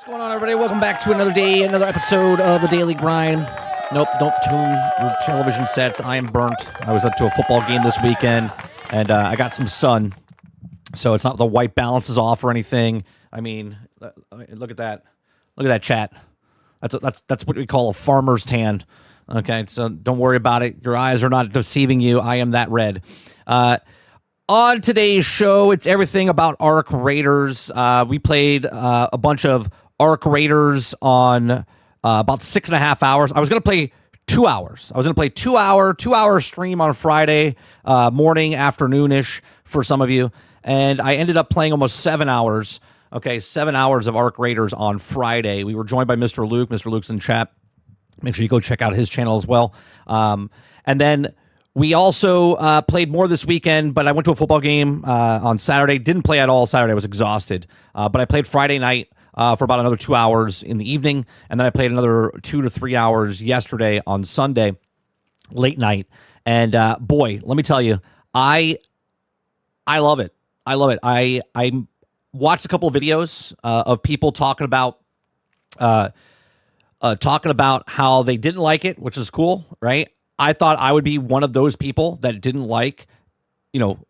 What's going on, everybody? Welcome back to another day, another episode of the Daily Grind. Nope, don't tune your television sets. I am burnt. I was up to a football game this weekend, and I got some sun, so it's not the white balance is off or anything. I mean, look at that. Look at that chat. That's what we call a farmer's tan. Okay, so don't worry about it. Your eyes are not deceiving you. I am that red. On today's show, it's everything about Arc Raiders. We played a bunch of Arc Raiders on about 6.5 hours. I was going to play 2 hours. I was going to play 2 hour stream on Friday morning, afternoonish for some of you. And I ended up playing almost 7 hours. Okay, 7 hours of Arc Raiders on Friday. We were joined by Mr. Luke. Mr. Luke's in chat. Make sure you go check out his channel as well. And then we also played more this weekend, but I went to a football game on Saturday. Didn't play at all Saturday. I was exhausted. But I played Friday night for about another 2 hours in the evening. And then I played another 2 to 3 hours yesterday on Sunday, late night. And boy, let me tell you, I love it. I love it. I watched a couple of videos of people talking about how they didn't like it, which is cool, right? I thought I would be one of those people that didn't like,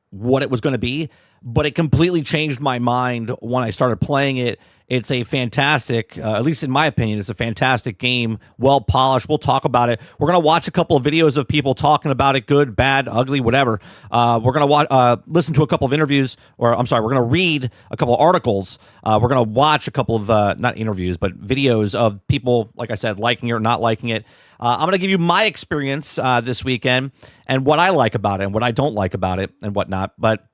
what it was going to be, but it completely changed my mind when I started playing it. It's a fantastic, at least in my opinion, it's a fantastic game, well polished. We'll talk about it. We're going to watch a couple of videos of people talking about it, good, bad, ugly, whatever. We're going to listen to a couple of interviews, we're going to read a couple of articles. We're going to watch a couple of, not interviews, but videos of people, like I said, liking it or not liking it. I'm going to give you my experience this weekend and what I like about it and what I don't like about it and whatnot. But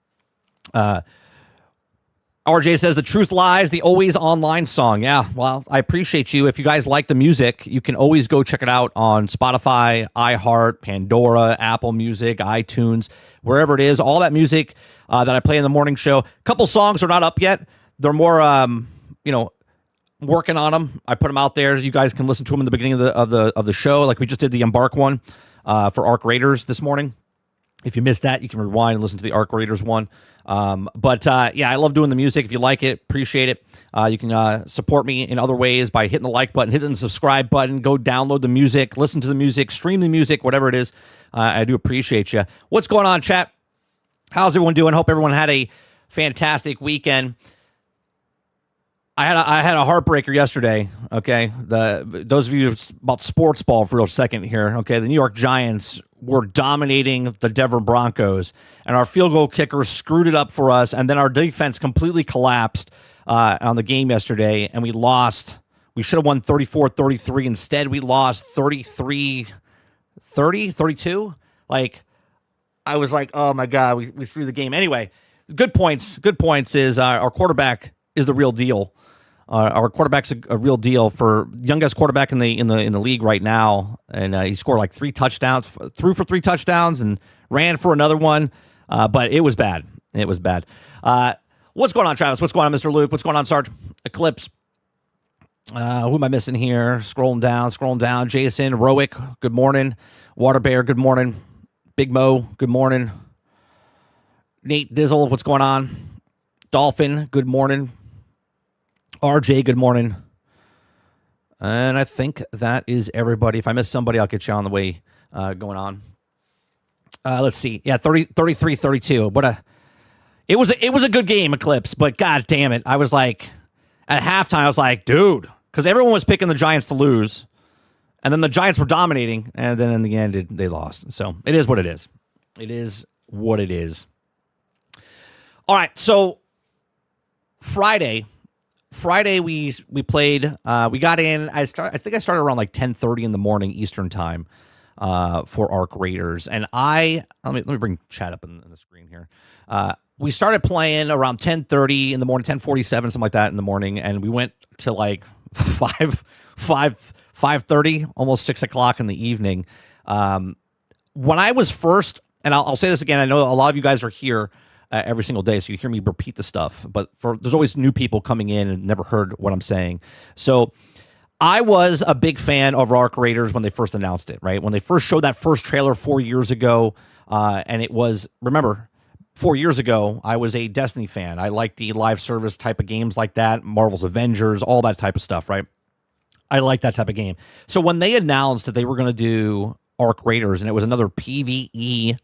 RJ says the truth lies, the always online song. Yeah, well, I appreciate you. If you guys like the music, you can always go check it out on Spotify, iHeart, Pandora, Apple Music, iTunes, wherever it is. All that music that I play in the morning show. A couple songs are not up yet. They're more, working on them. I put them out there. You guys can listen to them in the beginning of the show. Like we just did the Embark one for Arc Raiders this morning. If you missed that, you can rewind and listen to the Arc Raiders one. But I love doing the music. If you like it, appreciate it. You can support me in other ways by hitting the like button, hitting the subscribe button, go download the music, listen to the music, stream the music, whatever it is. I do appreciate you. What's going on, chat? How's everyone doing? Hope everyone had a fantastic weekend. I had a heartbreaker yesterday, okay? Those of you about sports ball for a second here, okay? The New York Giants were dominating the Denver Broncos, and our field goal kicker screwed it up for us, and then our defense completely collapsed on the game yesterday, and we lost. We should have won 34-33. Instead, we lost 33-30, 32. Like, I was like, oh, my God, we threw the game. Anyway, good points. Good points is our quarterback is the real deal. Our quarterback's a real deal, for youngest quarterback in the league right now, and he scored like 3 touchdowns, threw for 3 touchdowns, and ran for another one. But it was bad. It was bad. What's going on, Travis? What's going on, Mr. Luke? What's going on, Sarge? Eclipse. Who am I missing here? Scrolling down. Jason Rowick. Good morning. Water Bear. Good morning. Big Mo. Good morning. Nate Dizzle. What's going on? Dolphin. Good morning. RJ, good morning. And I think that is everybody. If I miss somebody, I'll get you on the way going on. Let's see. Yeah, 33-32. It was a good game, Eclipse, but god damn it. I was like, at halftime, I was like, dude, because everyone was picking the Giants to lose. And then the Giants were dominating, and then in the end, they lost. So it is what it is. It is what it is. All right, so Friday we played. We got in. I think I started around like 10:30 in the morning Eastern time for Arc Raiders, and let me bring chat up in the screen here. We started playing around 10:30 in the morning, 10:47, something like that in the morning, and we went to like 5:30, almost 6 o'clock in the evening. When I was first, and I'll say this again, I know a lot of you guys are here every single day, so you hear me repeat the stuff, but there's always new people coming in and never heard what I'm saying. So I was a big fan of Arc Raiders when they first announced it, right? When they first showed that first trailer 4 years ago, and it was, remember, 4 years ago, I was a Destiny fan. I liked the live service type of games like that, Marvel's Avengers, all that type of stuff, right? I like that type of game. So when they announced that they were going to do Arc Raiders and it was another PvE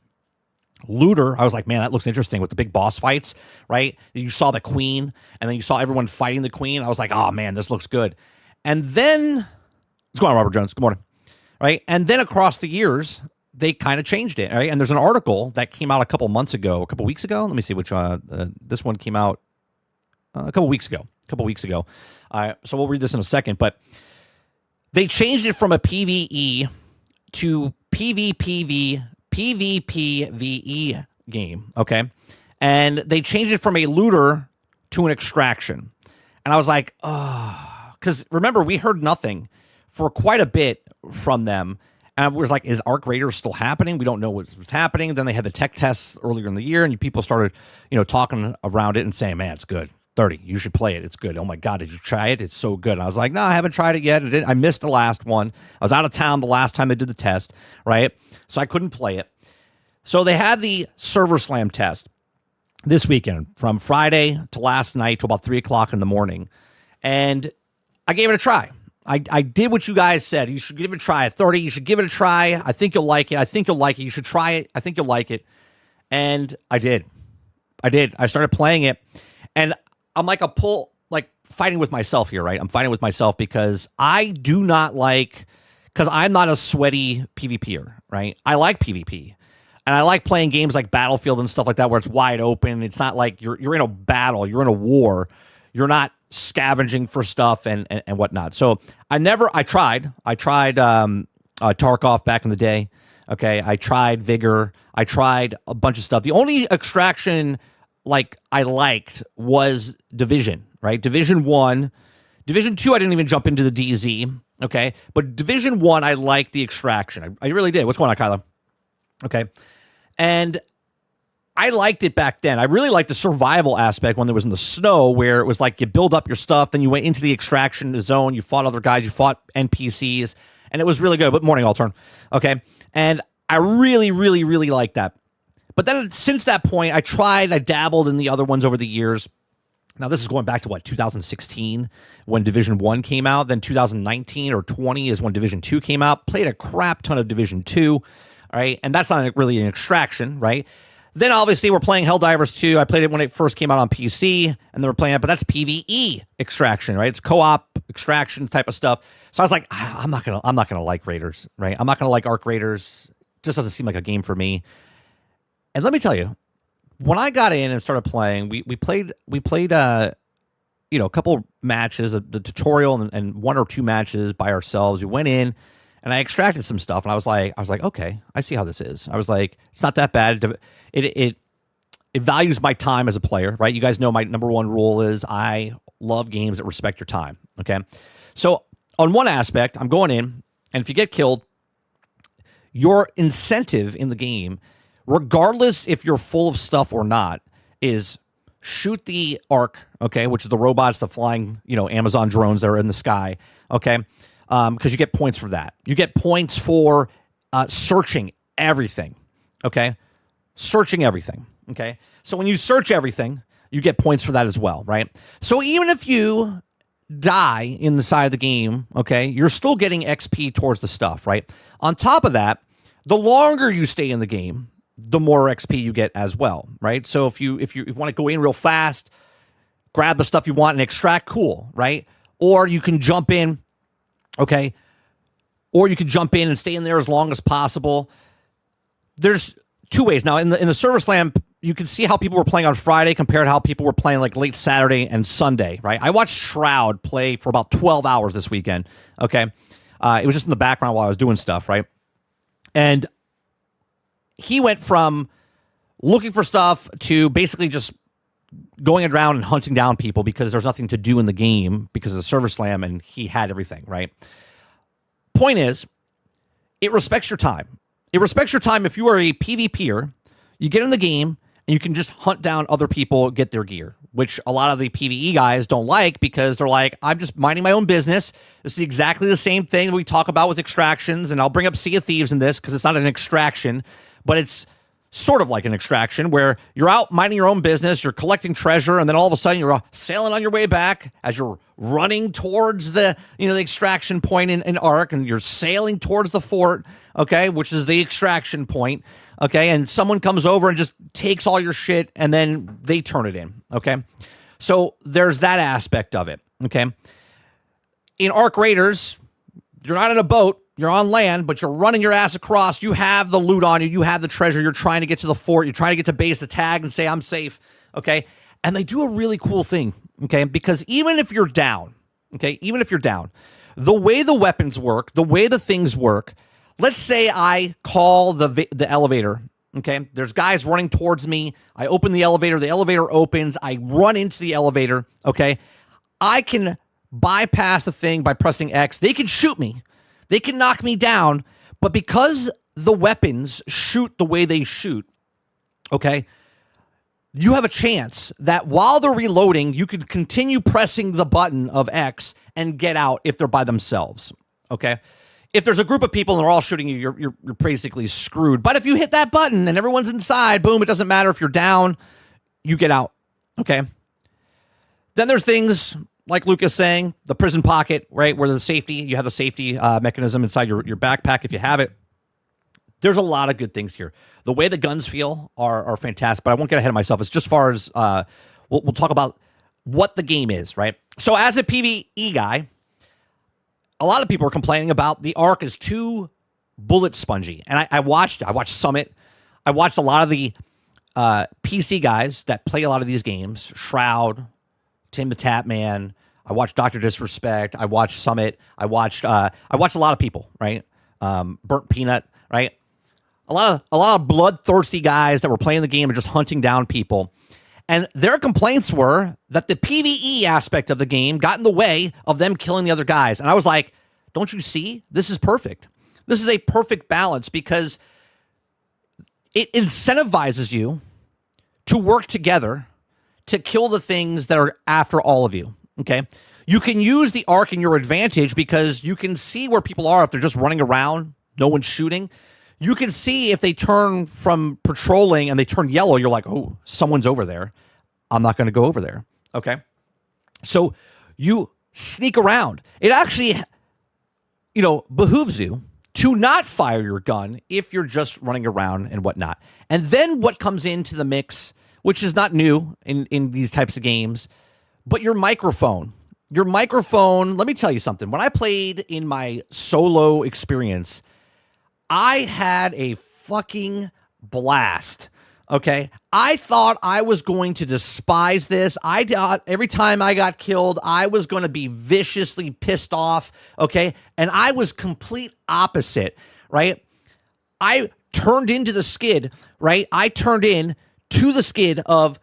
looter, I was like, man, that looks interesting with the big boss fights, right? You saw the queen, and then you saw everyone fighting the queen. I was like, oh, man, this looks good. And then, what's going on, Robert Jones? Good morning. Right? And then across the years, they kind of changed it, right? And there's an article that came out a couple weeks ago. Let me see which this one came out a couple weeks ago. So we'll read this in a second, but they changed it from a PvE to PvPVE game, okay? And they changed it from a looter to an extraction. And I was like, oh, because remember, we heard nothing for quite a bit from them. And I was like, is Arc Raiders still happening? We don't know what's happening. Then they had the tech tests earlier in the year, and people started, talking around it and saying, man, it's good. 30, you should play it. It's good. Oh my God, did you try it? It's so good. And I was like, no, I haven't tried it yet. I missed the last one. I was out of town the last time they did the test, right? So I couldn't play it. So they had the Server Slam test this weekend from Friday to last night to about 3 o'clock in the morning. And I gave it a try. I did what you guys said. You should give it a try. At 30, you should give it a try. I think you'll like it. You should try it. I think you'll like it. And I did. I started playing it. And I'm like fighting with myself here, right? I'm fighting with myself because I do not because I'm not a sweaty PvPer, right? I like PvP. And I like playing games like Battlefield and stuff like that where it's wide open. It's not like you're in a battle. You're in a war. You're not scavenging for stuff and whatnot. So I tried Tarkov back in the day. Okay. I tried Vigor. I tried a bunch of stuff. The only extraction I liked was Division, right? Division 1. Division 2, I didn't even jump into the DZ. Okay. But Division 1, I liked the extraction. I really did. What's going on, Kylo? Okay. And I liked it back then. I really liked the survival aspect when there was in the snow, where it was like you build up your stuff, then you went into the extraction zone, you fought other guys, you fought NPCs, and it was really good. But morning, I'll turn. Okay. And I really, really, really liked that. But then since that point, I dabbled in the other ones over the years. Now, this is going back to 2016 when Division 1 came out. Then 2019 or 20 is when Division 2 came out. Played a crap ton of Division 2, all right? And that's not really an extraction, right? Then, obviously, we're playing Helldivers 2. I played it when it first came out on PC, and then we're playing it, but that's PvE extraction, right? It's co-op extraction type of stuff. So I was like, I'm not gonna like Raiders, right? I'm not gonna like Arc Raiders. It just doesn't seem like a game for me. And let me tell you, when I got in and started playing, we played a couple matches, the tutorial and 1 or 2 matches by ourselves. We went in and I extracted some stuff, and I was like, okay, I see how this is. I was like, it's not that bad. It values my time as a player, right? You guys know my number one rule is I love games that respect your time. Okay. So on one aspect, I'm going in, and if you get killed, your incentive in the game, regardless if you're full of stuff or not, is shoot the Ark, okay, which is the robots, the flying, Amazon drones that are in the sky, okay, because you get points for that. You get points for searching everything, okay, okay. So when you search everything, you get points for that as well, right? So even if you die in the side of the game, okay, you're still getting XP towards the stuff, right? On top of that, the longer you stay in the game, the more XP you get as well, right? So if you want to go in real fast, grab the stuff you want and extract, cool, right? Or you can jump in, okay? Or you can jump in and stay in there as long as possible. There's 2 ways. Now, in the Server Slam, you can see how people were playing on Friday compared to how people were playing late Saturday and Sunday, right? I watched Shroud play for about 12 hours this weekend, okay? It was just in the background while I was doing stuff, right? And he went from looking for stuff to basically just going around and hunting down people because there's nothing to do in the game because of the Server Slam, and he had everything, right? Point is, it respects your time. It respects your time if you are a PvPer. You get in the game, and you can just hunt down other people, get their gear, which a lot of the PvE guys don't like because they're like, I'm just minding my own business. This is exactly the same thing we talk about with extractions, and I'll bring up Sea of Thieves in this because it's not an extraction, but it's sort of like an extraction where you're out minding your own business, you're collecting treasure, and then all of a sudden you're sailing on your way back as you're running towards the extraction point in Ark, and you're sailing towards the fort, okay, which is the extraction point, okay, and someone comes over and just takes all your shit, and then they turn it in, okay? So there's that aspect of it, okay? In Ark Raiders, you're not in a boat, you're on land, but you're running your ass across. You have the loot on you. You have the treasure. You're trying to get to the fort. You're trying to get to base the tag and say, I'm safe, okay? And they do a really cool thing, okay? Because even if you're down, the way the weapons work, the way the things work, let's say I call the elevator, okay? There's guys running towards me. I open the elevator opens. I run into the elevator, okay? I can bypass the thing by pressing X. They can shoot me. They can knock me down, but because the weapons shoot the way they shoot, okay, you have a chance that while they're reloading, you could continue pressing the button of X and get out if they're by themselves, okay? If there's a group of people and they're all shooting you, you're basically screwed. But if you hit that button and everyone's inside, boom, it doesn't matter if you're down, you get out, okay? Then there's things like Luke is saying, the prison pocket, right, where you have the safety mechanism inside your backpack if you have it. There's a lot of good things here. The way the guns feel are fantastic, but I won't get ahead of myself. It's just far as we'll talk about what the game is, right? So as a PvE guy, a lot of people are complaining about the Ark is too bullet spongy. And I watched Summit. I watched a lot of the PC guys that play a lot of these games, Shroud, Tim the Tapman. I watched Dr. Disrespect. I watched Summit. I watched a lot of people, right? Burnt Peanut, right? A lot of bloodthirsty guys that were playing the game and just hunting down people. And their complaints were that the PvE aspect of the game got in the way of them killing the other guys. And I was like, don't you see? This is perfect. This is a perfect balance because it incentivizes you to work together to kill the things that are after all of you, okay? You can use the Ark in your advantage because you can see where people are if they're just running around, no one's shooting. You can see if they turn from patrolling and they turn yellow, you're like, oh, someone's over there. I'm not going to go over there, okay? So you sneak around. It actually, behooves you to not fire your gun if you're just running around and whatnot. And then what comes into the mix, which is not new in these types of games, but your microphone. Your microphone, let me tell you something. When I played in my solo experience, I had a fucking blast, okay? I thought I was going to despise this. I thought every time I got killed, I was going to be viciously pissed off, okay? And I was complete opposite, right? I turned into the skid, right? I turned in to the skid of,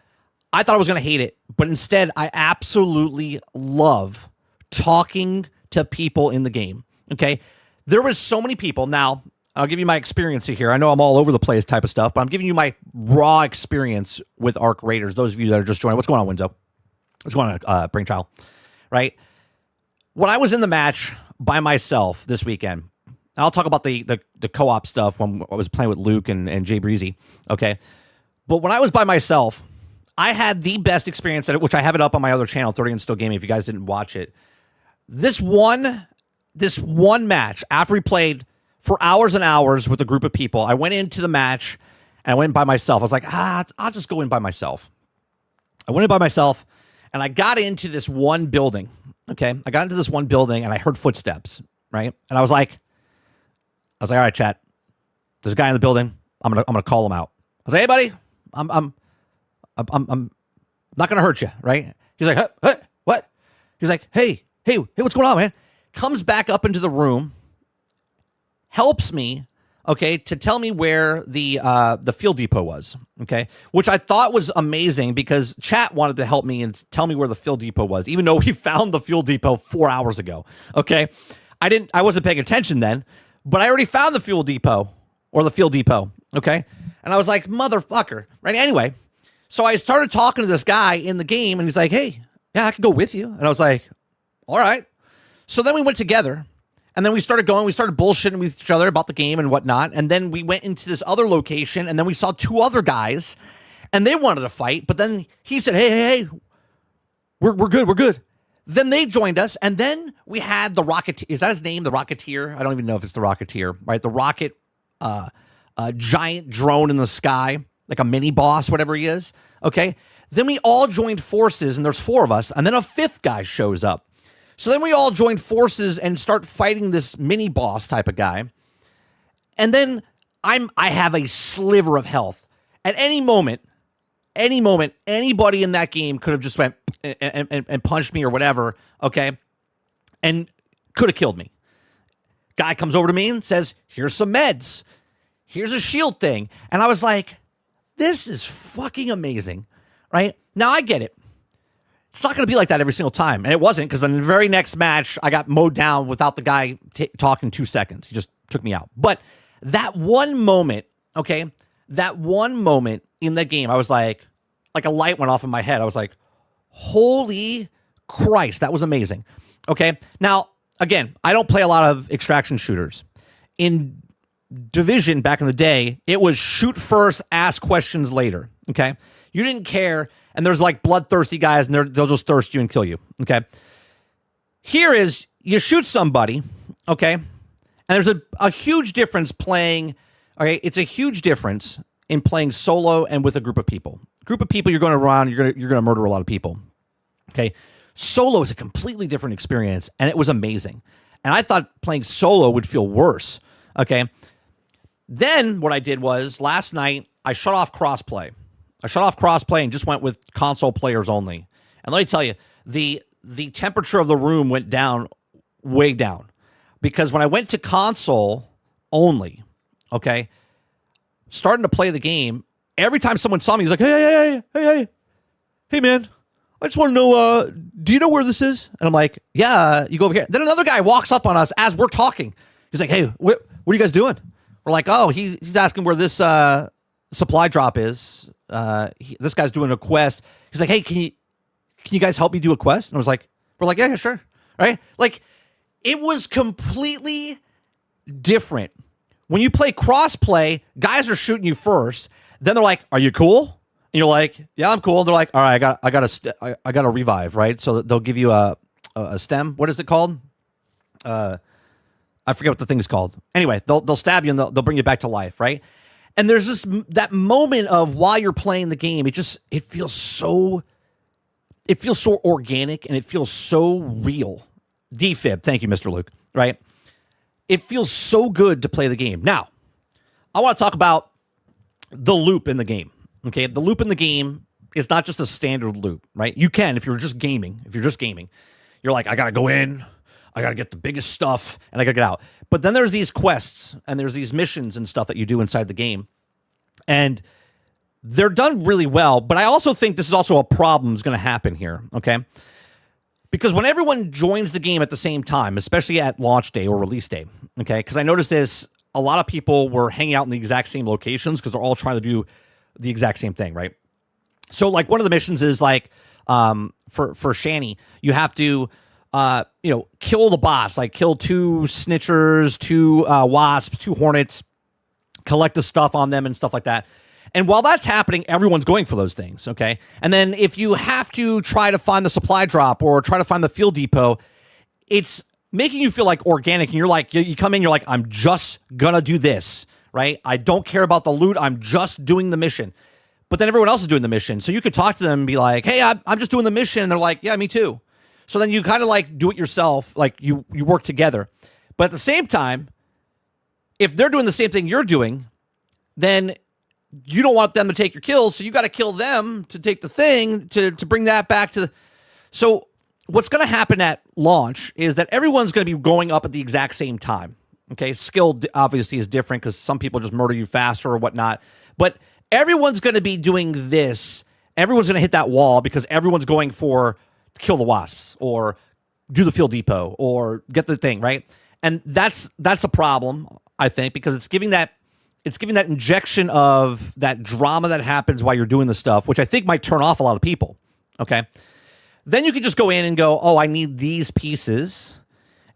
I thought I was going to hate it, but instead I absolutely love talking to people in the game, okay? There was so many people. Now, I'll give you my experience here. I know I'm all over the place type of stuff, but I'm giving you my raw experience with Ark Raiders. Those of you that are just joining, what's going on, Winzo? What's going on, Brainchild? Right? When I was in the match by myself this weekend, I'll talk about the co-op stuff when I was playing with Luke and Jay Breezy, okay? But when I was by myself, I had the best experience at it, which I have it up on my other channel, 30 and Still Gaming, if you guys didn't watch it. This one match, after we played for hours and hours with a group of people, I went into the match and I went in by myself. I was like, I'll just go in by myself. I went in by myself and I got into this one building, okay? I got into this one building and I heard footsteps, right? And I was like, all right, chat, there's a guy in the building. I'm gonna call him out. I was like, hey, buddy, I'm not gonna hurt you, right? He's like, hey, what? He's like, hey, what's going on, man? Comes back up into the room, helps me, okay, to tell me where the fuel depot was, okay, which I thought was amazing because chat wanted to help me and tell me where the fuel depot was, even though we found the fuel depot 4 hours ago, okay? I wasn't paying attention then, but I already found the fuel depot or the fuel depot, okay? And I was like, motherfucker, right? Anyway, so I started talking to this guy in the game and he's like, hey, yeah, I can go with you. And I was like, all right. So then we went together And then we started bullshitting with each other about the game and whatnot. And then we went into this other location, and then we saw 2 other guys, and they wanted to fight. But then he said, hey, we're good. Then they joined us, and then we had the Rocketeer. Is that his name, the Rocketeer? I don't even know if it's the Rocketeer, right? The rocket, giant drone in the sky, like a mini boss, whatever he is. Okay. Then we all joined forces, and there's 4 of us, and then a 5th guy shows up. So then we all joined forces and start fighting this mini boss type of guy. And then I have a sliver of health. At any moment, anybody in that game could have just went and punched me or whatever, okay? And could have killed me. Guy comes over to me and says, here's some meds. Here's a shield thing. And I was like, this is fucking amazing, right? Now I get it. It's not going to be like that every single time. And it wasn't, because then the very next match, I got mowed down without the guy talking 2 seconds. He just took me out. But that one moment, okay, that one moment in the game, I was like a light went off in my head. I was like, holy Christ, that was amazing. Okay, now, again, I don't play a lot of extraction shooters. In Division back in the day, it was shoot first, ask questions later, okay? You didn't care, and there's like bloodthirsty guys, and they'll just thirst you and kill you, okay? Here is, you shoot somebody, okay? And there's a huge difference playing, okay? It's a huge difference in playing solo and with a group of people. Group of people, you're going to run, you're going to murder a lot of people, okay? Solo is a completely different experience, and it was amazing. And I thought playing solo would feel worse, okay? Then what I did was, last night, I shut off crossplay. And just went with console players only. And let me tell you, the temperature of the room went down, way down. Because when I went to console only, okay, starting to play the game, every time someone saw me, he's like, hey, man, I just want to know, do you know where this is? And I'm like, yeah, you go over here. Then another guy walks up on us as we're talking. He's like, hey, what are you guys doing? We're like, oh, he's asking where this supply drop is. This guy's doing a quest. He's like, hey, can you guys help me do a quest? And we're like, yeah, sure. Right? Like, it was completely different. When you play crossplay, guys are shooting you first. Then they're like, are you cool? And you're like, yeah, I'm cool. And they're like, all right, I got a revive, right? So they'll give you a stem. What is it called? I forget what the thing is called. Anyway, they'll stab you and they'll bring you back to life, right? And there's just that moment of, while you're playing the game, it feels so organic, and it feels so real. Defib, thank you, Mr. Luke, right? It feels so good to play the game. Now, I want to talk about the loop in the game, okay? The loop in the game is not just a standard loop, right? You can, if you're just gaming, you're like, I got to go in, I got to get the biggest stuff, and I got to get out. But then there's these quests, and there's these missions and stuff that you do inside the game. And they're done really well, but I also think this is also a problem that's going to happen here, okay? Because when everyone joins the game at the same time, especially at launch day or release day, okay? Because I noticed this, a lot of people were hanging out in the exact same locations because they're all trying to do the exact same thing, right? So, like, one of the missions is, like, for Shani, you have to kill the boss, like kill 2 snitchers, 2 wasps, 2 hornets, collect the stuff on them and stuff like that. And while that's happening, everyone's going for those things, okay? And then if you have to try to find the supply drop or try to find the fuel depot, it's making you feel like organic. And you're like, you come in, you're like, I'm just gonna do this, right? I don't care about the loot. I'm just doing the mission. But then everyone else is doing the mission. So you could talk to them and be like, hey, I'm just doing the mission. And they're like, yeah, me too. So then you kind of like do it yourself, like you work together. But at the same time, if they're doing the same thing you're doing, then you don't want them to take your kills, so you got to kill them to take the thing to bring that back to the... So what's going to happen at launch is that everyone's going to be going up at the exact same time. Okay, skill obviously is different because some people just murder you faster or whatnot. But everyone's going to be doing this. Everyone's going to hit that wall because everyone's going for kill the wasps or do the fuel depot or get the thing, right? And that's a problem, I think, because it's giving that injection of that drama that happens while you're doing the stuff, which I think might turn off a lot of people, okay? Then you can just go in and go, oh, I need these pieces,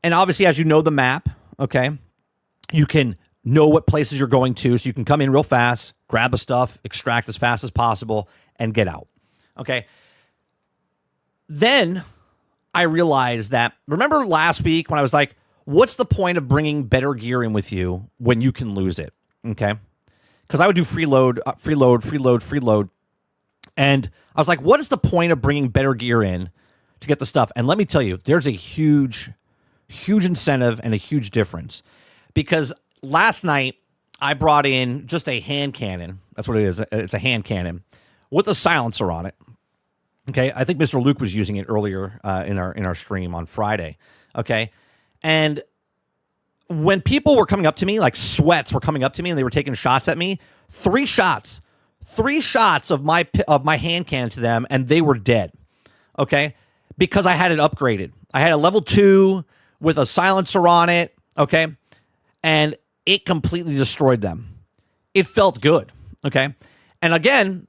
And obviously, as you know the map, okay, you can know what places you're going to, so you can come in real fast, grab the stuff, extract as fast as possible, and get out. Okay. Then I realized that, remember last week when I was like, what's the point of bringing better gear in with you when you can lose it? Okay. Because I would do freeload. And I was like, what is the point of bringing better gear in to get the stuff? And let me tell you, there's a huge incentive and a huge difference. Because last night, I brought in just a hand cannon. That's what it is. It's a hand cannon with a silencer on it. Okay, I think Mr. Luke was using it earlier in our stream on Friday. Okay, and when people were coming up to me, like sweats were coming up to me, and they were taking shots at me, three shots of my hand cannon to them, and they were dead. Okay, because I had it upgraded. I had a level 2 with a silencer on it. Okay, and it completely destroyed them. It felt good. Okay, and again,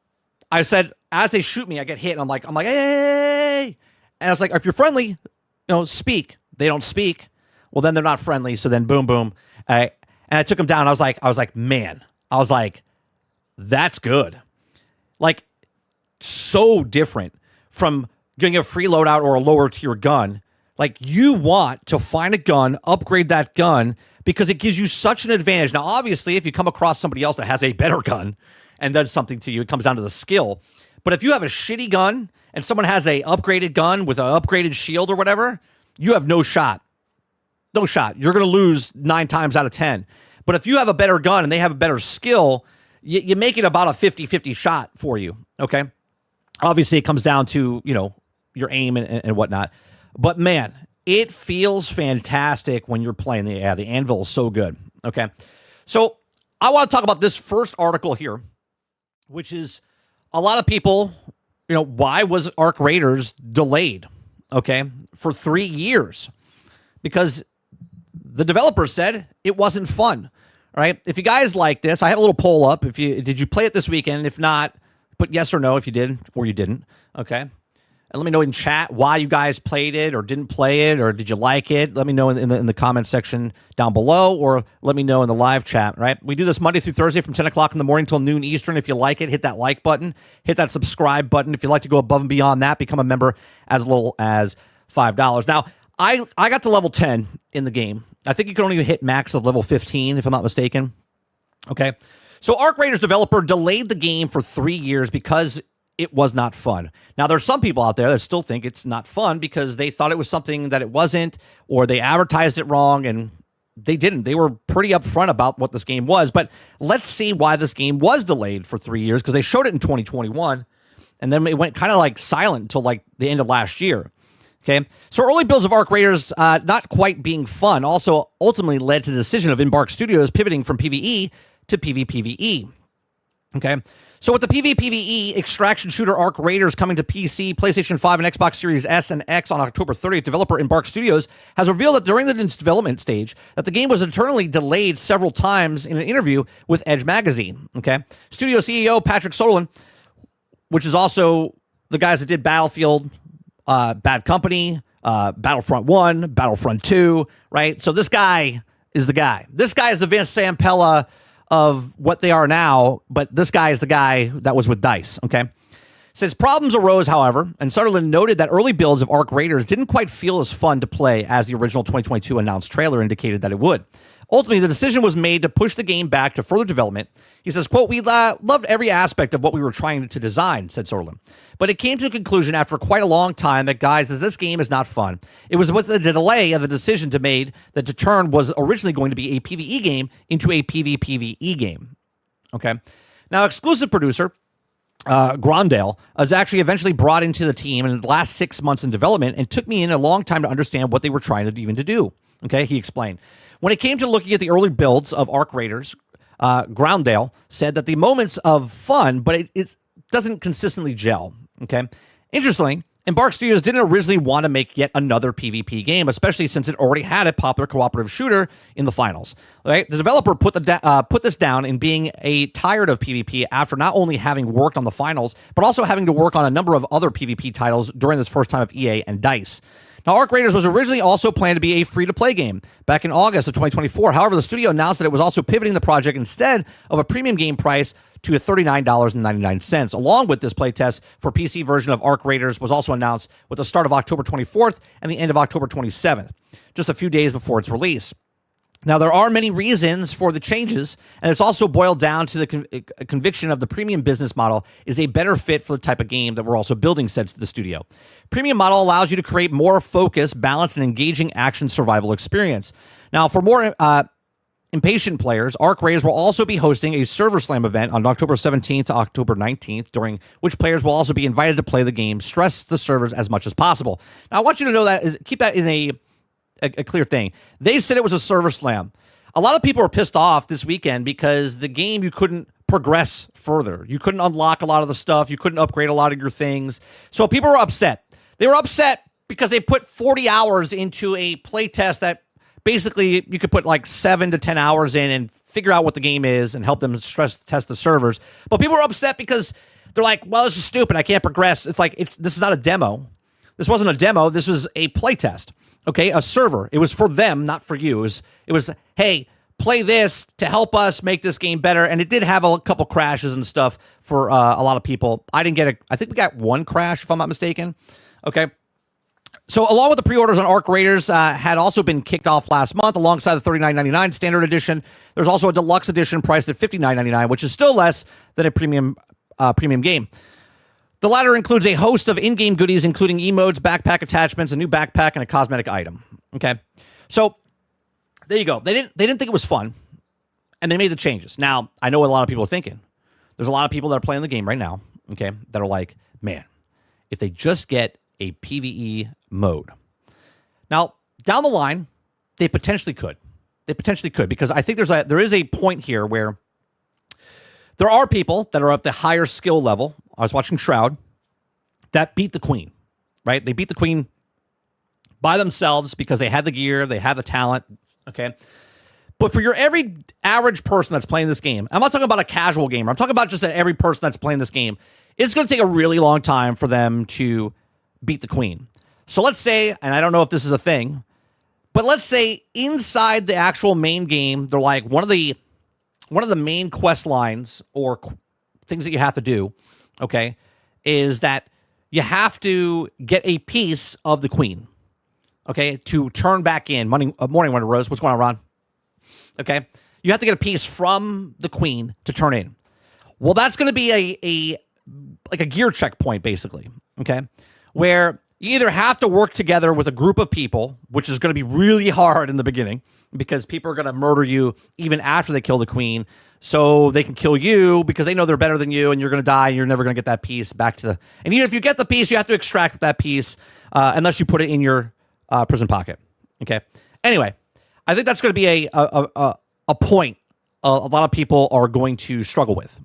I said, as they shoot me, I get hit, and I'm like, hey! And I was like, if you're friendly, speak. They don't speak. Well, then they're not friendly. So then, boom. And I took them down. I was like, man. I was like, that's good. Like, so different from getting a free loadout or a lower tier gun. Like, you want to find a gun, upgrade that gun, because it gives you such an advantage. Now, obviously, if you come across somebody else that has a better gun and does something to you, it comes down to the skill. But if you have a shitty gun and someone has a upgraded gun with an upgraded shield or whatever, you have no shot. No shot. You're going to lose 9 times out of 10. But if you have a better gun and they have a better skill, you make it about a 50-50 shot for you, okay? Obviously, it comes down to, your aim and whatnot. But, man, it feels fantastic when you're playing. The Anvil is so good, okay? So I want to talk about this first article here, which is a lot of people, why was Arc Raiders delayed, okay, for 3 years? Because the developer said it wasn't fun, right? If you guys like this, I have a little poll up. Did you play it this weekend? If not, put yes or no if you did or you didn't, okay? And let me know in chat why you guys played it or didn't play it, or did you like it? Let me know in the comment section down below, or let me know in the live chat, right? We do this Monday through Thursday from 10 o'clock in the morning till noon Eastern. If you like it, hit that like button. Hit that subscribe button. If you'd like to go above and beyond that, become a member as little as $5. Now, I got to level 10 in the game. I think you can only hit max of level 15, if I'm not mistaken. Okay. So Arc Raiders developer delayed the game for 3 years because it was not fun. Now, there's some people out there that still think it's not fun because they thought it was something that it wasn't, or they advertised it wrong, and they didn't. They were pretty upfront about what this game was. But let's see why this game was delayed for 3 years, because they showed it in 2021, and then it went kind of like silent until like the end of last year. Okay, so early builds of Arc Raiders not quite being fun also ultimately led to the decision of Embark Studios pivoting from PvE to PvPvE. Okay, so with the PvPvE extraction shooter Arc Raiders coming to PC, PlayStation 5, and Xbox Series S and X on October 30th, developer Embark Studios has revealed that during the development stage that the game was internally delayed several times in an interview with Edge Magazine. Okay, studio CEO Patrick Soderlund, which is also the guys that did Battlefield, Bad Company, Battlefront 1, Battlefront 2, right? So this guy is the guy. This guy is the Vince Zampella of what they are now, but this guy is the guy that was with DICE, okay? Says problems arose, however, and Sutherland noted that early builds of Arc Raiders didn't quite feel as fun to play as the original 2022 announced trailer indicated that it would. Ultimately, the decision was made to push the game back to further development. He says, quote, "We loved every aspect of what we were trying to design," said Sutherland. But it came to a conclusion after quite a long time that, guys, this game is not fun. It was with the delay of the decision to made that to turn was originally going to be a PvE game into a PvPvE game. Okay. Now, exclusive producer Grondale was actually eventually brought into the team in the last 6 months in development, and took me in a long time to understand what they were trying to even to do. Okay, he explained. When it came to looking at the early builds of Arc Raiders, Grondale said that the moments of fun, but it doesn't consistently gel. Okay, interestingly, Embark Studios didn't originally want to make yet another PvP game, especially since it already had a popular cooperative shooter in the finals. Right? The developer put this down in being tired of PvP after not only having worked on the finals, but also having to work on a number of other PvP titles during this first time of EA and DICE. Now, Arc Raiders was originally also planned to be a free-to-play game back in August of 2024. However, the studio announced that it was also pivoting the project instead of a premium game price to a $39.99. Along with this playtest for PC version of Arc Raiders was also announced with the start of October 24th and the end of October 27th, just a few days before its release. Now, there are many reasons for the changes, and it's also boiled down to the conviction of the premium business model is a better fit for the type of game that we're also building, said the studio. Premium model allows you to create more focused, balanced, and engaging action survival experience. Now, for more impatient players, Arc Raiders will also be hosting a Server Slam event on October 17th to October 19th, during which players will also be invited to play the game, stress the servers as much as possible. Now, I want you to know that keep that in a clear thing. They said it was a Server Slam. A lot of people were pissed off this weekend because the game, you couldn't progress further. You couldn't unlock a lot of the stuff. You couldn't upgrade a lot of your things. So people were upset. They were upset because they put 40 hours into a playtest that basically you could put like 7 to 10 hours in and figure out what the game is and help them stress test the servers. But people were upset because they're like, well, this is stupid. I can't progress. It's like, this is not a demo. This wasn't a demo. This was a playtest. Okay, a server. It was for them, not for you. It was, hey, play this to help us make this game better. And it did have a couple crashes and stuff for a lot of people. I think we got one crash, if I'm not mistaken. Okay. So along with the pre-orders on Arc Raiders had also been kicked off last month alongside the $39.99 standard edition. There's also a deluxe edition priced at $59.99, which is still less than a premium game. The latter includes a host of in-game goodies, including emotes, backpack attachments, a new backpack, and a cosmetic item. Okay, so there you go. They didn't think it was fun, and they made the changes. Now, I know what a lot of people are thinking. There's a lot of people that are playing the game right now, okay, that are like, man, if they just get a PvE mode. Now, down the line, they potentially could. They potentially could, because I think there is a point here where there are people that are at the higher skill level. I was watching Shroud that beat the Queen, right? They beat the Queen by themselves because they had the gear, they had the talent, okay? But for your every average person that's playing this game, I'm not talking about a casual gamer. I'm talking about just every person that's playing this game. It's going to take a really long time for them to beat the Queen. So let's say, and I don't know if this is a thing, but let's say inside the actual main game, they're like one of the main quest lines or things that you have to do, okay, is that you have to get a piece of the Queen, okay, to turn back in. Morning, Wonder Rose. What's going on, Ron? Okay, you have to get a piece from the Queen to turn in. Well, that's going to be a gear checkpoint, basically, okay, where you either have to work together with a group of people, which is going to be really hard in the beginning because people are going to murder you even after they kill the Queen, so they can kill you because they know they're better than you and you're going to die and you're never going to get that piece back to the... And even if you get the piece, you have to extract that piece unless you put it in your prison pocket, okay? Anyway, I think that's going to be a point a lot of people are going to struggle with.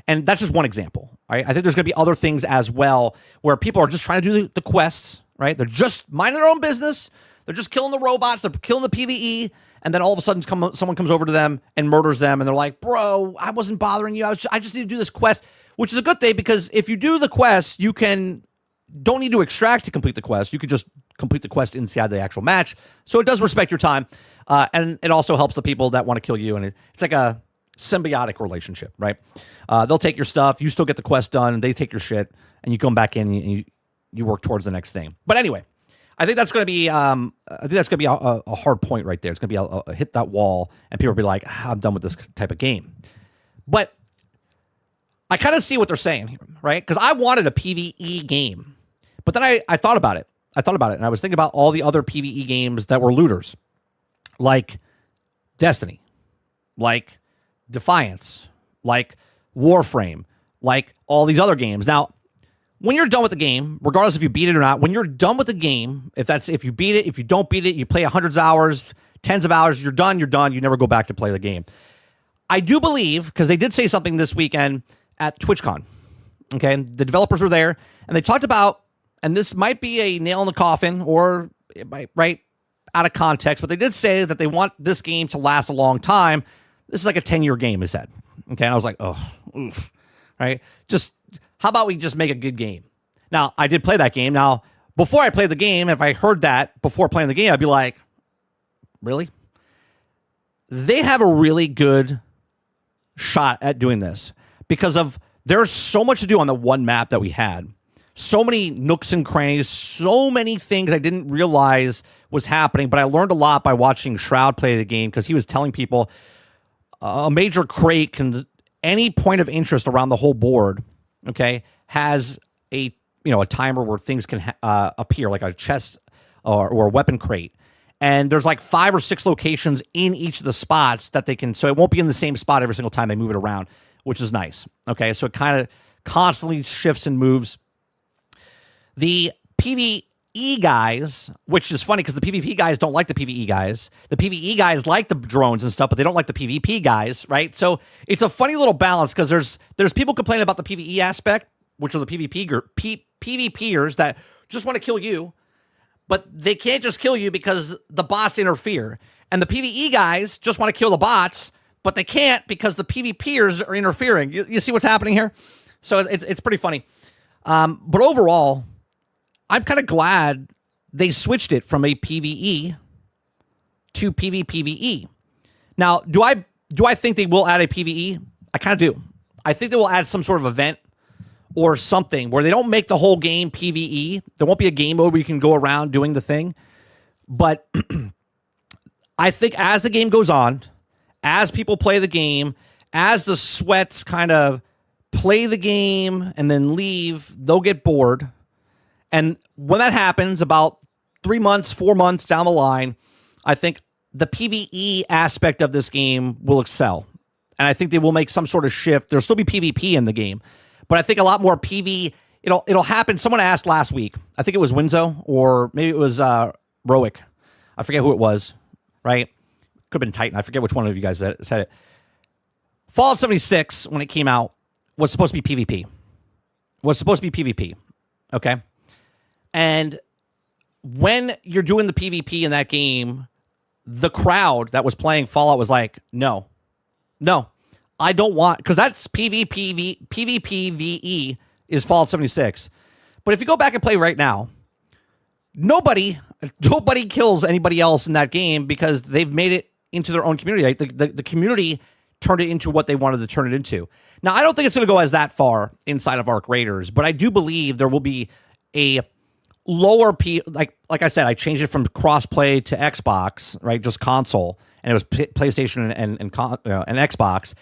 And that's just one example, right? I think there's going to be other things as well where people are just trying to do the quests, right? They're just minding their own business. They're just killing the robots. They're killing the PvE. And then all of a sudden someone comes over to them and murders them. And they're like, bro, I wasn't bothering you. I just need to do this quest, which is a good thing because if you do the quest, you don't need to extract to complete the quest. You could just complete the quest inside the actual match. So it does respect your time. And it also helps the people that want to kill you. And it's like a symbiotic relationship, right? They'll take your stuff, you still get the quest done, and they take your shit, and you come back in and you work towards the next thing. But anyway, I think that's going to be a hard point right there. It's going to be a hit that wall, and people will be like, I'm done with this type of game. But I kind of see what they're saying here, right? Because I wanted a PvE game, but then I thought about it. And I was thinking about all the other PvE games that were looters, like Destiny, like Defiance, like Warframe, like all these other games. Now, when you're done with the game, regardless if you beat it or not, when you're done with the game, if you beat it, if you don't beat it, you play hundreds of hours, tens of hours, you're done, you never go back to play the game. I do believe, because they did say something this weekend at TwitchCon, okay, the developers were there, and they talked about, and this might be a nail in the coffin, or it might, right, out of context, but they did say that they want this game to last a long time. This is like a 10-year game, they said. Okay, and I was like, oh, oof, right? Just, how about we just make a good game? Now, I did play that game. Now, before I played the game, if I heard that before playing the game, I'd be like, really? They have a really good shot at doing this because there's so much to do on the one map that we had. So many nooks and crannies, so many things I didn't realize was happening, but I learned a lot by watching Shroud play the game because he was telling people a major crate can, any point of interest around the whole board, okay, has a timer where things can appear, like a chest or a weapon crate. And there's like 5 or 6 locations in each of the spots that they can, so it won't be in the same spot every single time they move it around, which is nice. Okay, so it kind of constantly shifts and moves. The PvE guys, which is funny because the PvP guys don't like the PvE guys. The PvE guys like the drones and stuff, but they don't like the PvP guys, right? So it's a funny little balance because there's people complaining about the PvE aspect, which are the PvPers that just want to kill you, but they can't just kill you because the bots interfere. And the PvE guys just want to kill the bots, but they can't because the PvPers are interfering. You see what's happening here? So it's pretty funny. But overall, I'm kind of glad they switched it from a PvE to PvPvE. Now, do I think they will add a PvE? I kind of do. I think they will add some sort of event or something where they don't make the whole game PvE. There won't be a game mode where you can go around doing the thing. But I think as the game goes on, as people play the game, as the sweats kind of play the game and then leave, they'll get bored. And when that happens, about 3 months, 4 months down the line, I think the PvE aspect of this game will excel. And I think they will make some sort of shift. There'll still be PvP in the game, but I think a lot more PvE. It'll happen. Someone asked last week, I think it was Winzo, or maybe it was Roic. I forget who it was, right? Could have been Titan. I forget which one of you guys said it. Fallout 76, when it came out, was supposed to be PvP. Okay? And when you're doing the PvP in that game, the crowd that was playing Fallout was like, no, I don't want, because that's PvPvE is Fallout 76. But if you go back and play right now, nobody kills anybody else in that game because they've made it into their own community. Like the community turned it into what they wanted to turn it into. Now, I don't think it's going to go as that far inside of Arc Raiders, but I do believe there will be a lower like I said, I changed it from crossplay to Xbox, right? Just console, and it was PlayStation and Xbox,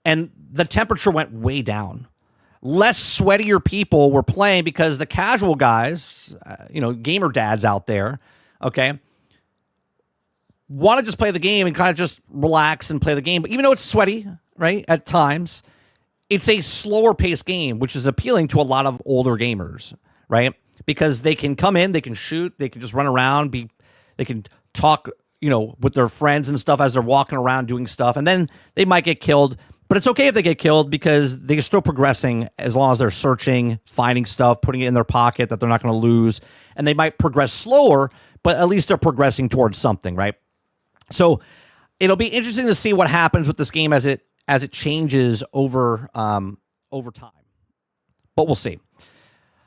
and the temperature went way down. Less sweatier people were playing because the casual guys, gamer dads out there, okay, want to just play the game and kind of just relax and play the game. But even though it's sweaty, right, at times, it's a slower paced game, which is appealing to a lot of older gamers, right? Because they can come in, they can shoot, they can just run around, they can talk, with their friends and stuff as they're walking around doing stuff, and then they might get killed. But it's okay if they get killed because they're still progressing as long as they're searching, finding stuff, putting it in their pocket that they're not going to lose. And they might progress slower, but at least they're progressing towards something, right? So it'll be interesting to see what happens with this game as it changes over time. But we'll see.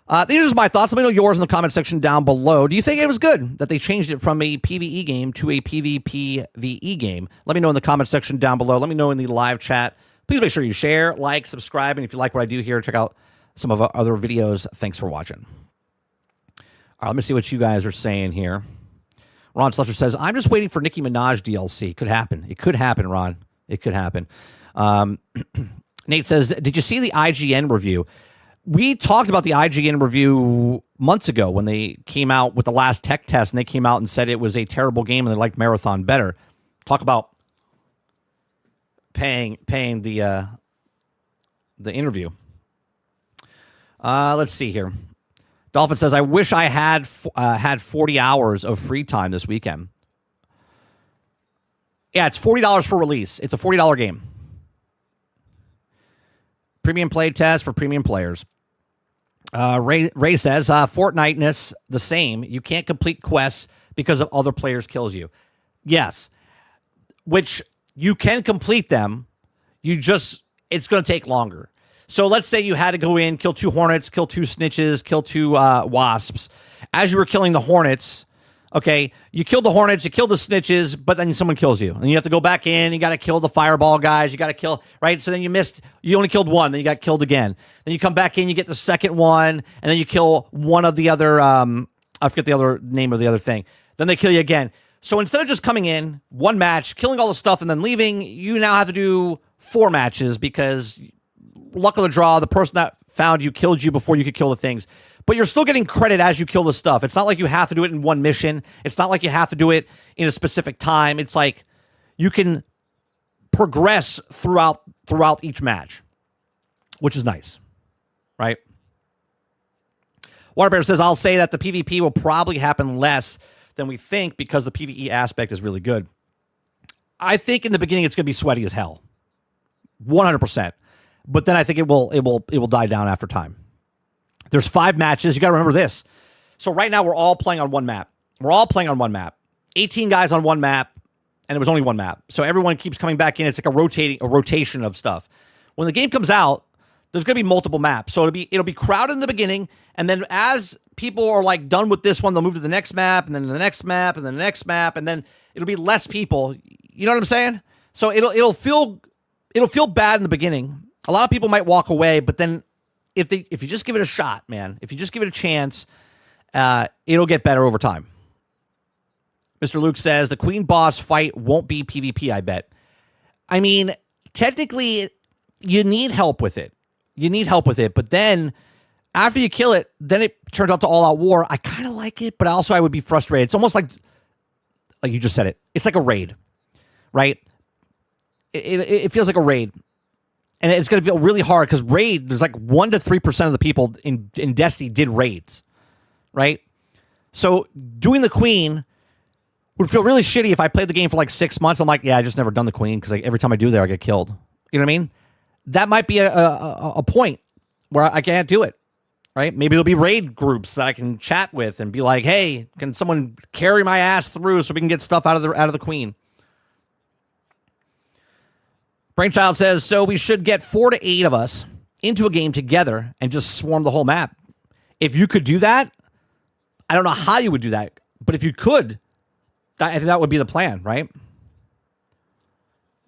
These are just my thoughts. Let me know yours in the comment section down below. Do you think it was good that they changed it from a PvE game to a PvPvE game? Let me know in the comment section down below. Let me know in the live chat. Please make sure you share, like, subscribe, and if you like what I do here, check out some of our other videos. Thanks for watching. All right, let me see what you guys are saying here. Ron Slusher says, I'm just waiting for Nicki Minaj DLC. Could happen. It could happen, Ron. It could happen. Nate says, did you see the IGN review? We talked about the IGN review months ago when they came out with the last tech test, and they came out and said it was a terrible game and they liked Marathon better. Talk about paying the interview. Let's see here. Dolphin says, I wish I had 40 hours of free time this weekend. Yeah, it's $40 for release. It's a $40 game. Premium play test for premium players. Ray says, Fortnite-ness the same. You can't complete quests because of other players kills you. Yes. Which you can complete them. It's going to take longer. So let's say you had to go in, kill 2 hornets, kill 2 snitches, kill 2 wasps. As you were killing the hornets, okay, you killed the hornets, you killed the snitches, but then someone kills you. And you have to go back in, you got to kill the fireball guys, you got to kill, right? So then you only killed 1, then you got killed again. Then you come back in, you get the second one, and then you kill one of the other, I forget the other name of the other thing. Then they kill you again. So instead of just coming in, 1 match, killing all the stuff, and then leaving, you now have to do 4 matches because luck of the draw, the person that found you killed you before you could kill the things. But you're still getting credit as you kill the stuff. It's not like you have to do it in 1 mission. It's not like you have to do it in a specific time. It's like you can progress throughout each match, which is nice, right? Waterbear says, I'll say that the PvP will probably happen less than we think because the PvE aspect is really good. I think in the beginning it's going to be sweaty as hell. 100%. But then I think it will die down after time. There's 5 matches. You got to remember this. So right now we're all playing on 1 map. 18 guys on 1 map, and it was only 1 map. So everyone keeps coming back in. It's like a rotation of stuff. When the game comes out, there's going to be multiple maps. So it'll be crowded in the beginning, and then as people are like done with this one, they'll move to the next map, and then the next map, and then the next map, and then it'll be less people. You know what I'm saying? So it'll feel bad in the beginning. A lot of people might walk away, but then if you just give it a shot, man, if you just give it a chance, it'll get better over time. Mr. Luke says, the queen boss fight won't be PvP, I bet. I mean, technically, you need help with it. But then, after you kill it, then it turns out to all-out war. I kind of like it, but also I would be frustrated. It's almost like you just said it. It's like a raid, right? It feels like a raid. And it's going to feel really hard because raid, there's like 1 to 3% of the people in Destiny did raids, right? So doing the queen would feel really shitty if I played the game for like 6 months. I'm like, yeah, I just never done the queen because every time I do there, I get killed. You know what I mean? That might be a point where I can't do it, right? Maybe there'll be raid groups that I can chat with and be like, hey, can someone carry my ass through so we can get stuff out of the queen? Brainchild says, so we should get 4 to 8 of us into a game together and just swarm the whole map. If you could do that, I don't know how you would do that, but if you could, I think that would be the plan, right?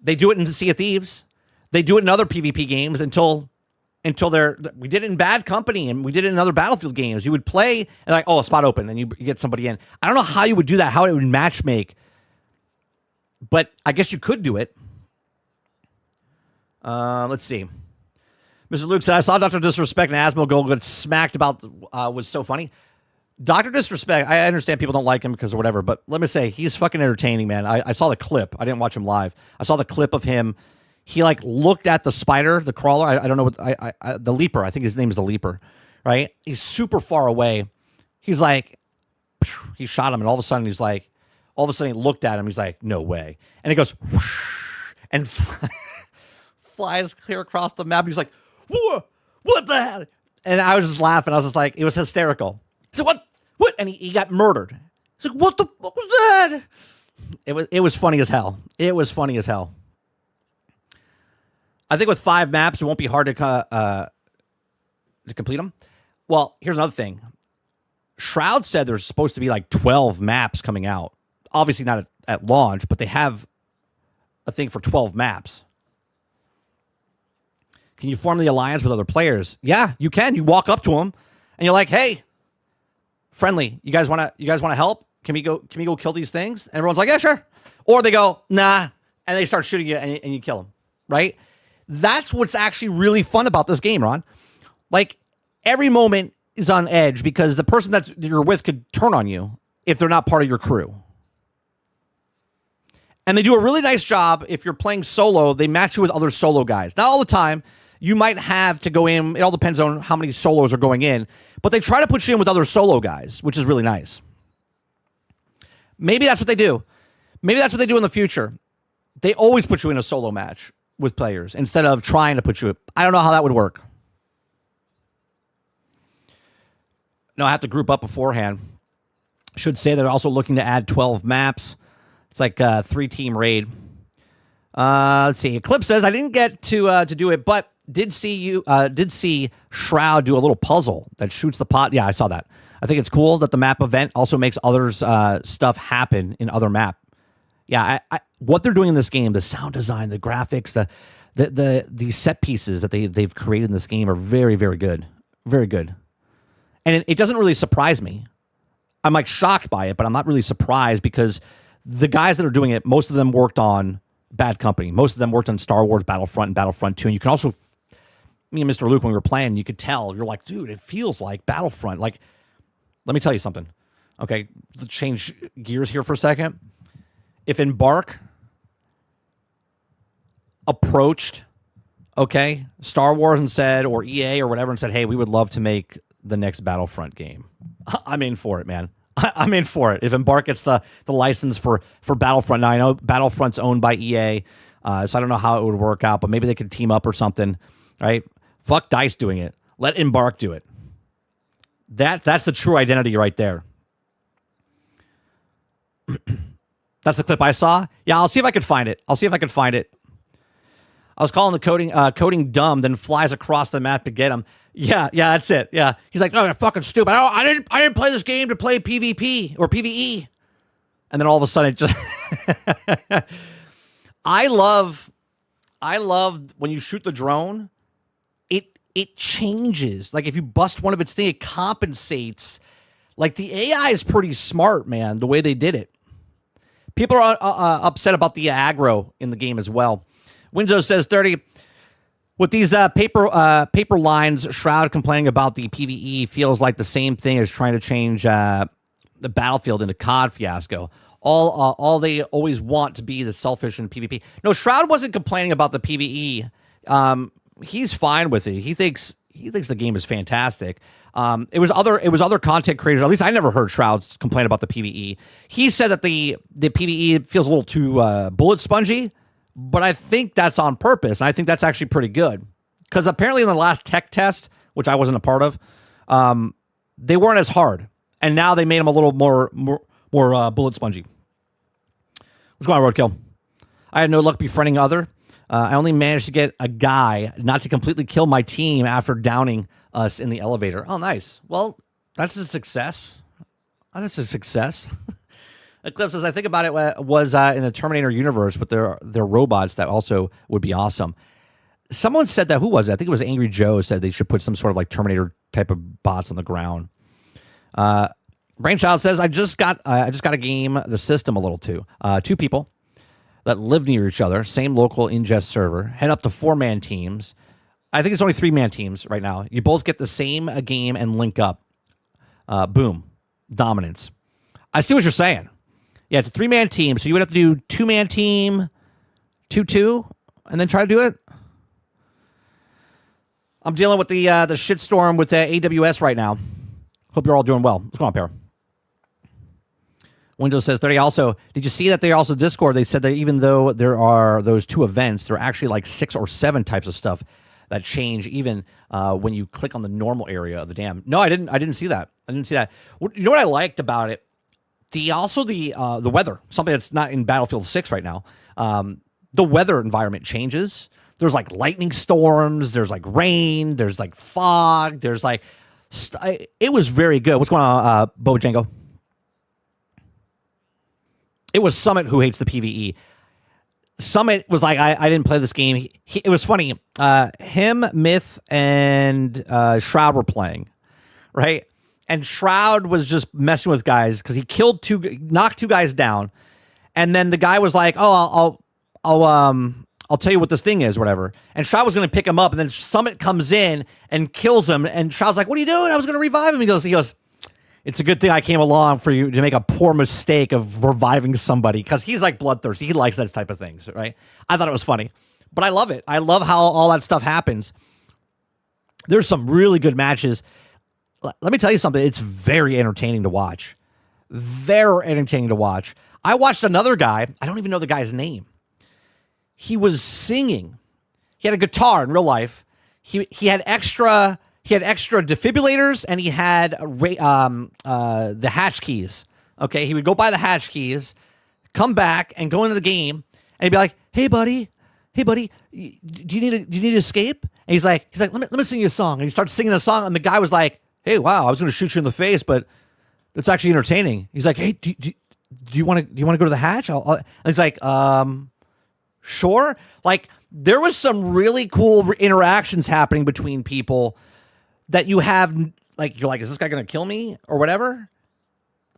They do it in the Sea of Thieves. They do it in other PvP games until we did it in Bad Company and we did it in other Battlefield games. You would play and like, oh, a spot open, and you get somebody in. I don't know how you would do that, how it would match make, but I guess you could do it. Let's see. Mr. Luke said, I saw Dr. Disrespect and Asmongold get smacked about was so funny. Dr. Disrespect, I understand people don't like him because of whatever, but let me say, he's fucking entertaining, man. I saw the clip. I didn't watch him live. I saw the clip of him. He like looked at the spider, the crawler. I don't know what, the leaper. I think his name is the leaper, right? He's super far away. He's like, he shot him, and all of a sudden he looked at him. He's like, no way. And he goes, whoosh, and flies clear across the map. He's like, whoa, what the hell? And I was just laughing. I was just like, it was hysterical. He said, what? And he got murdered. He's like, what the fuck was that? It was funny as hell. It was funny as hell. I think with 5 maps, it won't be hard to complete them. Well, here's another thing. Shroud said there's supposed to be like 12 maps coming out. Obviously not at launch, but they have a thing for 12 maps. Can you form the alliance with other players? Yeah, you can. You walk up to them and you're like, "Hey, friendly, you guys want to help? Can we go kill these things?" And everyone's like, "Yeah, sure." Or they go, "Nah," and they start shooting you and you kill them. Right? That's what's actually really fun about this game, Ron. Like every moment is on edge because the person that you're with could turn on you if they're not part of your crew. And they do a really nice job if you're playing solo. They match you with other solo guys. Not all the time. You might have to go in. It all depends on how many solos are going in. But they try to put you in with other solo guys, which is really nice. Maybe that's what they do. Maybe that's what they do in the future. They always put you in a solo match with players instead of trying to put you. I don't know how that would work. No, I have to group up beforehand. Should say they're also looking to add 12 maps. It's like a 3-team raid. Let's see. Eclipse says, I didn't get to do it, but Did see Shroud do a little puzzle that shoots the pot. Yeah, I saw that. I think it's cool that the map event also makes others stuff happen in other map. Yeah, what they're doing in this game, the sound design, the graphics, the set pieces that they've created in this game are very, very good. Very good. And it doesn't really surprise me. I'm like shocked by it, but I'm not really surprised because the guys that are doing it, most of them worked on Bad Company. Most of them worked on Star Wars Battlefront and Battlefront 2. And you can also, me and Mr. Luke, when we were playing, you could tell, you're like, dude, it feels like Battlefront. Like, let me tell you something. Okay, to change gears here for a second. If Embark approached, okay, Star Wars and said, or EA or whatever, and said, hey, we would love to make the next Battlefront game, I'm in for it, man. I'm in for it. If Embark gets the license for Battlefront, now I know Battlefront's owned by EA, so I don't know how it would work out, but maybe they could team up or something, right? Fuck DICE doing it. Let Embark do it. That's the true identity right there. That's the clip I saw. Yeah, I'll see if I can find it. I was calling the coding dumb, then flies across the map to get him. Yeah, that's it. Yeah, he's like, no, you're fucking stupid. I didn't play this game to play PvP or PvE. And then all of a sudden, it just I love when you shoot the drone. It changes. Like if you bust one of its thing, it compensates. Like the AI is pretty smart, man. The way they did it. People are upset about the aggro in the game as well. Winzo says 30. With these paper lines, Shroud complaining about the PvE feels like the same thing as trying to change the Battlefield into COD fiasco. All they always want to be the selfish in PvP. No, Shroud wasn't complaining about the PvE. He's fine with it. He thinks the game is fantastic. It was other content creators. At least I never heard Shroud's complain about the PvE. He said that the PvE feels a little too bullet spongy. But I think that's on purpose, and I think that's actually pretty good. Because apparently in the last tech test, which I wasn't a part of, they weren't as hard. And now they made them a little more bullet spongy. What's going on, Roadkill? I had no luck befriending other. I only managed to get a guy not to completely kill my team after downing us in the elevator. Oh, nice. Well, that's a success. That's a success. Eclipse, as I think about it, was in the Terminator universe, but their robots that also would be awesome. Someone said that. Who was it? I think it was Angry Joe said they should put some sort of like Terminator type of bots on the ground. Brainchild says I just got a game the system a little too. Two people that live near each other, same local ingest server, head up to 4-man teams. I think it's only 3-man teams right now. You both get the same game and link up. Boom, dominance. I see what you're saying. Yeah, it's a 3-man team, so you would have to do 2-man team, 2-2, and then try to do it. I'm dealing with the shitstorm with AWS right now. Hope you're all doing well. What's going on, Para? Windows says 30. Also, did you see that they also Discord? They said that even though there are those 2 events, there are actually like 6 or 7 types of stuff that change even when you click on the normal area of the dam. No, I didn't see that. You know what I liked about it? The weather, something that's not in Battlefield 6 right now. The weather environment changes. There's like lightning storms. There's like rain. There's like fog. There's like it was very good. What's going on, Bojango? It was Summit who hates the PvE. Summit was like, I didn't play this game. It was funny. Him, Myth, and Shroud were playing, right? And Shroud was just messing with guys because he knocked 2 guys down, and then the guy was like, "Oh, I'll tell you what this thing is, whatever." And Shroud was going to pick him up, and then Summit comes in and kills him. And Shroud's like, "What are you doing? I was going to revive him." He goes, "It's a good thing I came along for you to make a poor mistake of reviving somebody," because he's like bloodthirsty. He likes that type of things, right? I thought it was funny, but I love it. I love how all that stuff happens. There's some really good matches. Let me tell you something. It's very entertaining to watch. Very entertaining to watch. I watched another guy. I don't even know the guy's name. He was singing. He had a guitar in real life. He had extra defibrillators, and he had the hatch keys. Okay, he would go buy the hatch keys, come back, and go into the game, and he'd be like, "Hey, buddy, do you need to escape?" And he's like, let me sing you a song. And he starts singing a song, and the guy was like, hey, wow, I was going to shoot you in the face, but it's actually entertaining. He's like, hey, do you want to go to the hatch? And he's like, sure. Like, there was some really cool interactions happening between people that you have, like, you're like, is this guy going to kill me or whatever?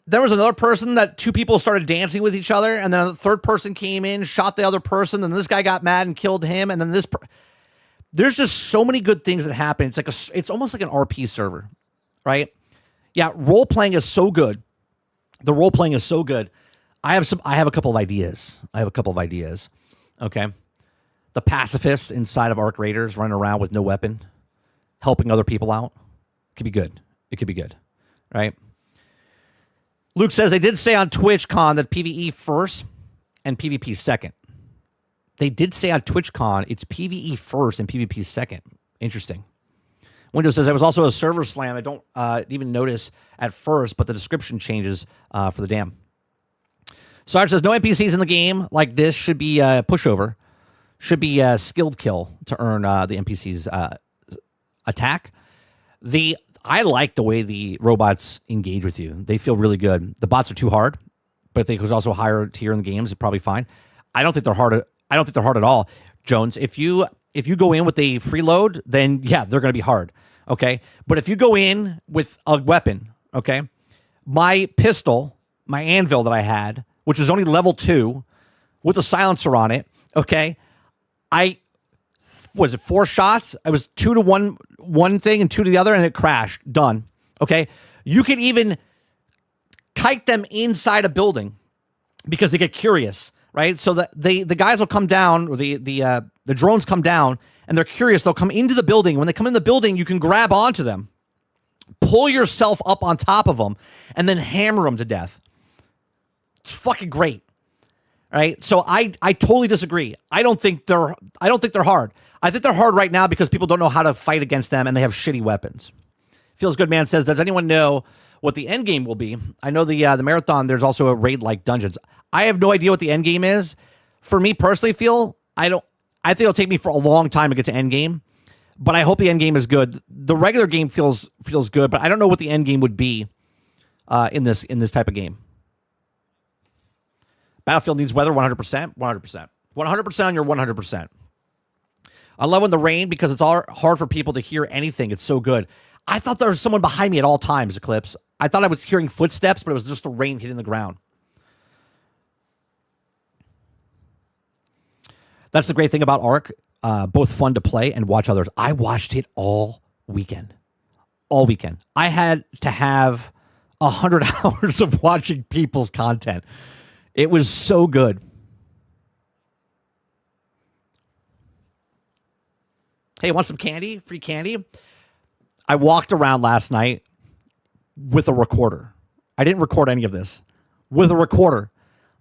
There was another person that two people started dancing with each other, and then a third person came in, shot the other person, and this guy got mad and killed him, and then there's just so many good things that happen. It's almost like an RP server, right? Yeah, role playing is so good. The role playing is so good. I have a couple of ideas. Okay. The pacifists inside of Arc Raiders running around with no weapon, helping other people out. Could be good. It could be good. Right? Luke says they did say on TwitchCon that PvE first and PvP second. They did say on TwitchCon it's PvE first and PvP second. Interesting. Windows says it was also a server slam. I don't even notice at first, but the description changes for the dam. Sarge says no NPCs in the game like this should be pushover. Should be a skilled kill to earn the NPC's attack. I like the way the robots engage with you. They feel really good. The bots are too hard, but if they was also higher tier in the games, it's probably fine. I don't think they're hard. I don't think they're hard at all, Jones. If you go in with a freeload, then yeah, they're going to be hard. Okay, but if you go in with a weapon, okay, my pistol, my anvil that I had, which is only level 2, with a silencer on it, okay, was it 4 shots? I was 2 to one thing and 2 to the other, and it crashed. Done. Okay, you can even kite them inside a building because they get curious, right? So that the guys will come down, or the drones come down, and they're curious. They'll come into the building. When they come in the building, you can grab onto them, pull yourself up on top of them, and then hammer them to death. It's fucking great. Right? So I totally disagree. I don't think they're hard. I think they're hard right now because people don't know how to fight against them and they have shitty weapons. Feels Good Man says, does anyone know what the end game will be? I know the marathon, there's also a raid like dungeons. I have no idea what the end game is. For me personally, I think it'll take me for a long time to get to end game, but I hope the end game is good. The regular game feels good, but I don't know what the end game would be in this type of game. Battlefield needs weather 100%. 100%. 100% on your 100%. I love when the rain, because it's all hard for people to hear anything. It's so good. I thought there was someone behind me at all times, Eclipse. I thought I was hearing footsteps, but it was just the rain hitting the ground. That's the great thing about Ark. Both fun to play and watch others. I watched it all weekend. All weekend. I had to have 100 hours of watching people's content. It was so good. Hey, want some candy? Free candy? I walked around last night with a recorder. I didn't record any of this. With a recorder.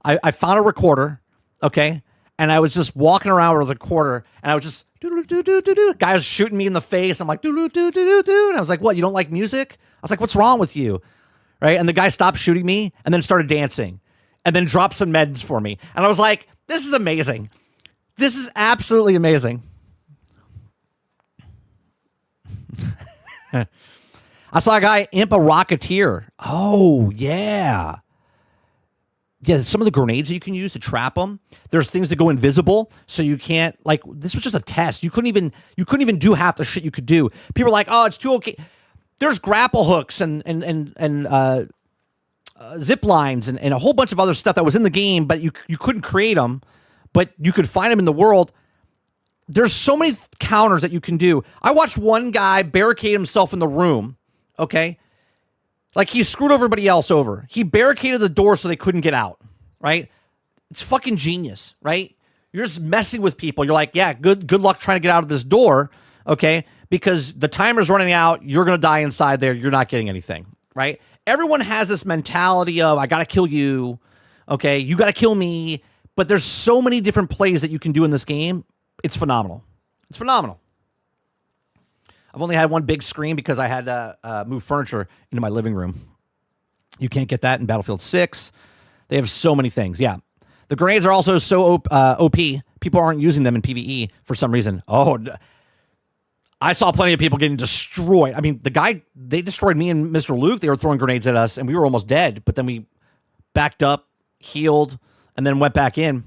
I found a recorder, okay? And I was just walking around with a recorder, and I was just do-do-do-do-do-do. Guy was shooting me in the face. I'm like, do-do-do-do-do-do. And I was like, what, you don't like music? I was like, what's wrong with you? Right? And the guy stopped shooting me and then started dancing. And then dropped some meds for me. And I was like, this is amazing. This is absolutely amazing. I saw a guy imp a Rocketeer. Oh, yeah. Yeah, some of the grenades that you can use to trap them. There's things that go invisible, so you can't, like, this was just a test. You couldn't even do half the shit you could do. People are like, oh, it's too okay. There's grapple hooks and zip lines and a whole bunch of other stuff that was in the game, but you couldn't create them, but you could find them in the world. There's so many counters that you can do. I watched one guy barricade himself in the room, okay? Like, he screwed everybody else over. He barricaded the door so they couldn't get out, right? It's fucking genius, right? You're just messing with people. You're like, yeah, good luck trying to get out of this door, okay? Because the timer's running out. You're going to die inside there. You're not getting anything, right? Everyone has this mentality of, I got to kill you, okay? You got to kill me. But there's so many different plays that you can do in this game. It's phenomenal. It's phenomenal. I've only had one big screen because I had to move furniture into my living room. You can't get that in Battlefield 6. They have so many things. Yeah. The grenades are also so OP. People aren't using them in PvE for some reason. Oh, I saw plenty of people getting destroyed. I mean, they destroyed me and Mr. Luke. They were throwing grenades at us, and we were almost dead. But then we backed up, healed, and then went back in.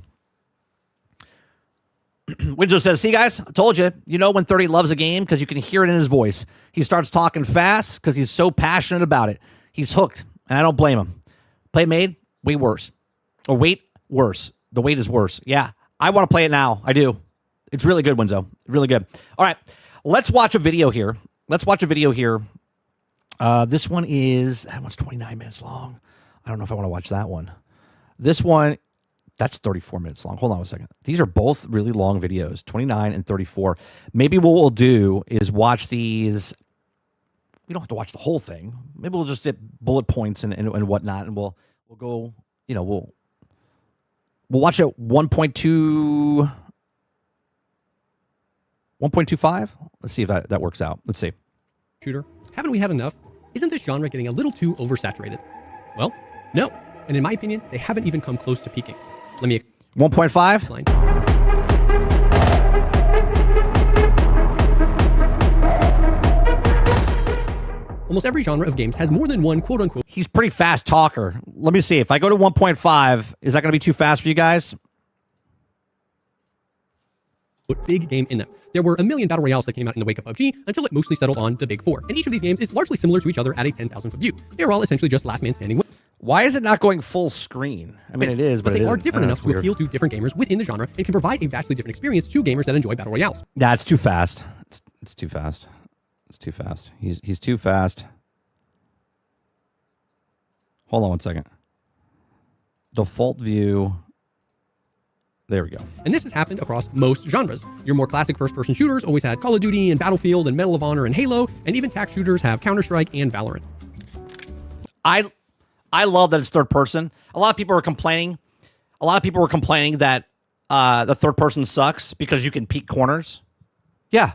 Windsor says, see, guys, I told you. You know when 30 loves a game because you can hear it in his voice. He starts talking fast because he's so passionate about it. He's hooked, and I don't blame him. Play made, way worse. Or wait, worse. The wait is worse. Yeah, I want to play it now. I do. It's really good, Winzo. Really good. All right, let's watch a video here. This one's 29 minutes long. I don't know if I want to watch that one. This one, that's 34 minutes long. Hold on a second. These are both really long videos, 29 and 34. Maybe what we'll do is watch these. We don't have to watch the whole thing. Maybe we'll just hit bullet points and whatnot, and we'll go, we'll watch it 1.25. Let's see if that works out. Let's see. Shooter, haven't we had enough? Isn't this genre getting a little too oversaturated? Well, no. And in my opinion, they haven't even come close to peaking. Let me 1.5. Almost every genre of games has more than one quote-unquote. He's pretty fast talker. Let me see. If I go to 1.5, is that going to be too fast for you guys? Big game in them. There were a million battle royales that came out in the wake of PUBG until it mostly settled on the big four. And each of these games is largely similar to each other at a 10,000-foot view. They're all essentially just last man standing. Why is it not going full screen? I mean, it is, but they are different enough to appeal to different gamers within the genre and can provide a vastly different experience to gamers that enjoy battle royales. Yeah, it's too fast. It's too fast. It's too fast. He's too fast. Hold on one second. Default view. There we go. And this has happened across most genres. Your more classic first-person shooters always had Call of Duty and Battlefield and Medal of Honor and Halo, and even tac shooters have Counter-Strike and Valorant. I love that it's third person. A lot of people were complaining that the third person sucks because you can peek corners. Yeah,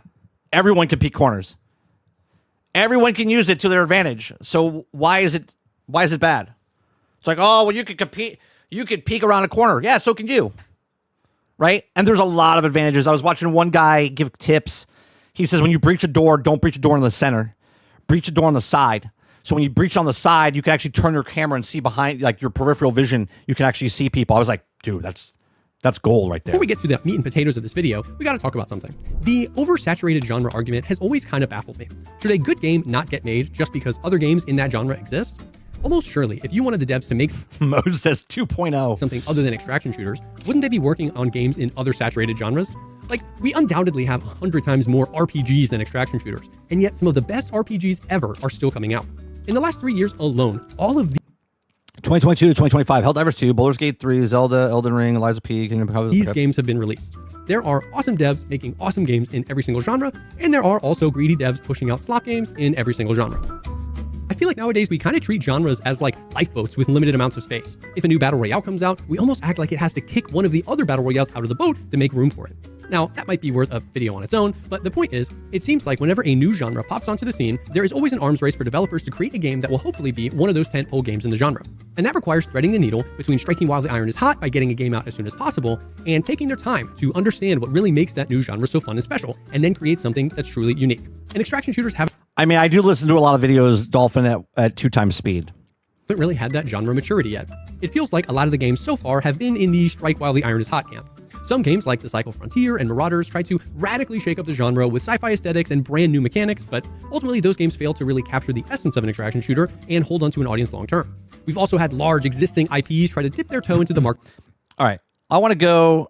everyone can peek corners. Everyone can use it to their advantage. So why is it bad? It's like, oh, well, you could compete. You could peek around a corner. Yeah, so can you. Right? And there's a lot of advantages. I was watching one guy give tips. He says when you breach a door, don't breach a door in the center. Breach a door on the side. So when you breach on the side, you can actually turn your camera and see behind, like your peripheral vision, you can actually see people. I was like, dude, that's gold right there. Before we get to the meat and potatoes of this video, we got to talk about something. The oversaturated genre argument has always kind of baffled me. Should a good game not get made just because other games in that genre exist? Almost surely, if you wanted the devs to make Moses says 2.0 something other than extraction shooters, wouldn't they be working on games in other saturated genres? Like, we undoubtedly have 100 times more RPGs than extraction shooters, and yet some of the best RPGs ever are still coming out. In the last 3 years alone, all of 2022 to 2025, Helldivers 2, Baldur's Gate 3, Zelda, Elden Ring, Lies of P. These games have been released. There are awesome devs making awesome games in every single genre, and there are also greedy devs pushing out slop games in every single genre. I feel like nowadays we kind of treat genres as like lifeboats with limited amounts of space. If a new battle royale comes out, we almost act like it has to kick one of the other battle royales out of the boat to make room for it. Now, that might be worth a video on its own, but the point is, it seems like whenever a new genre pops onto the scene, there is always an arms race for developers to create a game that will hopefully be one of those tentpole games in the genre. And that requires threading the needle between striking while the iron is hot by getting a game out as soon as possible, and taking their time to understand what really makes that new genre so fun and special, and then create something that's truly unique. And extraction shooters haven't I do listen to a lot of videos, Dolphin, at 2 times speed. Haven't really had that genre maturity yet. It feels like a lot of the games so far have been in the strike while the iron is hot camp. Some games like The Cycle Frontier and Marauders try to radically shake up the genre with sci-fi aesthetics and brand new mechanics, but ultimately those games fail to really capture the essence of an extraction shooter and hold onto an audience long term. We've also had large existing IPs try to dip their toe into the market. All right, I want to go.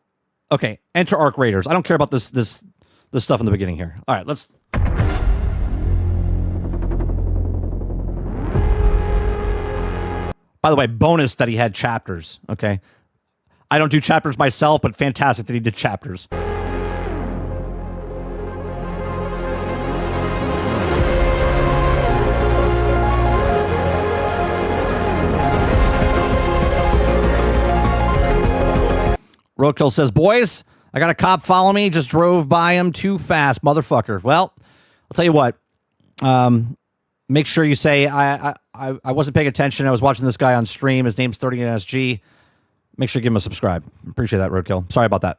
Okay, enter Arc Raiders. I don't care about this stuff in the beginning here. All right, let's. By the way, bonus that he had chapters. Okay. I don't do chapters myself, but fantastic that he did chapters. Roadkill says, boys, I got a cop follow me. Just drove by him too fast, motherfucker. Well, I'll tell you what. Make sure you say, I wasn't paying attention. I was watching this guy on stream. His name's 30NSG. Make sure you give him a subscribe. Appreciate that, Roadkill. Sorry about that.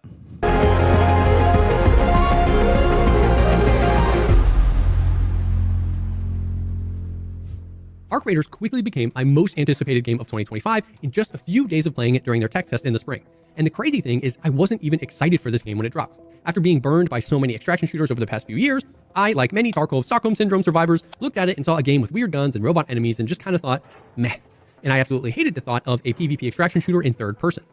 Arc Raiders quickly became my most anticipated game of 2025 in just a few days of playing it during their tech test in the spring. And the crazy thing is I wasn't even excited for this game when it dropped. After being burned by so many extraction shooters over the past few years, I, like many Tarkov Stockholm Syndrome survivors, looked at it and saw a game with weird guns and robot enemies and just kind of thought, meh. And I absolutely hated the thought of a PvP extraction shooter in third person.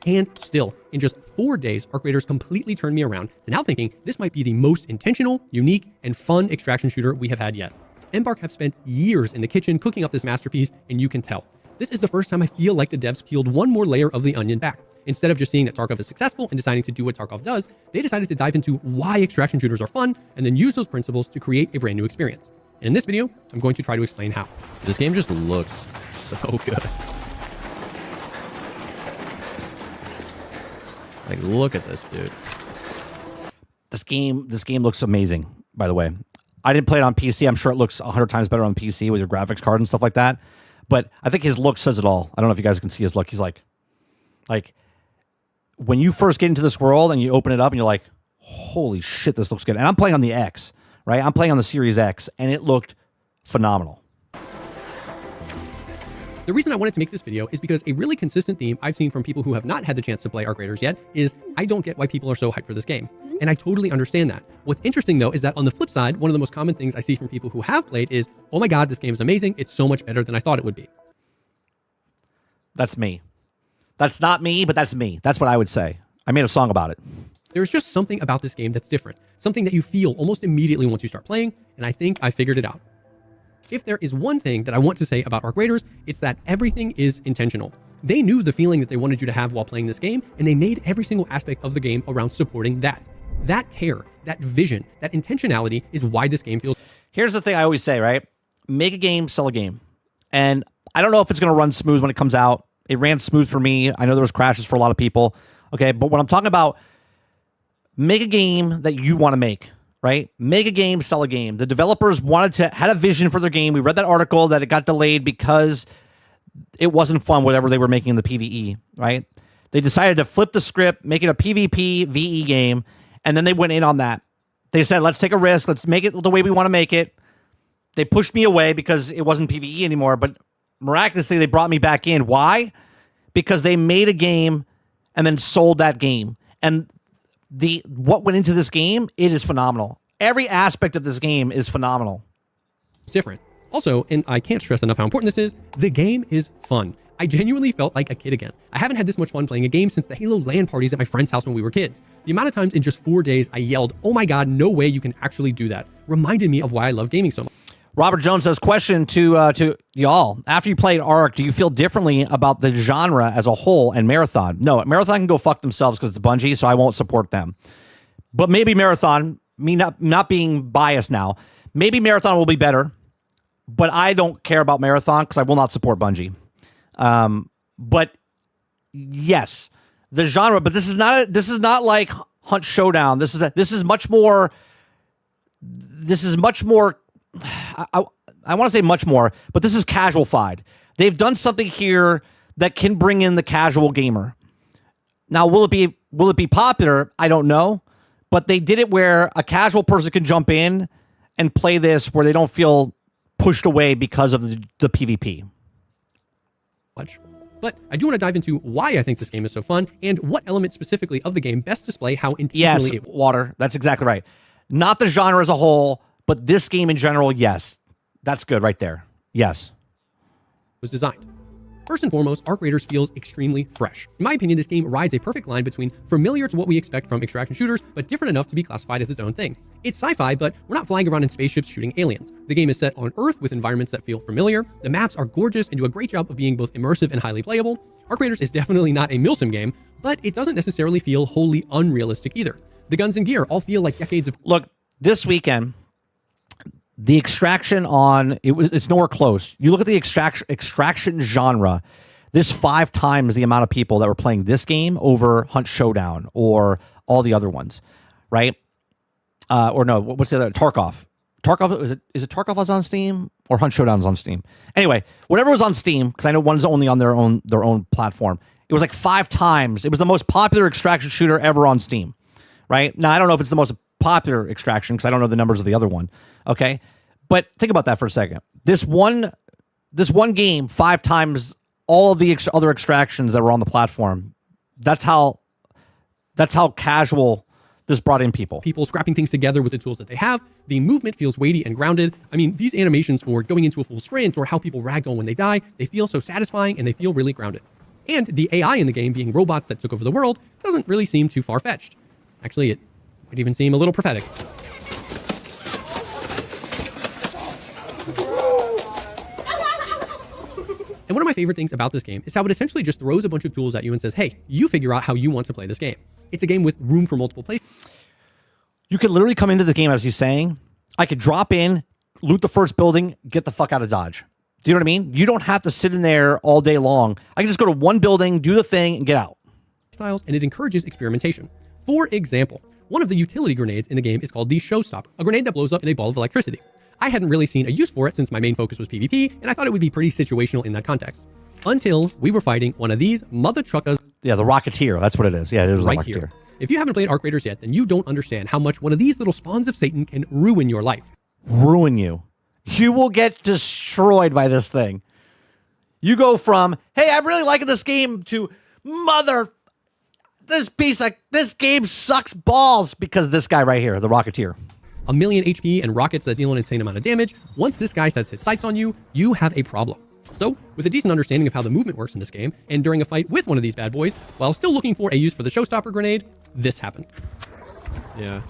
And still, in just 4 days, Arc Raiders completely turned me around to now thinking this might be the most intentional, unique, and fun extraction shooter we have had yet. Embark have spent years in the kitchen cooking up this masterpiece, and you can tell. This is the first time I feel like the devs peeled one more layer of the onion back. Instead of just seeing that Tarkov is successful and deciding to do what Tarkov does, they decided to dive into why extraction shooters are fun and then use those principles to create a brand new experience. And in this video, I'm going to try to explain how. This game just looks so good. Like, look at this, dude. This game looks amazing, by the way. I didn't play it on PC. I'm sure it looks 100 times better on PC with your graphics card and stuff like that. But I think his look says it all. I don't know if you guys can see his look. He's like when you first get into this world and you open it up and you're like, holy shit, this looks good. And I'm playing on the X, right? I'm playing on the Series X, and it looked phenomenal. The reason I wanted to make this video is because a really consistent theme I've seen from people who have not had the chance to play Arc Raiders yet is I don't get why people are so hyped for this game. And I totally understand that. What's interesting though is that on the flip side, one of the most common things I see from people who have played is, oh my God, this game is amazing. It's so much better than I thought it would be. That's me. That's not me, but that's me. That's what I would say. I made a song about it. There's just something about this game that's different. Something that you feel almost immediately once you start playing. And I think I figured it out. If there is one thing that I want to say about Arc Raiders, it's that everything is intentional. They knew the feeling that they wanted you to have while playing this game, and they made every single aspect of the game around supporting that. That care, that vision, that intentionality is why this game feels. Here's the thing I always say, right? Make a game, sell a game. And I don't know if it's going to run smooth when it comes out. It ran smooth for me. I know there was crashes for a lot of people. Okay, but when I'm talking about make a game that you want to make, right? Make a game, sell a game. The developers had a vision for their game. We read that article that it got delayed because it wasn't fun, whatever they were making in the PvE, right? They decided to flip the script, make it a PvP, VE game, and then they went in on that. They said, let's take a risk. Let's make it the way we want to make it. They pushed me away because it wasn't PvE anymore, but miraculously, they brought me back in. Why? Because they made a game and then sold that game. And what went into this game, it is phenomenal. Every aspect of this game is phenomenal. It's different. Also, and I can't stress enough how important this is, the game is fun. I genuinely felt like a kid again. I haven't had this much fun playing a game since the Halo LAN parties at my friend's house when we were kids. The amount of times in just 4 days I yelled, oh my God, no way you can actually do that, reminded me of why I love gaming so much. Robert Jones says, question to y'all. After you played Ark, do you feel differently about the genre as a whole and Marathon? No, Marathon can go fuck themselves because it's Bungie, so I won't support them. But maybe Marathon, me not being biased now, maybe Marathon will be better, but I don't care about Marathon because I will not support Bungie. But yes, the genre, but this is not like Hunt Showdown. This is much more I want to say much more, but this is casual-fied. They've done something here that can bring in the casual gamer. Now, will it be popular? I don't know, but they did it where a casual person can jump in and play this where they don't feel pushed away because of the PvP. But I do want to dive into why I think this game is so fun and what elements specifically of the game best display how intentionally Water. That's exactly right. Not the genre as a whole, but this game in general, yes. That's good right there. Yes. Was designed. First and foremost, Arc Raiders feels extremely fresh. In my opinion, this game rides a perfect line between familiar to what we expect from extraction shooters, but different enough to be classified as its own thing. It's sci-fi, but we're not flying around in spaceships shooting aliens. The game is set on Earth with environments that feel familiar. The maps are gorgeous and do a great job of being both immersive and highly playable. Arc Raiders is definitely not a milsim game, but it doesn't necessarily feel wholly unrealistic either. The guns and gear all feel like decades of... Look, this weekend, the extraction it's nowhere close. You look at the extraction genre, this 5 times the amount of people that were playing this game over Hunt Showdown or all the other ones, right? Or no, what's the other? Tarkov. Tarkov, is it Tarkov was on Steam or Hunt Showdown's on Steam? Anyway, whatever was on Steam, because I know one's only on their own platform. It was like 5 times. It was the most popular extraction shooter ever on Steam, right? Now, I don't know if it's the most popular extraction because I don't know the numbers of the other one. Okay. But think about that for a second. This one this one game 5 times all of the other extractions that were on the platform. That's how casual this brought in people. People scrapping things together with the tools that they have. The movement feels weighty and grounded. I mean, these animations for going into a full sprint or how people ragdoll when they die, they feel so satisfying and they feel really grounded. And the AI in the game being robots that took over the world doesn't really seem too far-fetched. Actually, it might even seem a little prophetic. And one of my favorite things about this game is how it essentially just throws a bunch of tools at you and says, hey, you figure out how you want to play this game. It's a game with room for multiple plays. You could literally come into the game, as he's saying, I could drop in, loot the first building, get the fuck out of Dodge. Do you know what I mean? You don't have to sit in there all day long. I can just go to one building, do the thing, and get out. Styles, and it encourages experimentation. For example, one of the utility grenades in the game is called the Showstopper, a grenade that blows up in a ball of electricity. I hadn't really seen a use for it since my main focus was PvP, and I thought it would be pretty situational in that context. Until we were fighting one of these mother truckers. Yeah, the Rocketeer. That's what it is. Yeah, it is right Rocketeer. Here. If you haven't played Arc Raiders yet, then you don't understand how much one of these little spawns of Satan can ruin your life. Ruin you. You will get destroyed by this thing. You go from, hey, I'm really liking this game, to this game sucks balls because this guy right here, the Rocketeer. 1,000,000 HP and rockets that deal an insane amount of damage. Once this guy sets his sights on you, you have a problem. So, with a decent understanding of how the movement works in this game, and during a fight with one of these bad boys, while still looking for a use for the Showstopper grenade, this happened. Yeah.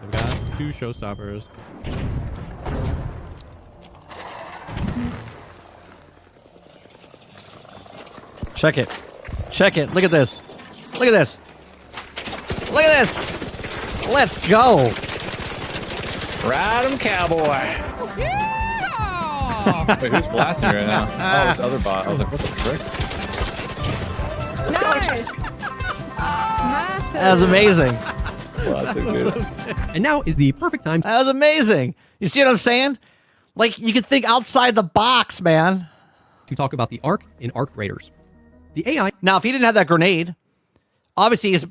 I've got 2 showstoppers. Check it. Check it. Look at this. Look at this. Look at this. Let's go. Ride 'em, cowboy. Wait, who's blasting right now? Oh, this other bot. I was like, what the frick? Let's go, Justin. That was amazing. Classic, dude. And now is the perfect time That was amazing. You see what I'm saying? Like, you could think outside the box, man. to talk about the Arc in Arc Raiders. The AI... Now, if he didn't have that grenade, obviously he's,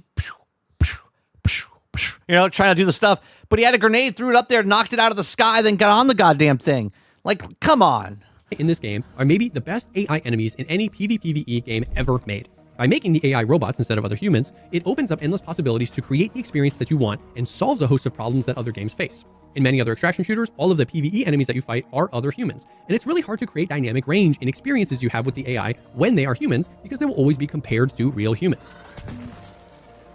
trying to do the stuff, but he had a grenade, threw it up there, knocked it out of the sky, then got on the goddamn thing. Like, come on. in this game are maybe the best AI enemies in any PvPvE game ever made. By making the AI robots instead of other humans, it opens up endless possibilities to create the experience that you want and solves a host of problems that other games face. In many other extraction shooters, all of the PvE enemies that you fight are other humans, and it's really hard to create dynamic range in experiences you have with the AI when they are humans because they will always be compared to real humans.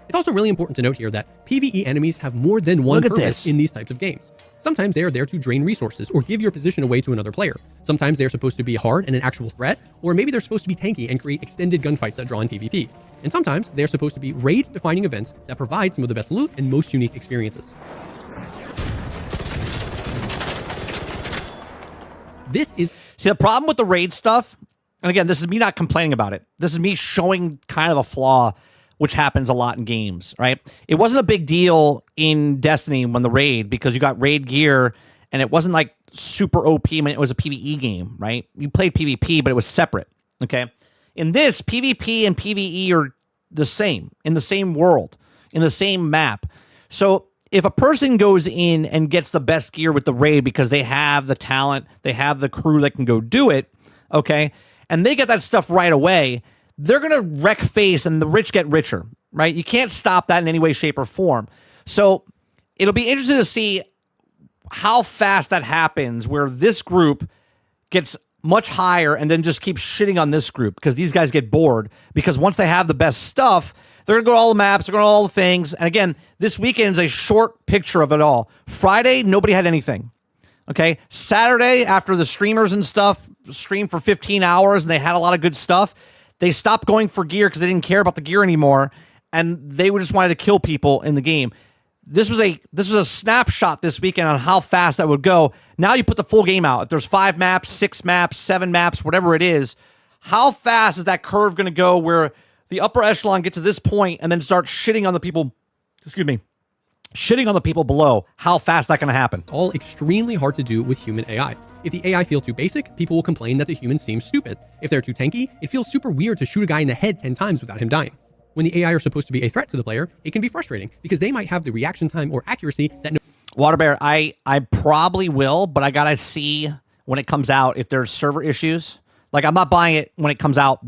It's also really important to note here that PvE enemies have more than one purpose in these types of games. Sometimes they are there to drain resources or give your position away to another player. Sometimes they're supposed to be hard and an actual threat, or maybe they're supposed to be tanky and create extended gunfights that draw in PvP. And sometimes they're supposed to be raid-defining events that provide some of the best loot and most unique experiences. This is... See, the problem with the raid stuff, and again, this is me not complaining about it. This is me showing kind of a flaw, which happens a lot in games, right? It wasn't a big deal in Destiny when the raid, because you got raid gear, and it wasn't like super OP. I mean, it was a PvE game, right? You played PvP, but it was separate, okay? In this, PvP and PvE are the same, in the same world, in the same map. So if a person goes in and gets the best gear with the raid because they have the talent, they have the crew that can go do it, okay, and they get that stuff right away, they're going to wreck face and the rich get richer, right? You can't stop that in any way, shape, or form. So it'll be interesting to see how fast that happens, where this group gets much higher and then just keeps shitting on this group because these guys get bored, because once they have the best stuff, they're going to go to all the maps, they're going to all the things. And again, this weekend is a short picture of it all. Friday, nobody had anything. Okay? Saturday, after the streamers and stuff streamed for 15 hours and they had a lot of good stuff, they stopped going for gear because they didn't care about the gear anymore, and they just wanted to kill people in the game. This was a snapshot this weekend on how fast that would go. Now you put the full game out. If there's 5 maps, 6 maps, 7 maps, whatever it is, how fast is that curve going to go where the upper echelon get to this point and then start shitting on the people, shitting on the people below? How fast is that going to happen? All extremely hard to do with human AI. If the AI feels too basic, people will complain that the human seems stupid. If they're too tanky, it feels super weird to shoot a guy in the head 10 times without him dying. When the AI are supposed to be a threat to the player, it can be frustrating because they might have the reaction time or accuracy that Water Bear, I probably will, but I gotta see when it comes out if there's server issues. Like, I'm not buying it when it comes out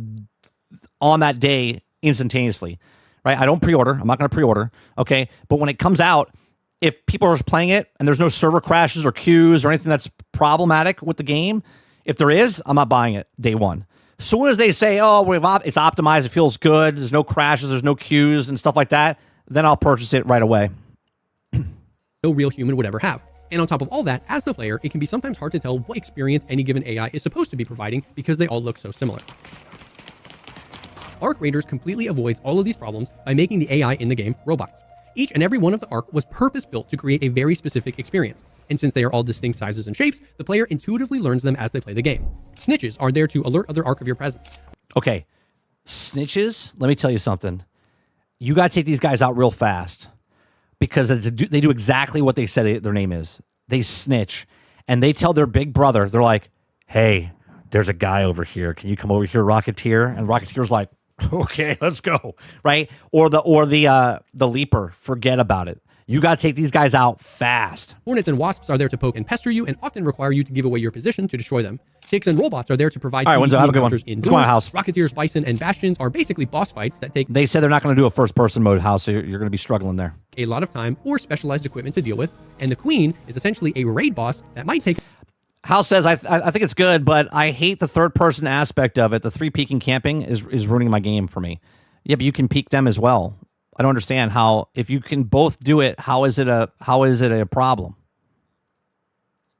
on that day instantaneously, right? I don't pre-order. I'm not going to pre-order, okay? But when it comes out, if people are just playing it and there's no server crashes or queues or anything that's problematic with the game, if there is, I'm not buying it day one. As soon as they say, oh, it's optimized, it feels good, there's no crashes, there's no queues and stuff like that, then I'll purchase it right away. No real human would ever have. And on top of all that, as the player, it can be sometimes hard to tell what experience any given AI is supposed to be providing because they all look so similar. Arc Raiders completely avoids all of these problems by making the AI in the game robots. Each and every one of the Arc was purpose-built to create a very specific experience. And since they are all distinct sizes and shapes, the player intuitively learns them as they play the game. Snitches are there to alert other Arc of your presence. Okay, snitches, let me tell you something. You got to take these guys out real fast because they do exactly what they said their name is. They snitch, and they tell their big brother, they're like, hey, there's a guy over here. Can you come over here, Rocketeer? And Rocketeer's like, okay, let's go, right? Or the Leaper, forget about it. You got to take these guys out fast. Hornets and Wasps are there to poke and pester you and often require you to give away your position to destroy them. Ticks and Robots are there to provide all right, Winslow, have a good one. in Let's go on, House. Rocketeers, Bison, and Bastions are basically boss fights that take They said they're not going to do a first-person mode, House, so you're going to be struggling there. a lot of time or specialized equipment to deal with, and the Queen is essentially a raid boss that might take House says, I think it's good, but I hate the third-person aspect of it. The 3 peeking camping is ruining my game for me. Yeah, but you can peek them as well. I don't understand how, if you can both do it, how is it a problem?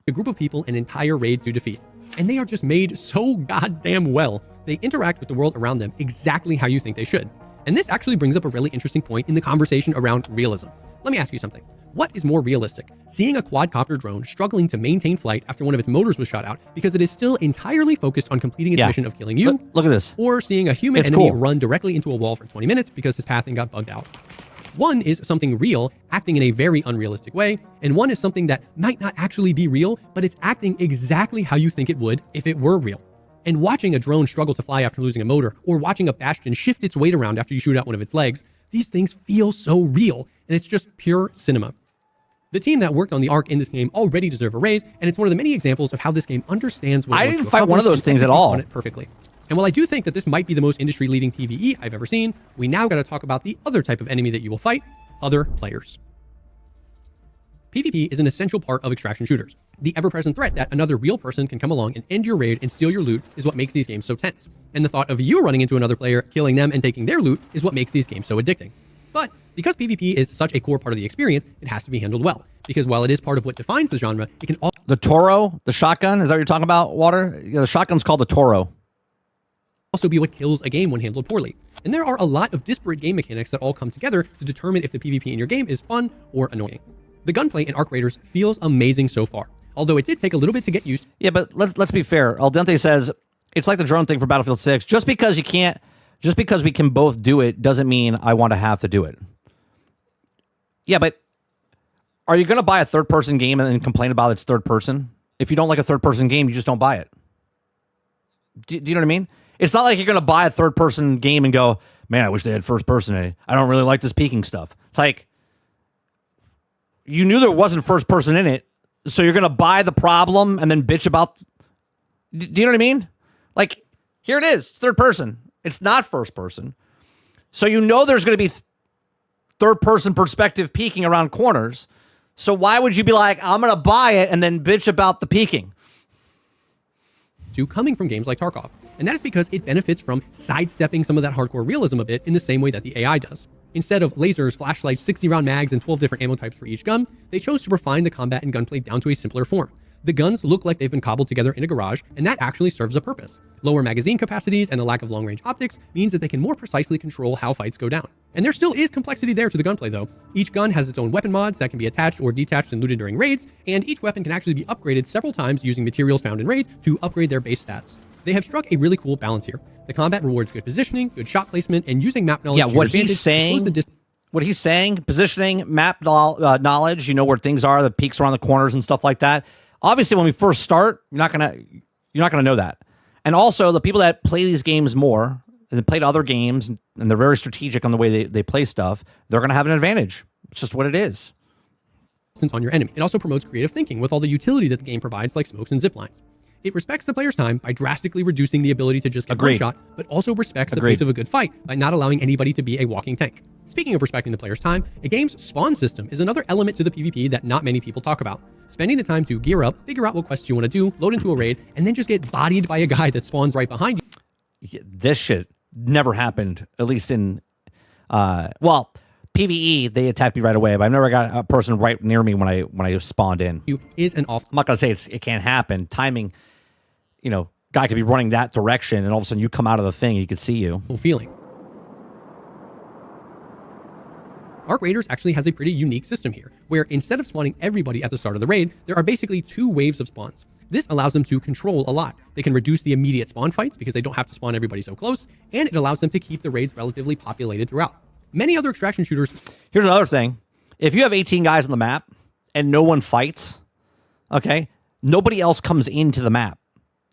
a group of people an entire raid to defeat. And they are just made so goddamn well. They interact with the world around them exactly how you think they should. And this actually brings up a really interesting point in the conversation around realism. Let me ask you something. What is more realistic? Seeing a quadcopter drone struggling to maintain flight after one of its motors was shot out because it is still entirely focused on completing its mission of killing you? Look at this. Or seeing a human enemy run directly into a wall for 20 minutes because his pathing got bugged out? One is something real, acting in a very unrealistic way, and one is something that might not actually be real, but it's acting exactly how you think it would if it were real. And watching a drone struggle to fly after losing a motor, or watching a bastion shift its weight around after you shoot out one of its legs, these things feel so real, and it's just pure cinema. The team that worked on the Ark in this game already deserve a raise, and it's one of the many examples of how this game understands what I didn't fight one of those things at all. On it perfectly. And while I do think that this might be the most industry-leading PvE I've ever seen, we now got to talk about the other type of enemy that you will fight: other players. PvP is an essential part of extraction shooters. The ever-present threat that another real person can come along and end your raid and steal your loot is what makes these games so tense. And the thought of you running into another player, killing them, and taking their loot is what makes these games so addicting. But because PvP is such a core part of the experience, it has to be handled well. Because while it is part of what defines the genre, it can also... The Toro, the shotgun, is that what you're talking about, Water? Yeah, the shotgun's called the Toro. Also be what kills a game when handled poorly. And there are a lot of disparate game mechanics that all come together to determine if the PvP in your game is fun or annoying. The gunplay in Arc Raiders feels amazing so far, although it did take a little bit to get used. Yeah, but let's be fair. Al Dente says it's like the drone thing for Battlefield 6. Just because we can both do it doesn't mean I want to have to do it. Yeah, but are you going to buy a third-person game and then complain about its third person? If you don't like a third-person game, you just don't buy it. Do you know what I mean? It's not like you're going to buy a third-person game and go, man, I wish they had first-person in it. I don't really like this peeking stuff. It's like, you knew there wasn't first-person in it, so you're going to buy the problem and then bitch about... Do you know what I mean? Like, here it is. It's third-person. It's not first-person. So you know there's going to be third-person perspective peeking around corners. So why would you be like, I'm going to buy it and then bitch about the peeking? Coming from games like Tarkov. And that is because it benefits from sidestepping some of that hardcore realism a bit in the same way that the AI does. Instead of lasers, flashlights, 60-round mags, and 12 different ammo types for each gun, they chose to refine the combat and gunplay down to a simpler form. The guns look like they've been cobbled together in a garage, and that actually serves a purpose. Lower magazine capacities and the lack of long-range optics means that they can more precisely control how fights go down. And there still is complexity there to the gunplay though. Each gun has its own weapon mods that can be attached or detached and looted during raids, and each weapon can actually be upgraded several times using materials found in raids to upgrade their base stats. They have struck a really cool balance here. The combat rewards good positioning, good shot placement, and using map knowledge to your advantage. What he's saying, positioning, map knowledge, you know where things are, the peaks around the corners and stuff like that. Obviously, when we first start, you're not gonna know that. And also, the people that play these games more and they played other games and they're very strategic on the way they play stuff, they're gonna have an advantage. It's just what it is. On your enemy. It also promotes creative thinking with all the utility that the game provides, like smokes and zip lines. It respects the player's time by drastically reducing the ability to just get Agreed. one shot, but also respects the Agreed. pace of a good fight by not allowing anybody to be a walking tank. Speaking of respecting the player's time, a game's spawn system is another element to the PvP that not many people talk about. Spending the time to gear up, figure out what quests you want to do, load into a raid, and then just get bodied by a guy that spawns right behind you. This shit never happened, at least in, well, PvE, they attacked me right away, but I've never got a person right near me when I spawned in. Is an awful I'm not going to say it can't happen. Timing, guy could be running that direction, and all of a sudden you come out of the thing, he could see you. feeling. Arc Raiders actually has a pretty unique system here, where instead of spawning everybody at the start of the raid, there are basically 2 waves of spawns. This allows them to control a lot. They can reduce the immediate spawn fights because they don't have to spawn everybody so close, and it allows them to keep the raids relatively populated throughout. Many other extraction shooters... Here's another thing. If you have 18 guys on the map and no one fights, okay, nobody else comes into the map.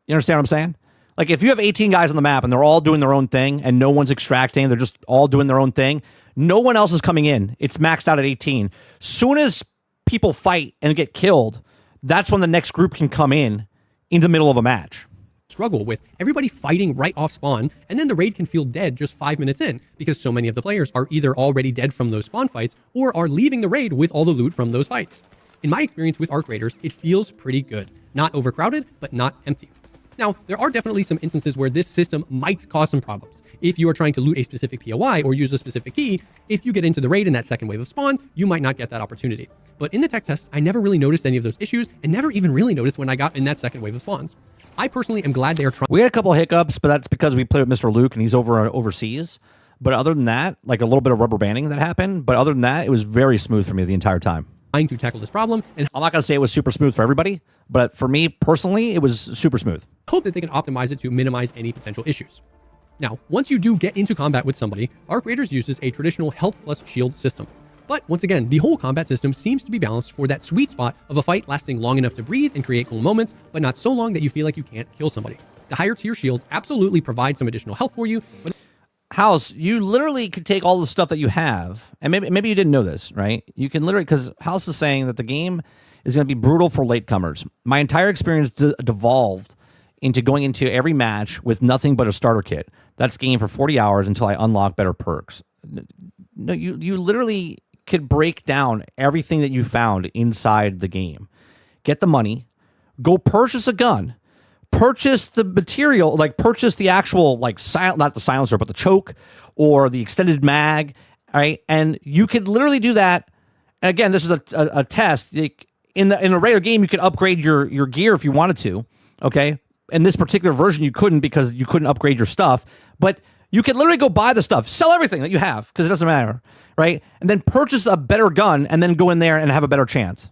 You understand what I'm saying? Like, if you have 18 guys on the map and they're all doing their own thing and no one's extracting, they're just all doing their own thing, no one else is coming in. It's maxed out at 18. Soon as people fight and get killed, that's when the next group can come in the middle of a match. Struggle with everybody fighting right off spawn, and then the raid can feel dead just 5 minutes in because so many of the players are either already dead from those spawn fights or are leaving the raid with all the loot from those fights. In my experience with Arc Raiders, it feels pretty good. Not overcrowded, but not empty. Now, there are definitely some instances where this system might cause some problems. If you are trying to loot a specific POI or use a specific key, if you get into the raid in that second wave of spawns, you might not get that opportunity. But in the tech test, I never really noticed any of those issues and never even really noticed when I got in that second wave of spawns. I personally am glad they are trying. We had a couple hiccups, but that's because we played with Mr. Luke and he's overseas. But other than that, like a little bit of rubber banding that happened. But other than that, it was very smooth for me the entire time. Trying to tackle this problem, and I'm not going to say it was super smooth for everybody, but for me personally, it was super smooth. hope that they can optimize it to minimize any potential issues. Now, once you do get into combat with somebody, Arc Raiders uses a traditional health plus shield system. But once again, the whole combat system seems to be balanced for that sweet spot of a fight lasting long enough to breathe and create cool moments, but not so long that you feel like you can't kill somebody. The higher tier shields absolutely provide some additional health for you, but House, you literally could take all the stuff that you have, and maybe you didn't know this, right? You can literally, because House is saying that the game is going to be brutal for latecomers. My entire experience devolved into going into every match with nothing but a starter kit. That's game for 40 hours until I unlock better perks. No, you literally could break down everything that you found inside the game. Get the money, go purchase a gun, purchase the material, like purchase the actual, like, not the silencer, but the choke or the extended mag, right? And you could literally do that. And again, this is a test. In a regular game, you could upgrade your gear if you wanted to, okay? In this particular version, you couldn't because you couldn't upgrade your stuff. But you could literally go buy the stuff, sell everything that you have because it doesn't matter, right? And then purchase a better gun and then go in there and have a better chance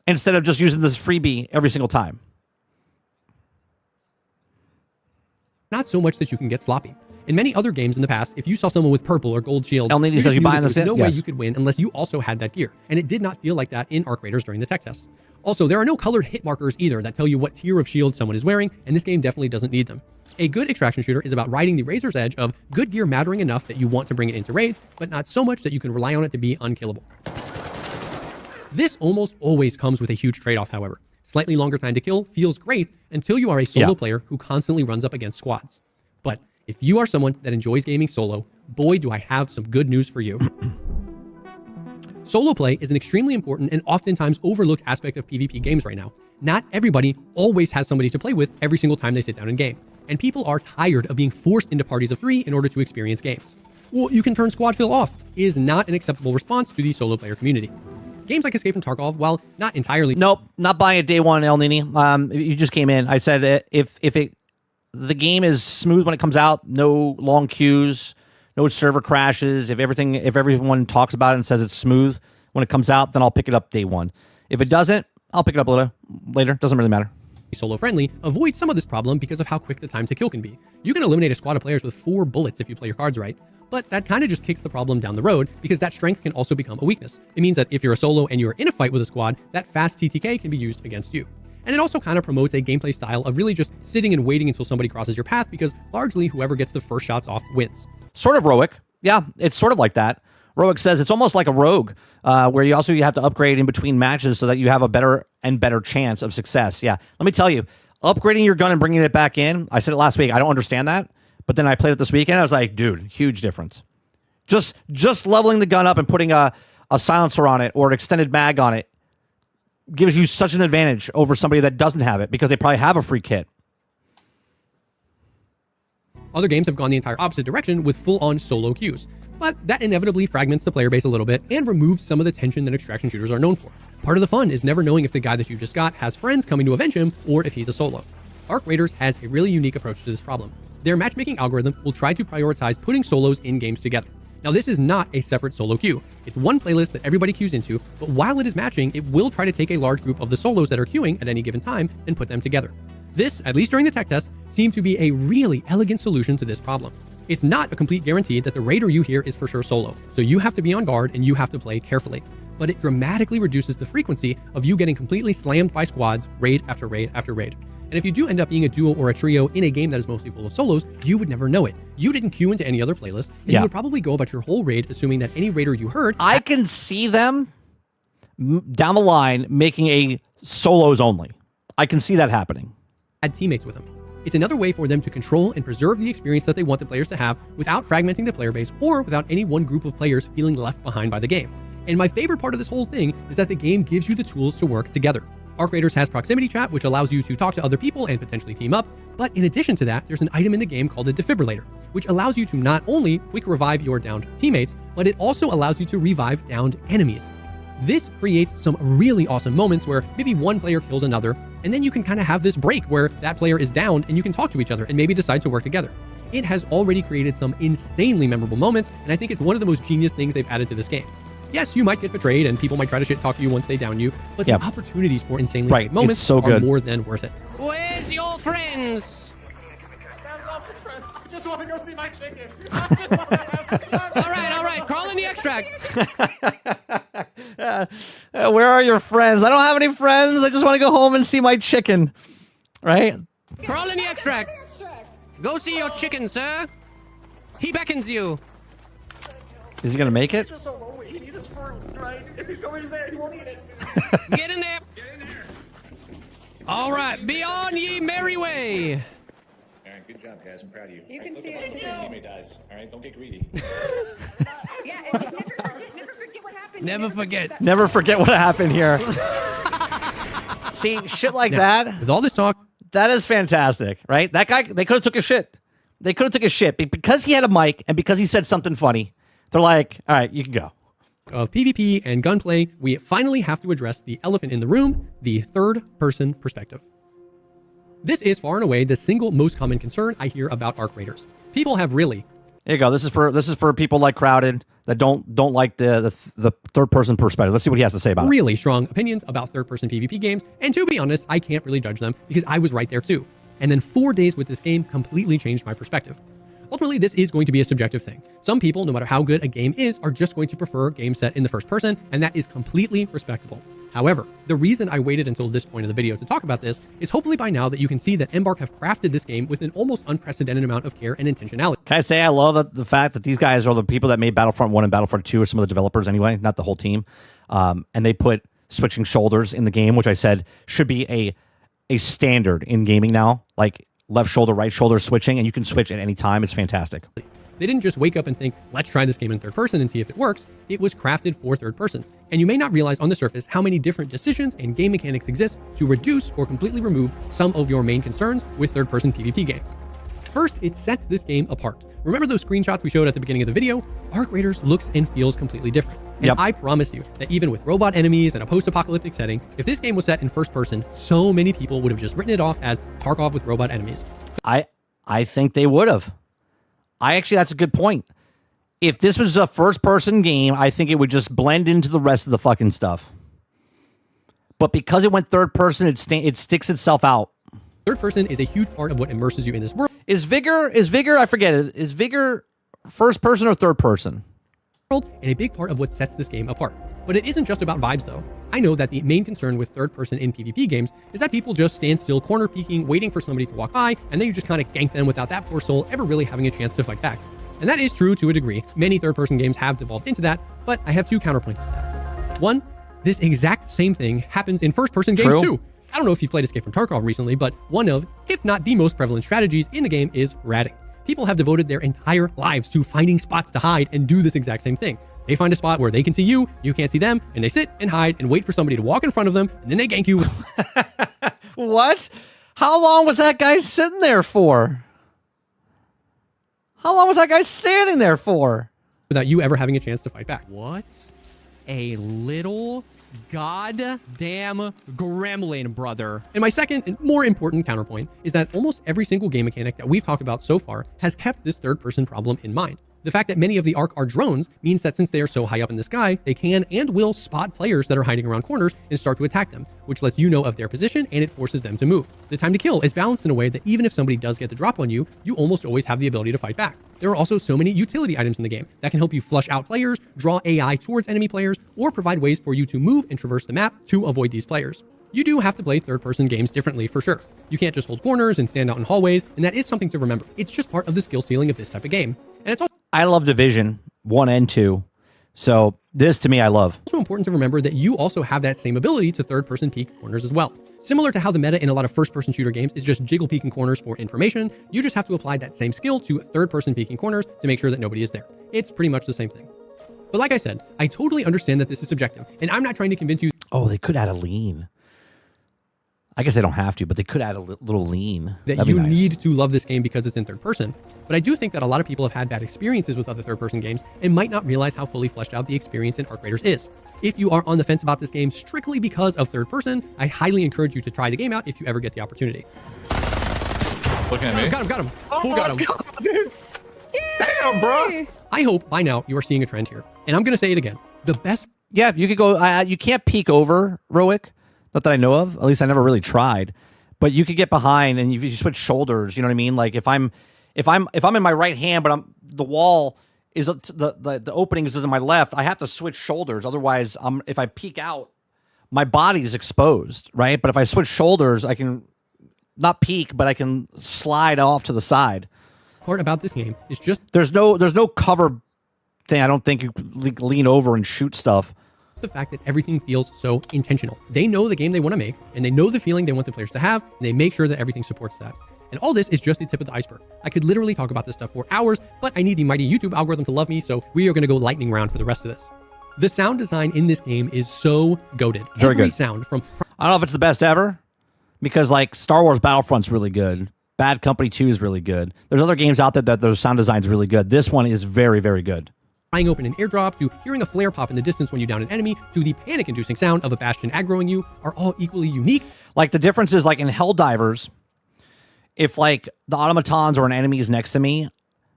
instead of just using this freebie every single time. not so much that you can get sloppy. In many other games in the past, if you saw someone with purple or gold shields, El Nini says you buying this? There's no way Yes. you could win unless you also had that gear. And it did not feel like that in Arc Raiders during the tech test. Also, there are no colored hit markers either that tell you what tier of shield someone is wearing, and this game definitely doesn't need them. A good extraction shooter is about riding the razor's edge of good gear mattering enough that you want to bring it into raids, but not so much that you can rely on it to be unkillable. This almost always comes with a huge trade-off, however. Slightly longer time to kill feels great until you are a solo player who constantly runs up against squads. But if you are someone that enjoys gaming solo, boy, do I have some good news for you. Solo play is an extremely important and oftentimes overlooked aspect of PvP games right now. Not everybody always has somebody to play with every single time they sit down in game, and people are tired of being forced into parties of 3 in order to experience games. Well, you can turn squad fill off is not an acceptable response to the solo player community. Games like Escape from Tarkov, while not entirely... Nope, not buying it day one, El Nini. You just came in. I said if the game is smooth when it comes out, no long queues, no server crashes. If everyone talks about it and says it's smooth when it comes out, then I'll pick it up day one. If it doesn't, I'll pick it up later. Doesn't really matter. Solo friendly, avoid some of this problem because of how quick the time to kill can be. You can eliminate a squad of players with 4 bullets if you play your cards right, but that kind of just kicks the problem down the road because that strength can also become a weakness. It means that if you're a solo and you're in a fight with a squad, that fast TTK can be used against you. And it also kind of promotes a gameplay style of really just sitting and waiting until somebody crosses your path because largely whoever gets the first shots off wins. Sort of Roic. Yeah, it's sort of like that. Roic says it's almost like a rogue, where you have to upgrade in between matches so that you have a better and better chance of success. Yeah, let me tell you, upgrading your gun and bringing it back in. I said it last week. I don't understand that. But then I played it this weekend. I was like, dude, huge difference. Just leveling the gun up and putting a silencer on it or an extended mag on it gives you such an advantage over somebody that doesn't have it because they probably have a free kit. Other games have gone the entire opposite direction with full-on solo queues, but that inevitably fragments the player base a little bit and removes some of the tension that extraction shooters are known for. Part of the fun is never knowing if the guy that you just got has friends coming to avenge him or if he's a solo. Arc Raiders has a really unique approach to this problem. Their matchmaking algorithm will try to prioritize putting solos in games together. Now, this is not a separate solo queue. It's one playlist that everybody queues into, but while it is matching, it will try to take a large group of the solos that are queuing at any given time and put them together. This, at least during the tech test, seemed to be a really elegant solution to this problem. It's not a complete guarantee that the raider you hear is for sure solo, so you have to be on guard and you have to play carefully. But it dramatically reduces the frequency of you getting completely slammed by squads raid after raid after raid. And if you do end up being a duo or a trio in a game that is mostly full of solos, you would never know it. You didn't queue into any other playlist, and you would probably go about your whole raid assuming that any raider you heard... I can see them down the line making a solos only. I can see that happening. ...had teammates with them. It's another way for them to control and preserve the experience that they want the players to have without fragmenting the player base or without any one group of players feeling left behind by the game. And my favorite part of this whole thing is that the game gives you the tools to work together. Arc Raiders has proximity chat, which allows you to talk to other people and potentially team up. But in addition to that, there's an item in the game called a defibrillator, which allows you to not only quick revive your downed teammates, but it also allows you to revive downed enemies. This creates some really awesome moments where maybe one player kills another, and then you can kind of have this break where that player is downed and you can talk to each other and maybe decide to work together. It has already created some insanely memorable moments, and I think it's one of the most genius things they've added to this game. Yes, you might get betrayed and people might try to shit talk to you once they down you, but the opportunities for insanely great moments are more than worth it. Where's your friends? I just want to go see my chicken. All right, crawl in the extract. Where are your friends? I don't have any friends. I just want to go home and see my chicken. Right? Crawl in the extract. Go see your chicken, sir. He beckons you. Is he going to make it? He's just so lonely. He needs his fruit, right? If he goes there, he won't eat it. Get in there. All right, be on ye merry way. All right, good job, guys. I'm proud of you. You can see it. Your teammate dies. All right, don't get greedy. Yeah, and just never forget what happened. Never forget. Never forget what happened here. See, shit like that. With all this talk, that is fantastic, right? That guy, they could have took a shit. They could have took a shit, but because he had a mic and because he said something funny, they're like, all right, you can go. Of PvP and gunplay, we finally have to address the elephant in the room, the third-person perspective. This is far and away the single most common concern I hear about Arc Raiders. People have really... There you go. This is for people like Crowded that don't like the third-person perspective. Let's see what he has to say about it. Really strong opinions about third-person PvP games, and to be honest, I can't really judge them because I was right there too. And then 4 days with this game completely changed my perspective. Ultimately, this is going to be a subjective thing. Some people, no matter how good a game is, are just going to prefer a game set in the first person, and that is completely respectable. However, the reason I waited until this point in the video to talk about this is hopefully by now that you can see that Embark have crafted this game with an almost unprecedented amount of care and intentionality. Can I say I love the fact that these guys are the people that made Battlefront 1 and Battlefront 2, or some of the developers anyway, not the whole team. And they put switching shoulders in the game, which I said should be a standard in gaming now. Like, left shoulder, right shoulder switching, and you can switch at any time. It's fantastic. They didn't just wake up and think, let's try this game in third person and see if it works. It was crafted for third person. And you may not realize on the surface how many different decisions and game mechanics exist to reduce or completely remove some of your main concerns with third person PvP games. First, it sets this game apart. Remember those screenshots we showed at the beginning of the video? Arc Raiders looks and feels completely different. And I promise you that even with robot enemies and a post-apocalyptic setting, if this game was set in first person, so many people would have just written it off as Tarkov with robot enemies. I think they would have. That's a good point. If this was a first person game, I think it would just blend into the rest of the fucking stuff. But because it went third person, it sticks itself out. Third person is a huge part of what immerses you in this world. Is Vigor, I forget it. Is Vigor first person or third person? And a big part of what sets this game apart. But it isn't just about vibes though. I know that the main concern with third person in PvP games is that people just stand still corner peeking, waiting for somebody to walk by, and then you just kind of gank them without that poor soul ever really having a chance to fight back. And that is true to a degree. Many third person games have devolved into that, but I have two counterpoints to that. One, this exact same thing happens in first person games too. I don't know if you've played Escape from Tarkov recently, but one of, if not the most prevalent strategies in the game is ratting. People have devoted their entire lives to finding spots to hide and do this exact same thing. They find a spot where they can see you, you can't see them, and they sit and hide and wait for somebody to walk in front of them, and then they gank you. What? How long was that guy sitting there for? How long was that guy standing there for? Without you ever having a chance to fight back. What? A little goddamn gremlin, brother. And my second and more important counterpoint is that almost every single game mechanic that we've talked about so far has kept this third-person problem in mind. The fact that many of the Ark are drones means that since they are so high up in the sky, they can and will spot players that are hiding around corners and start to attack them, which lets you know of their position and it forces them to move. The time to kill is balanced in a way that even if somebody does get the drop on you, you almost always have the ability to fight back. There are also so many utility items in the game that can help you flush out players, draw AI towards enemy players, or provide ways for you to move and traverse the map to avoid these players. You do have to play third-person games differently for sure. You can't just hold corners and stand out in hallways, and that is something to remember. It's just part of the skill ceiling of this type of game. And it's I love Division 1 and 2. So this to me, I love. also important to remember that you also have that same ability to third-person peek corners as well. Similar to how the meta in a lot of first-person shooter games is just jiggle peeking corners for information, you just have to apply that same skill to third-person peeking corners to make sure that nobody is there. It's pretty much the same thing. But like I said, I totally understand that this is subjective, and I'm not trying to convince you Oh, they could add a lean. I guess they don't have to, but they could add a little lean. that That'd be you nice. need to love this game because it's in third person. But I do think that a lot of people have had bad experiences with other third-person games and might not realize how fully fleshed out the experience in Ark Raiders is. If you are on the fence about this game strictly because of third person, I highly encourage you to try the game out if you ever get the opportunity. It's looking at me. Got him. Oh, Who got him? Dude. Damn, bro. I hope by now you are seeing a trend here. And I'm going to say it again. The best Yeah, you could go. You can't peek over Roic. Not that I know of. At least I never really tried. But you could get behind and you switch shoulders. You know what I mean? Like if I'm in my right hand, but the wall is the opening is to my left. I have to switch shoulders. Otherwise, if I peek out, my body is exposed, right? But if I switch shoulders, I can not peek, but I can slide off to the side. part about this game is just There's no cover thing. I don't think you lean over and shoot stuff. the fact that everything feels so intentional. They know the game they want to make, and they know the feeling they want the players to have, and they make sure that everything supports that. And all this is just the tip of the iceberg. I could literally talk about this stuff for hours, but I need the mighty YouTube algorithm to love me, so we are going to go lightning round for the rest of this. The sound design in this game is so goated. Very Every good. sound from I don't know if it's the best ever, because like Star Wars Battlefront's really good. Bad Company 2 is really good. There's other games out there that their sound design's really good. This one is very, very good. prying open an airdrop to hearing a flare pop in the distance when you down an enemy to the panic-inducing sound of a bastion aggroing you are all equally unique. Like the difference is like in Helldivers, if like the automatons or an enemy is next to me,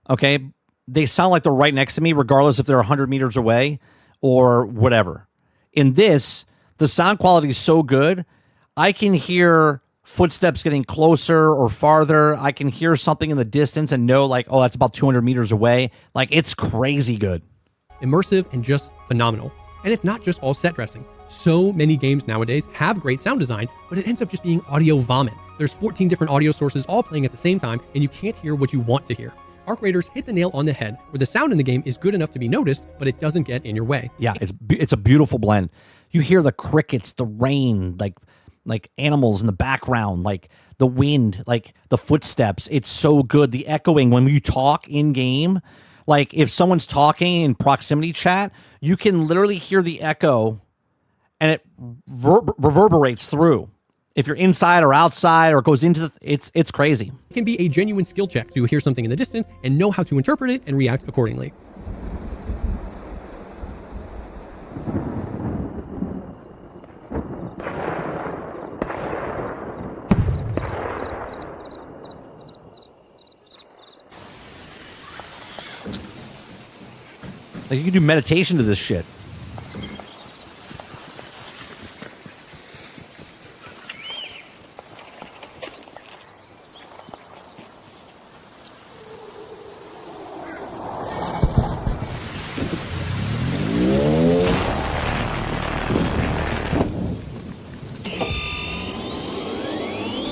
okay, they sound like they're right next to me regardless if they're 100 meters away or whatever. In this, the sound quality is so good, I can hear footsteps getting closer or farther. I can hear something in the distance and know like, oh, that's about 200 meters away. Like it's crazy good. Immersive and just phenomenal. And it's not just all set dressing. So many games nowadays have great sound design, but it ends up just being audio vomit. There's 14 different audio sources all playing at the same time, and you can't hear what you want to hear. Ark Raiders hit the nail on the head, where the sound in the game is good enough to be noticed, but it doesn't get in your way. Yeah, it's a beautiful blend. You hear the crickets, the rain, like animals in the background, like the wind, like the footsteps. It's so good. The echoing when you talk in game, like if someone's talking in proximity chat, you can literally hear the echo and it reverberates through. If you're inside or outside or goes into it's crazy. It can be a genuine skill check to hear something in the distance and know how to interpret it and react accordingly. Like you can do meditation to this shit.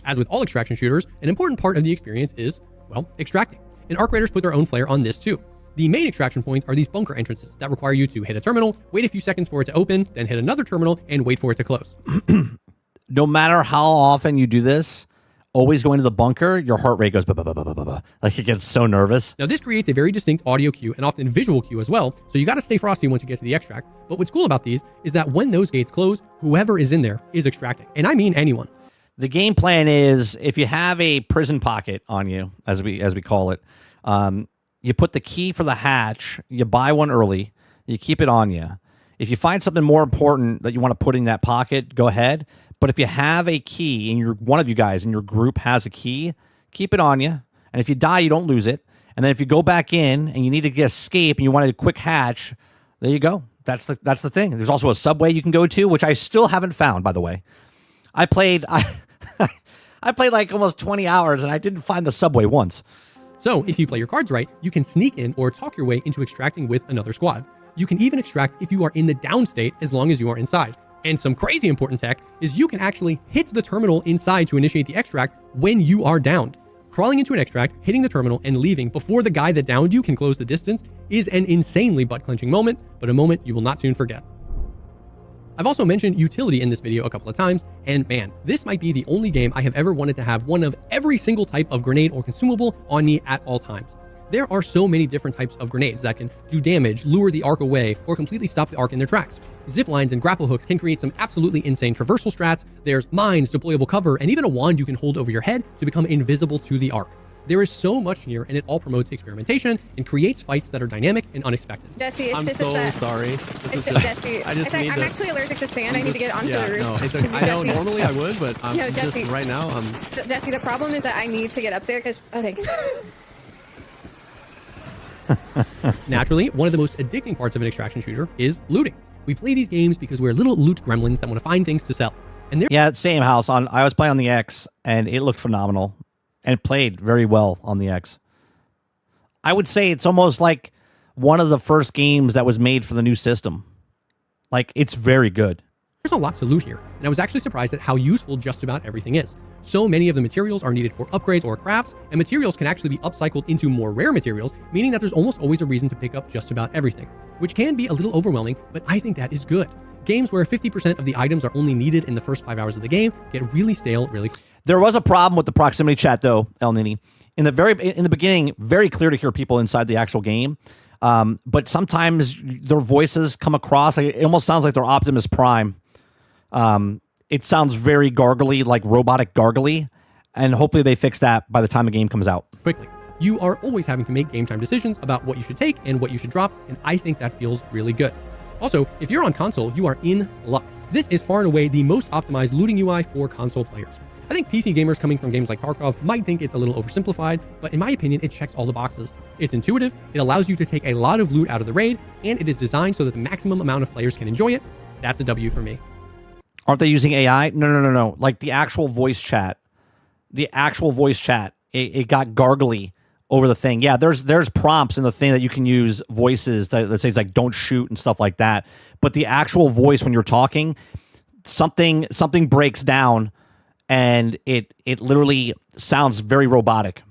As with all extraction shooters, an important part of the experience is, well, extracting. And Ark Raiders put their own flair on this too. The main extraction points are these bunker entrances that require you to hit a terminal, wait a few seconds for it to open, then hit another terminal, and wait for it to close. no matter how often you do this, always going to the bunker, your heart rate goes, bah, bah, bah, bah, bah, bah, bah. Like it gets so nervous. Now, this creates a very distinct audio cue and often visual cue as well, so you got to stay frosty once you get to the extract. But what's cool about these is that when those gates close, whoever is in there is extracting. And I mean anyone. The game plan is if you have a prison pocket on you, as we call it, you put the key for the hatch, you buy one early, you keep it on you. If you find something more important that you want to put in that pocket, go ahead. But if you have a key and one of you guys in your group has a key, keep it on you. And if you die, you don't lose it. And then if you go back in and you need to escape and you want a quick hatch, there you go. That's the thing. There's also a subway you can go to, which I still haven't found, by the way. I played like almost 20 hours and I didn't find the subway once. So if you play your cards right, you can sneak in or talk your way into extracting with another squad. You can even extract if you are in the down state as long as you are inside. And some crazy important tech is you can actually hit the terminal inside to initiate the extract when you are downed. Crawling into an extract, hitting the terminal, and leaving before the guy that downed you can close the distance is an insanely butt-clenching moment, but a moment you will not soon forget. I've also mentioned utility in this video a couple of times, and man, this might be the only game I have ever wanted to have one of every single type of grenade or consumable on me at all times. There are so many different types of grenades that can do damage, lure the arc away, or completely stop the arc in their tracks. Zip lines and grapple hooks can create some absolutely insane traversal strats. There's mines, deployable cover, and even a wand you can hold over your head to become invisible to the arc. There is so much here, and it all promotes experimentation and creates fights that are dynamic and unexpected. Jesse, I'm this so is that. sorry. This is It's just, Jesse. I just need I'm to. actually allergic to sand. I need to get onto the roof. No, it's Can okay. you, I know Jesse? normally I would, but I'm No, just Jesse. right now. Jesse, the problem is that I need to get up there because. Okay. Naturally, one of the most addicting parts of an extraction shooter is looting. We play these games because we're little loot gremlins that want to find things to sell. And Yeah, same house. I was playing on the X, and it looked phenomenal, and played very well on the X. I would say it's almost like one of the first games that was made for the new system. Like, it's very good. there's a lot to loot here, and I was actually surprised at how useful just about everything is. So many of the materials are needed for upgrades or crafts, and materials can actually be upcycled into more rare materials, meaning that there's almost always a reason to pick up just about everything, which can be a little overwhelming, but I think that is good. Games where 50% of the items are only needed in the first 5 hours of the game get really stale really quick. There was a problem with the proximity chat, though, El Nini. In the beginning, very clear to hear people inside the actual game, but sometimes their voices come across, like, it almost sounds like they're Optimus Prime. It sounds very gargly, like robotic gargly, and hopefully they fix that by the time the game comes out. Quickly. You are always having to make game time decisions about what you should take and what you should drop, and I think that feels really good. Also, if you're on console, you are in luck. This is far and away the most optimized looting UI for console players. I think PC gamers coming from games like Tarkov might think it's a little oversimplified, but in my opinion, it checks all the boxes. It's intuitive, it allows you to take a lot of loot out of the raid, and it is designed so that the maximum amount of players can enjoy it. That's a W for me. Aren't they using AI? No. Like the actual voice chat. It got gargly over the thing. Yeah, there's prompts in the thing that you can use voices that says like don't shoot and stuff like that. But the actual voice when you're talking, something breaks down and it literally sounds very robotic.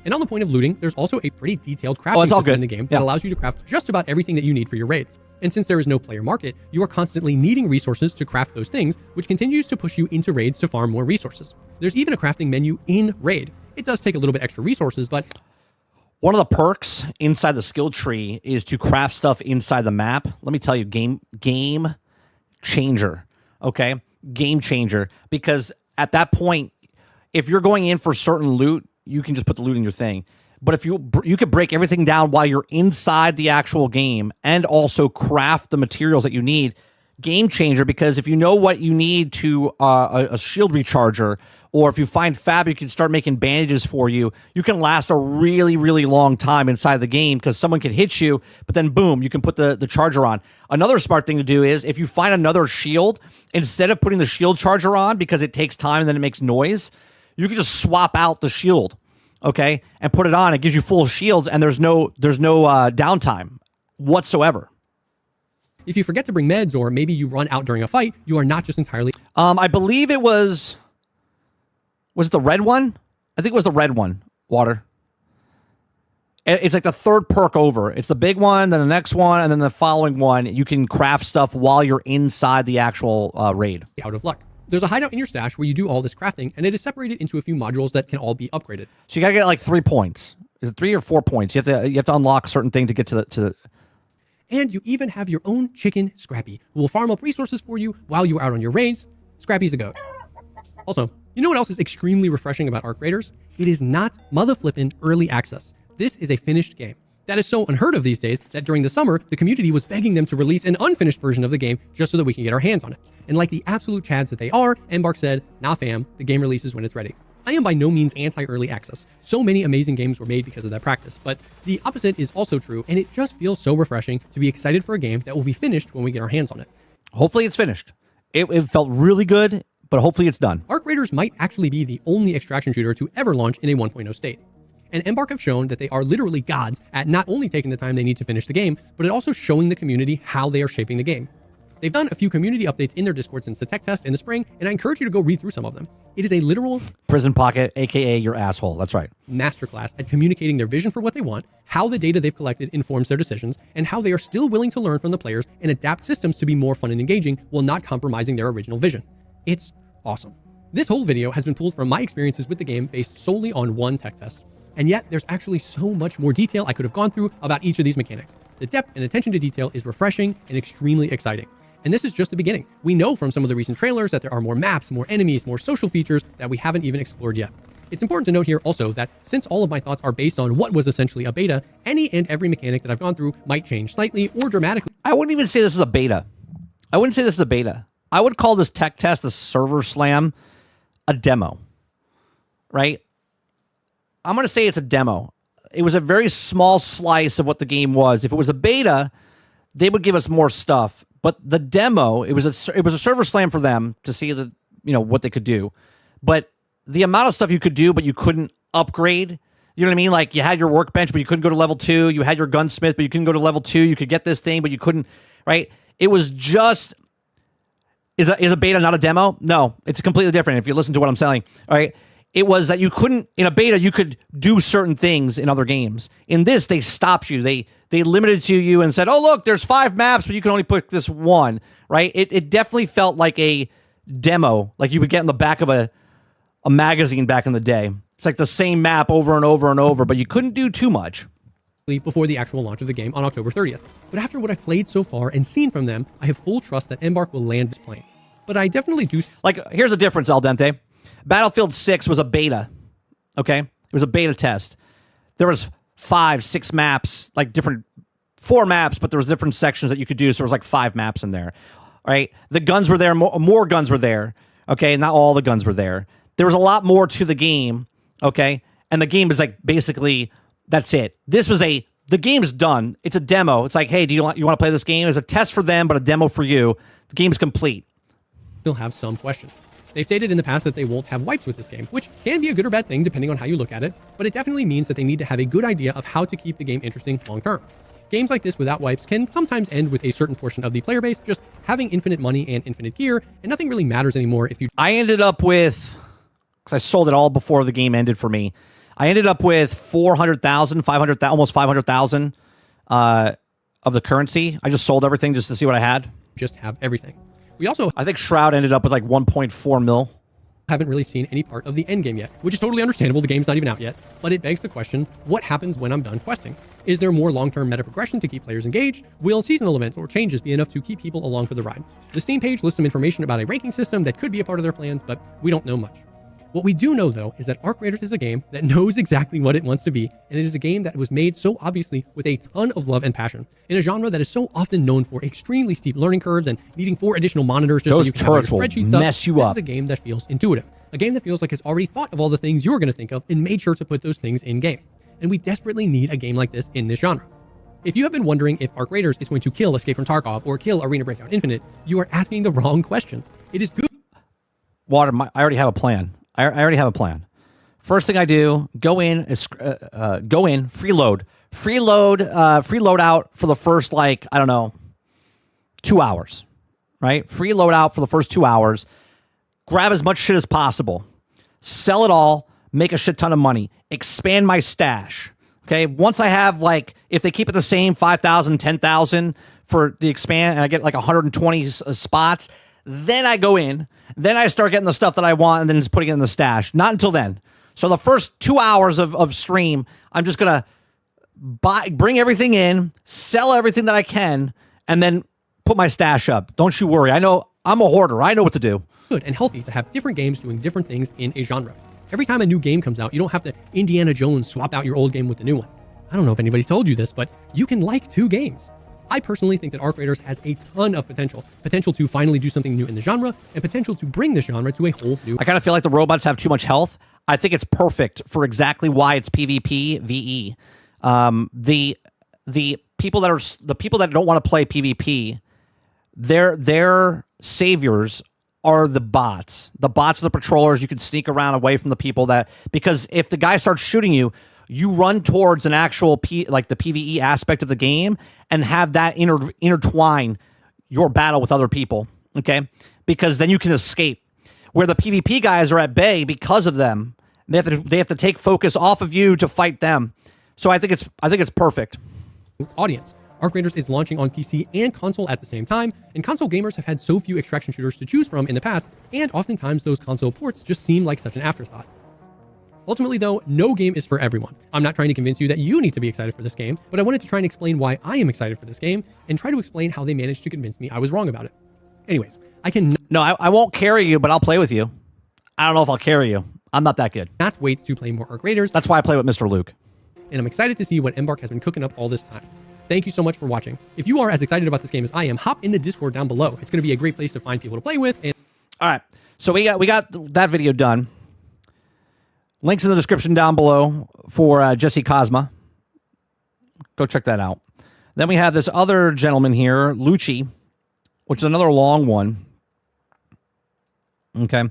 And on the point of looting, there's also a pretty detailed crafting system in the game that allows you to craft just about everything that you need for your raids. And since there is no player market, you are constantly needing resources to craft those things, which continues to push you into raids to farm more resources. There's even a crafting menu in raid. It does take a little bit extra resources, but one of the perks inside the skill tree is to craft stuff inside the map. Let me tell you, game changer. Okay? Game changer. Because at that point, if you're going in for certain loot, you can just put the loot in your thing. But if you could break everything down while you're inside the actual game and also craft the materials that you need, game changer, because if you know what you need to a shield recharger, or if you find fab, you can start making bandages for you. You can last a really, really long time inside the game because someone can hit you, but then boom, you can put the charger on. Another smart thing to do is if you find another shield, instead of putting the shield charger on because it takes time and then it makes noise, you can just swap out the shield. Okay, and put it on. It gives you full shields, and there's no downtime whatsoever. if you forget to bring meds or maybe you run out during a fight, you are not just entirely... I believe it was it the red one? I think it was the red one, Water. It's like the third perk over. It's the big one, then the next one, and then the following one. You can craft stuff while you're inside the actual raid. out of luck. There's a hideout in your stash where you do all this crafting, and it is separated into a few modules that can all be upgraded. So you gotta get like 3 points. Is it 3 or 4 points? You have to unlock a certain thing to get to the. And you even have your own chicken, Scrappy, who will farm up resources for you while you're out on your raids. Scrappy's a goat. Also, you know what else is extremely refreshing about Arc Raiders? It is not mother-flippin' early access. This is a finished game. That is so unheard of these days that during the summer, the community was begging them to release an unfinished version of the game just so that we can get our hands on it. And like the absolute chads that they are, Embark said, nah fam, the game releases when it's ready. I am by no means anti-early access. So many amazing games were made because of that practice, but the opposite is also true, and it just feels so refreshing to be excited for a game that will be finished when we get our hands on it. Hopefully it's finished. It felt really good, but hopefully it's done. Arc Raiders might actually be the only extraction shooter to ever launch in a 1.0 state. And Embark have shown that they are literally gods at not only taking the time they need to finish the game, but at also showing the community how they are shaping the game. They've done a few community updates in their Discord since the tech test in the spring, and I encourage you to go read through some of them. It is a literal Prison Pocket, aka your asshole. That's right. masterclass at communicating their vision for what they want, how the data they've collected informs their decisions, and how they are still willing to learn from the players and adapt systems to be more fun and engaging while not compromising their original vision. It's awesome. This whole video has been pulled from my experiences with the game based solely on one tech test. And yet, there's actually so much more detail I could have gone through about each of these mechanics. The depth and attention to detail is refreshing and extremely exciting. And this is just the beginning. We know from some of the recent trailers that there are more maps, more enemies, more social features that we haven't even explored yet. It's important to note here also that since all of my thoughts are based on what was essentially a beta, any and every mechanic that I've gone through might change slightly or dramatically. I wouldn't even say this is a beta. I wouldn't say this is a beta. I would call this tech test, the server slam, a demo, right? I'm going to say it's a demo. It was a very small slice of what the game was. If it was a beta, they would give us more stuff. But the demo, it was a server slam for them to see what they could do. But the amount of stuff you could do, but you couldn't upgrade. You know what I mean? Like you had your workbench, but you couldn't go to level 2. You had your gunsmith, but you couldn't go to level 2. You could get this thing, but you couldn't. Right? It was just. Is a beta not a demo? No, it's completely different. If you listen to what I'm saying, all right. It was that you couldn't, in a beta, you could do certain things in other games. In this, they stopped you. They limited to you and said, oh, look, there's 5 maps, but you can only pick this one, right? It definitely felt like a demo, like you would get in the back of a magazine back in the day. It's like the same map over and over and over, but you couldn't do too much. Before the actual launch of the game on October 30th. But after what I've played so far and seen from them, I have full trust that Embark will land this plane. But I definitely do... Like, here's the difference, Al Dente. Battlefield 6 was a beta, okay? It was a beta test. There was 5, 6 maps, like 4 maps, but there was different sections that you could do, so there was like 5 maps in there, all right? The guns were there, more guns were there, okay? Not all the guns were there. There was a lot more to the game, okay? And the game is like, basically, that's it. The game is done. It's a demo. It's like, hey, you want to play this game? It's a test for them, but a demo for you. The game's complete. Still have some questions. They've stated in the past that they won't have wipes with this game, which can be a good or bad thing depending on how you look at it, but it definitely means that they need to have a good idea of how to keep the game interesting long term. Games like this without wipes can sometimes end with a certain portion of the player base just having infinite money and infinite gear, and nothing really matters anymore if you... I ended up with, because I sold it all before the game ended for me, I ended up with 400,000, 500,000, almost 500,000 of the currency. I just sold everything just to see what I had. just have everything. We also I think Shroud ended up with like 1.4 mil. Haven't really seen any part of the end game yet, which is totally understandable. The game's not even out yet, but it begs the question, what happens when I'm done questing? Is there more long-term meta progression to keep players engaged? Will seasonal events or changes be enough to keep people along for the ride? The Steam page lists some information about a ranking system that could be a part of their plans, but we don't know much. What we do know, though, is that Arc Raiders is a game that knows exactly what it wants to be, and it is a game that was made so obviously with a ton of love and passion, in a genre that is so often known for extremely steep learning curves and needing 4 additional monitors just so you can have your spreadsheets up. Mess you This up. is a game that feels intuitive, a game that feels like it's already thought of all the things you're going to think of and made sure to put those things in-game. And we desperately need a game like this in this genre. If you have been wondering if Arc Raiders is going to kill Escape from Tarkov or kill Arena Breakout Infinite, you are asking the wrong questions. It is good. Water, I already have a plan. I already have a plan. First thing I do, go in, freeload out for the first, 2 hours, right? Freeload out for the first 2 hours. Grab as much shit as possible. Sell it all. Make a shit ton of money. Expand my stash. Okay, once I have, if they keep it the same, 5,000, 10,000 for the expand, and I get 120 spots, Then I go in. Then I start getting the stuff that I want and then just putting it in the stash. Not until then. So the first 2 hours of stream, I'm just going to bring everything in, sell everything that I can, and then put my stash up. Don't you worry. I know I'm a hoarder. I know what to do. Good and healthy to have different games doing different things in a genre. Every time a new game comes out, you don't have to Indiana Jones swap out your old game with the new one. I don't know if anybody's told you this, but you can like 2 games. I personally think that Arc Raiders has a ton of potential to finally do something new in the genre, and potential to bring the genre to a whole new... I kind of feel like the robots have too much health. I think it's perfect for exactly why it's PvP, VE. The people that don't want to play PvP, their saviors are the bots. The bots are the patrollers. You can sneak around away from the people because if the guy starts shooting you, you run towards an actual like the PvE aspect of the game and have that intertwine your battle with other people, okay? Because then you can escape. Where the PvP guys are at bay because of them, they have to take focus off of you to fight them. So I think it's perfect. Audience. Arc Raiders is launching on PC and console at the same time, and console gamers have had so few extraction shooters to choose from in the past, and oftentimes those console ports just seem like such an afterthought. Ultimately though, no game is for everyone. I'm not trying to convince you that you need to be excited for this game, but I wanted to try and explain why I am excited for this game, and try to explain how they managed to convince me I was wrong about it. Anyways, I won't carry you, but I'll play with you. I don't know if I'll carry you. I'm not that good. Not wait to play more Arc Raiders. That's why I play with Mr. Luke. And I'm excited to see what Embark has been cooking up all this time. Thank you so much for watching. If you are as excited about this game as I am, hop in the Discord down below. It's going to be a great place to find people to play with. And all right, so we got that video done. Links in the description down below for Jesse Cosma. Go check that out. Then we have this other gentleman here, Lucci, which is another long one. Okay.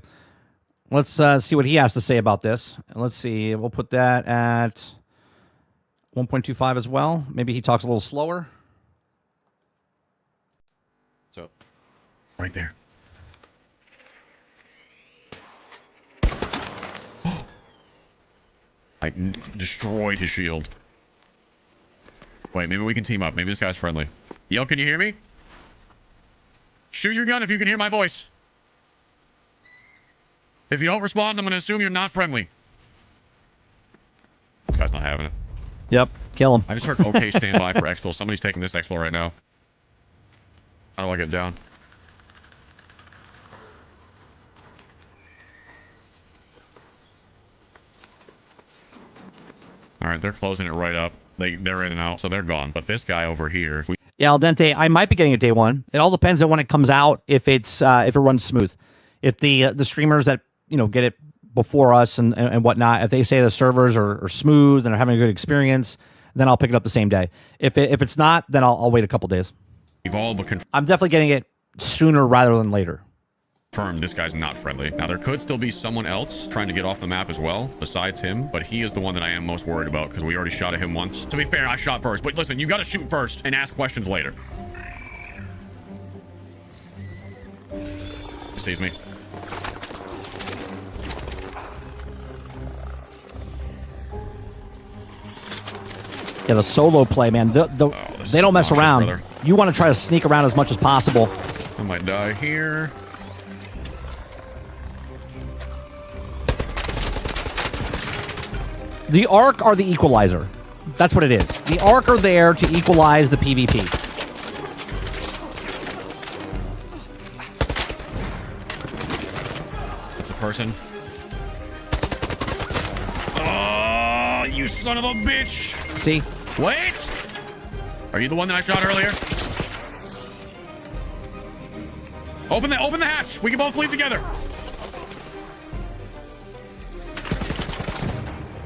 Let's see what he has to say about this. Let's see. We'll put that at 1.25 as well. Maybe he talks a little slower. So, right there. I destroyed his shield. Wait, maybe we can team up. Maybe this guy's friendly. Yo, can you hear me? Shoot your gun if you can hear my voice. If you don't respond, I'm going to assume you're not friendly. This guy's not having it. Yep, kill him. I just heard okay, stand by for exfil. Somebody's taking this exfil right now. How do I get down? Alright, they're closing it right up. They're in and out, so they're gone. But this guy over here... Yeah, Al Dente, I might be getting it day one. It all depends on when it comes out, if it runs smooth. If the streamers that, get it before us and whatnot, if they say the servers are smooth and are having a good experience, then I'll pick it up the same day. If it's not, then I'll wait a couple days. I'm definitely getting it sooner rather than later. Confirmed this guy's not friendly. Now, there could still be someone else trying to get off the map as well, besides him, but he is the one that I am most worried about because we already shot at him once. To be fair, I shot first, but listen, you got to shoot first and ask questions later. He sees me. Yeah, the solo play, man. They don't mess around. Brother. You want to try to sneak around as much as possible. I might die here. The Arc are the equalizer. That's what it is. The Arc are there to equalize the PvP. That's a person. Oh, you son of a bitch! See? Wait! Are you the one that I shot earlier? Open the hatch. We can both leave together.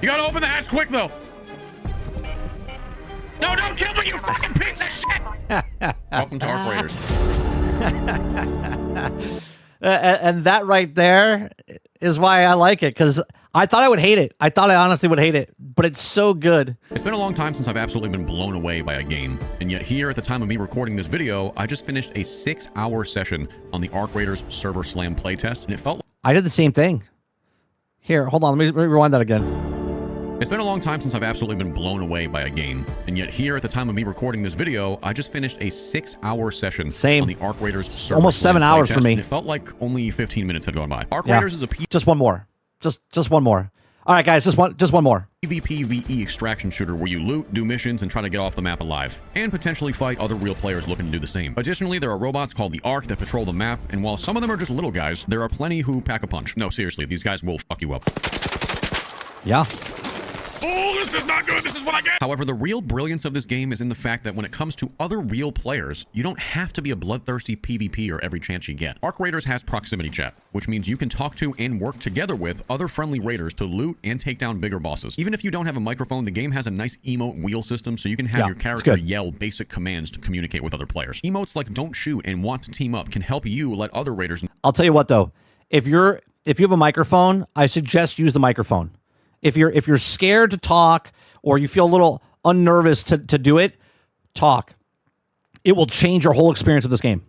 You gotta open the hatch quick, though. No, don't kill me, you fucking piece of shit! Welcome to Arc Raiders. And that right there is why I like it, because I thought I would hate it. I thought I honestly would hate it, but it's so good. It's been a long time since I've absolutely been blown away by a game, and yet here at the time of me recording this video, I just finished a 6-hour session on the Arc Raiders Server Slam playtest, and it felt like... I did the same thing. Here, hold on, let me rewind that again. It's been a long time since I've absolutely been blown away by a game, and yet here at the time of me recording this video, I just finished a 6-hour session Same. on the Arc Raiders server Almost 7 play hours test, for me. and it felt like only 15 minutes had gone by. Arc Yeah. Raiders is a Just one more. Just one more. All right, guys, just one more. PvPvE extraction shooter where you loot, do missions, and try to get off the map alive, and potentially fight other real players looking to do the same. Additionally, there are robots called the Ark that patrol the map, and while some of them are just little guys, there are plenty who pack a punch. No, seriously, these guys will fuck you up. Yeah. Oh, this is not good. This is what I get. However, the real brilliance of this game is in the fact that when it comes to other real players, you don't have to be a bloodthirsty PvPer every chance you get. Arc Raiders has proximity chat, which means you can talk to and work together with other friendly raiders to loot and take down bigger bosses. Even if you don't have a microphone, the game has a nice emote wheel system, so you can have your character yell basic commands to communicate with other players. Emotes like don't shoot and want to team up can help you let other raiders. I'll tell you what though, if you have a microphone, I suggest use the microphone. If you're scared to talk or you feel a little unnervous to do it, talk. It will change your whole experience of this game.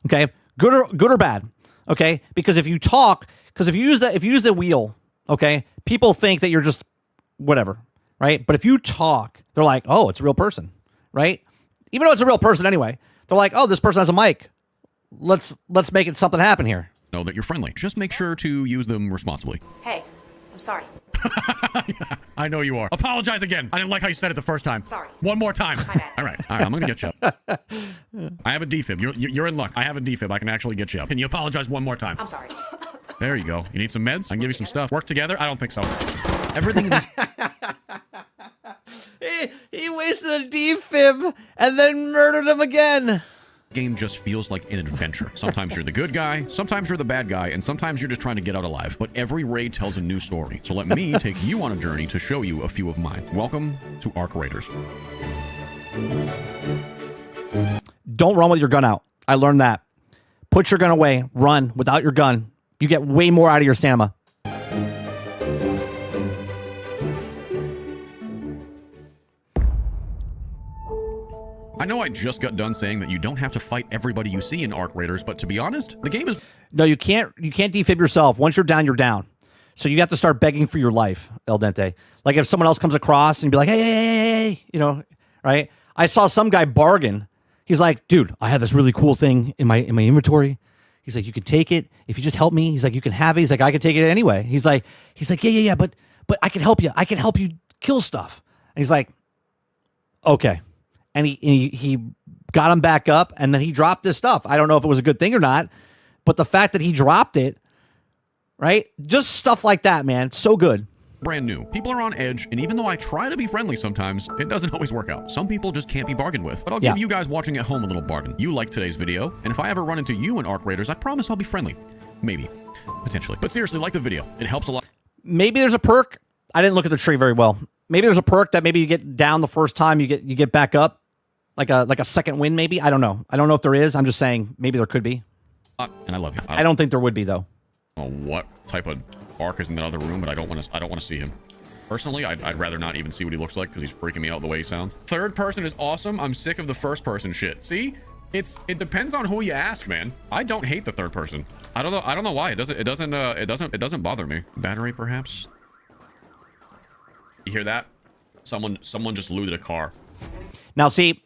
Okay, good or bad. Okay, because if you talk, because if you use the wheel, okay, people think that you're just whatever, right? But if you talk, they're like, oh, it's a real person, right? Even though it's a real person anyway, they're like, oh, this person has a mic. Let's make it something happen here. Know that you're friendly. Just make sure to use them responsibly. Hey, I'm sorry. I know you are. Apologize again. I didn't like how you said it the first time. Sorry. One more time. My bad. All right, I'm gonna get you up. I have a defib. You're in luck. I have a defib. I can actually get you up. Can you apologize one more time? I'm sorry. There you go. You need some meds? I can give you some stuff. Work together? I don't think so. Everything in this He wasted a defib and then murdered him again. game just feels like an adventure. Sometimes you're the good guy, sometimes you're the bad guy, and sometimes you're just trying to get out alive. But every raid tells a new story. So let me take you on a journey to show you a few of mine. Welcome to Arc Raiders. Don't run with your gun out. I learned that. Put your gun away. Run without your gun. You get way more out of your stamina. I know I just got done saying that you don't have to fight everybody you see in Arc Raiders, but to be honest, the game is... No, you can't defib yourself. Once you're down, you're down. So you have to start begging for your life, El Dente. Like if someone else comes across and be like, hey, you know, right? I saw some guy bargain. He's like, dude, I have this really cool thing in my inventory. He's like, you can take it if you just help me. He's like, you can have it. He's like, I can take it anyway. He's like, yeah, but I can help you. I can help you kill stuff. And he's like, okay. And he got him back up, and then he dropped this stuff. I don't know if it was a good thing or not, but the fact that he dropped it, right? Just stuff like that, man. It's so good. Brand new. People are on edge, and even though I try to be friendly sometimes, it doesn't always work out. Some people just can't be bargained with. But I'll give you guys watching at home a little bargain. You like today's video, and if I ever run into you in Arc Raiders, I promise I'll be friendly. Maybe. Potentially. But seriously, like the video. It helps a lot. Maybe there's a perk. I didn't look at the tree very well. Maybe there's a perk that maybe you get down the first time, you get back up. Like a second win, maybe? I don't know. I don't know if there is. I'm just saying maybe there could be. And I love you. I don't think there would be, though. Oh, what type of Arc is in that other room, but I don't want to see him. Personally, I'd rather not even see what he looks like because he's freaking me out the way he sounds. Third person is awesome. I'm sick of the first person shit. See? It depends on who you ask, man. I don't hate the third person. I don't know why. It doesn't bother me. Battery, perhaps? You hear that? Someone just looted a car. Now, see,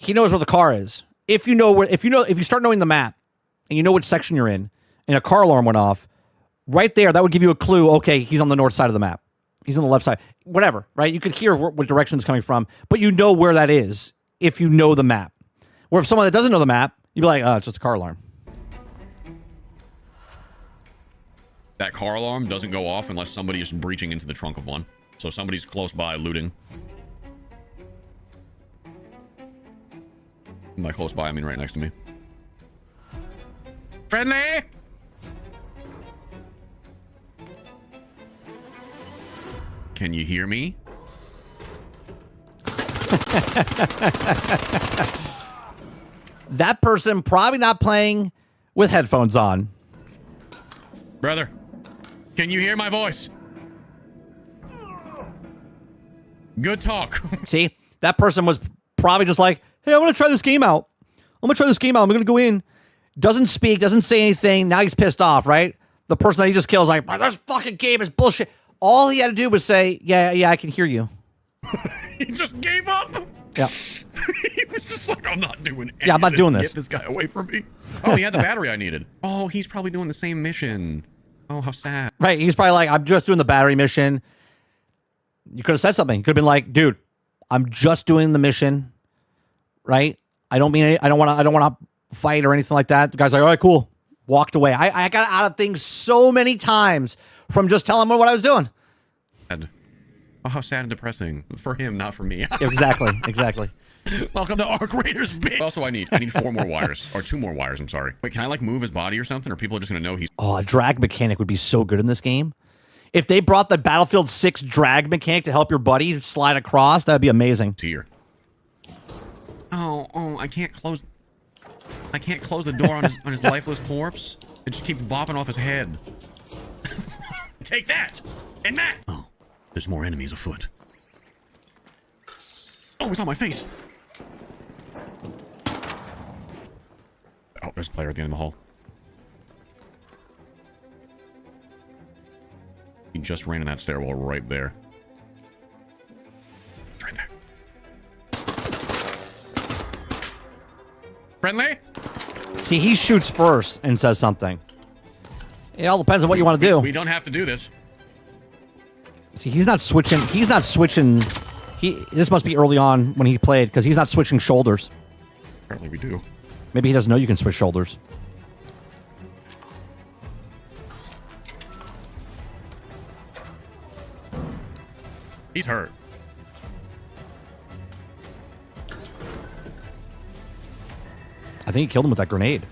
he knows where the car is. If you start knowing the map and you know which section you're in, and a car alarm went off, right there, that would give you a clue. Okay, he's on the north side of the map. He's on the left side. Whatever, right? You could hear what direction it's coming from, but you know where that is if you know the map. Or if someone that doesn't know the map, you'd be like, oh, it's just a car alarm. That car alarm doesn't go off unless somebody is breaching into the trunk of one. So somebody's close by looting. By close by, I mean right next to me. Friendly! Can you hear me? That person probably not playing with headphones on. Brother, can you hear my voice? Good talk. See, that person was probably just like, hey, I want to try this game out. I'm going to go in. Doesn't speak, doesn't say anything. Now he's pissed off, right? The person that he just kills like, this fucking game is bullshit. All he had to do was say, yeah, I can hear you. He just gave up. Yeah. He was just like, I'm not doing anything. Yeah, I'm not doing this. Get this guy away from me. Oh, he had the battery I needed. Oh, he's probably doing the same mission. Oh, how sad. Right. He's probably like, I'm just doing the battery mission. You could have said something. You could have been like, dude, I'm just doing the mission. Right? I don't want to fight or anything like that. The guy's like, all right, cool. Walked away. I got out of things so many times from just telling him what I was doing. Oh, how sad and depressing. For him, not for me. Exactly. Welcome to Arc Raiders, bitch. Also, I need 4 more wires. Or 2 more wires, I'm sorry. Wait, can I like move his body or something? Or people are just going to know he's... Oh, a drag mechanic would be so good in this game. If they brought the Battlefield 6 drag mechanic to help your buddy slide across, that'd be amazing. Here. Oh, I can't close the door on his lifeless corpse. It just keeps bopping off his head. Take that! And that! Oh, there's more enemies afoot. Oh, it's on my face! Oh, there's a player at the end of the hall. He just ran in that stairwell right there. It's right there. Friendly? See, he shoots first and says something. It all depends on what you want to do. We don't have to do this. See, he's not switching. This must be early on when he played, because he's not switching shoulders. Apparently we do. Maybe he doesn't know you can switch shoulders. He's hurt. I think he killed him with that grenade.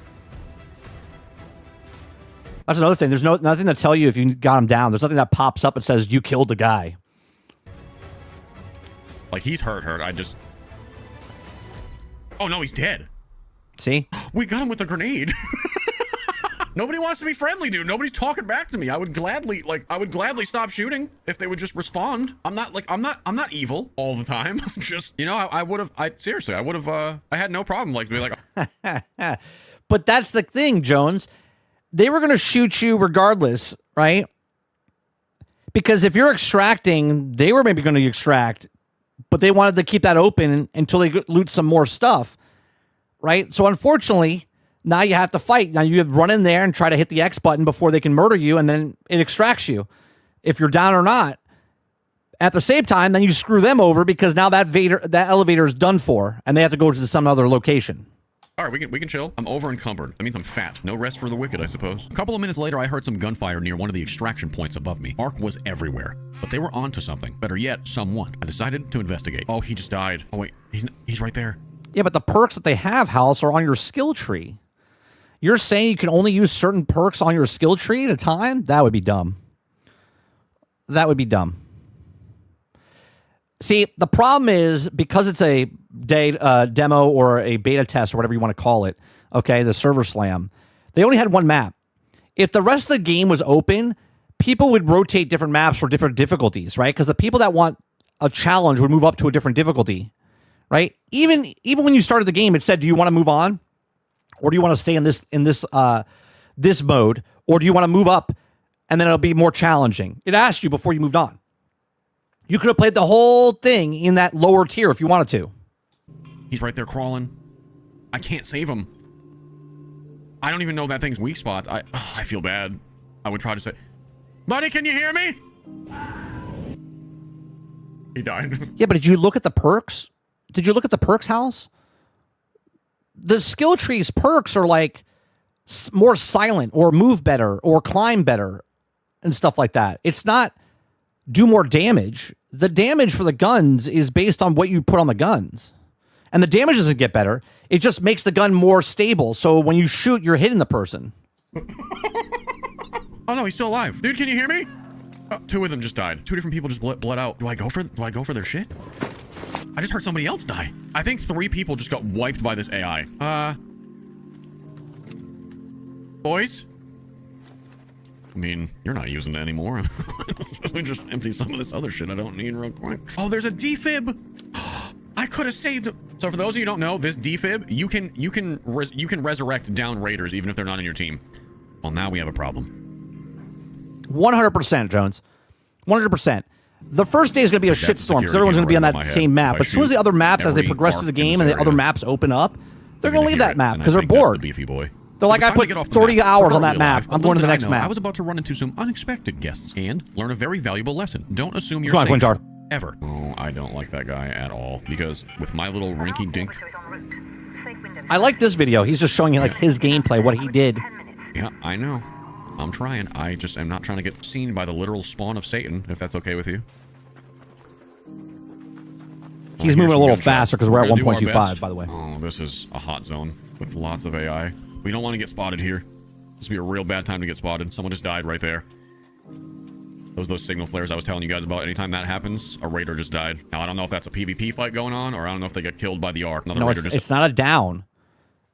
That's another thing. There's nothing to tell you if you got him down. There's nothing that pops up and says you killed the guy. Like, he's hurt. I just... Oh, no, he's dead. See? We got him with a grenade. Nobody wants to be friendly, dude. Nobody's talking back to me. I would gladly stop shooting if they would just respond. I'm not evil all the time. Just, you know, I had no problem, like, be like... But that's the thing, Jones. They were going to shoot you regardless, right? Because if you're extracting, they were maybe going to extract, but they wanted to keep that open until they loot some more stuff, right? So unfortunately, now you have to fight. Now you have to run in there and try to hit the X button before they can murder you, and then it extracts you, if you're down or not. At the same time, then you screw them over because now that elevator is done for, and they have to go to some other location. All right, we can chill. I'm over encumbered. That means I'm fat. No rest for the wicked, I suppose. A couple of minutes later, I heard some gunfire near one of the extraction points above me. Arc was everywhere, but they were onto something. Better yet, someone. I decided to investigate. Oh, he just died. Oh wait, he's right there. Yeah, but the perks that they have, House, are on your skill tree. You're saying you can only use certain perks on your skill tree at a time? That would be dumb. That would be dumb. See, the problem is, because it's a demo or a beta test or whatever you want to call it, okay, the server slam, they only had one map. If the rest of the game was open, people would rotate different maps for different difficulties, right? Because the people that want a challenge would move up to a different difficulty, right? Even when you started the game, it said, do you want to move on? Or do you want to stay in this mode? Or do you want to move up and then it'll be more challenging? It asked you before you moved on. You could have played the whole thing in that lower tier if you wanted to. He's right there crawling. I can't save him. I don't even know that thing's weak spot. I feel bad. I would try to say, buddy, can you hear me? He died. Yeah, but did you look at the perks? Did you look at the perks, House? The skill tree's perks are like more silent or move better or climb better and stuff like that. It's not do more damage. The damage for the guns is based on what you put on the guns. And the damage doesn't get better. It just makes the gun more stable. So when you shoot, you're hitting the person. Oh no, he's still alive. Dude, can you hear me? Oh, 2 of them just died. 2 different people just bled out. Do I go for their shit? I just heard somebody else die. I think 3 people just got wiped by this AI. Boys? I mean, you're not using that anymore. Let me just empty some of this other shit I don't need real quick. Oh, there's a defib. I could have saved. So for those of you who don't know, this defib, you can resurrect down raiders even if they're not in your team. Well, now we have a problem. 100%, Jones. 100%. The first day is going to be a shitstorm because everyone's going to be on that same map. But as soon as the other maps, as they progress through the game and the other maps open up, they're going to leave that map because they're bored. The beefy boy. They're like, I put 30 hours on that map. I'm going to the next map. I was about to run into some unexpected guests and learn a very valuable lesson. Don't assume you're Come on, safe. Quinchar. Ever. Oh, I don't like that guy at all because with my little rinky dink. I like this video. He's just showing you like his gameplay, what he did. Yeah, I know. I'm trying. I just am not trying to get seen by the literal spawn of Satan, if that's okay with you. He's moving a little faster because we're at 1.25, by the way. Oh, this is a hot zone with lots of AI. We don't want to get spotted here. This would be a real bad time to get spotted. Someone just died right there. Those signal flares I was telling you guys about. Anytime that happens, a raider just died. Now, I don't know if that's a PvP fight going on, or I don't know if they got killed by the Ark. No, it's not a down.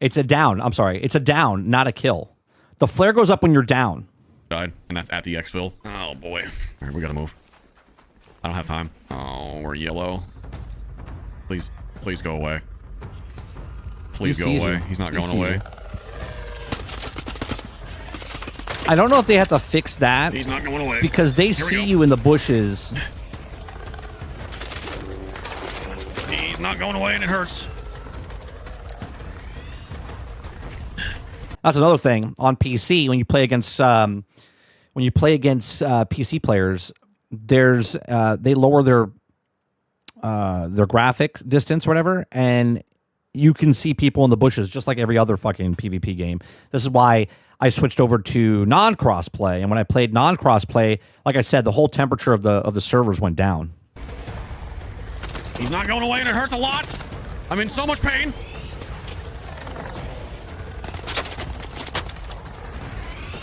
It's a down. I'm sorry. It's a down, not a kill. The flare goes up when you're down. Died, and that's at the exfil. Oh, boy. All right, we gotta move. I don't have time. Oh, we're yellow. Please go away. Please go away. He's not going away. I don't know if they have to fix that. He's not going away. Because they see you in the bushes. He's not going away, and it hurts. That's another thing on PC when you play against PC players. There's they lower their graphic distance or whatever, and you can see people in the bushes just like every other fucking PvP game. This is why I switched over to non-cross play, and when I played non-cross play, like I said, the whole temperature of the servers went down. He's not going away, and it hurts a lot. I'm in so much pain.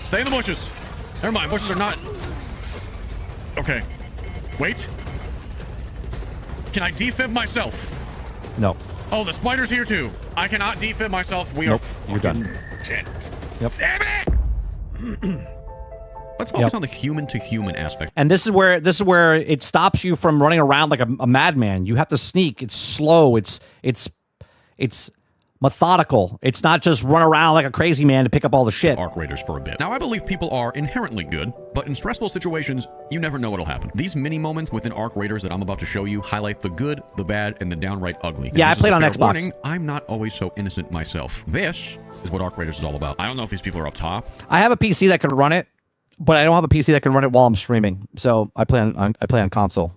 Stay in the bushes. Never mind, bushes are not. Okay. Wait. Can I defib myself? No. Oh, the spider's here too. I cannot defib myself. We nope. are. You're done. Shit. Yep. Damn it! Let's focus on the human-to-human aspect. And this is where it stops you from running around like a madman. You have to sneak. It's slow. It's methodical. It's not just run around like a crazy man to pick up all the shit. Arc Raiders for a bit. Now, I believe people are inherently good, but in stressful situations, you never know what'll happen. These mini moments within Arc Raiders that I'm about to show you highlight the good, the bad, and the downright ugly. Yeah, I played on Xbox. Warning, I'm not always so innocent myself. This is what Arc Raiders is all about. I don't know if these people are up top. I have a PC that can run it, but I don't have a PC that can run it while I'm streaming. So I play on console.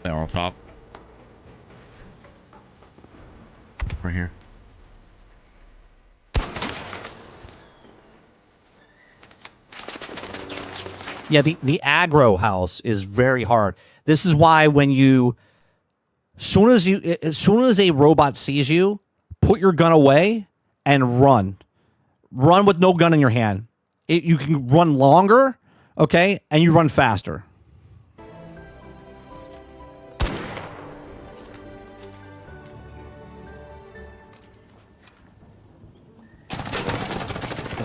They're on top. Right here. Yeah, the aggro house is very hard. This is why when you, as soon as a robot sees you, put your gun away and run. Run with no gun in your hand. You can run longer, okay, and you run faster.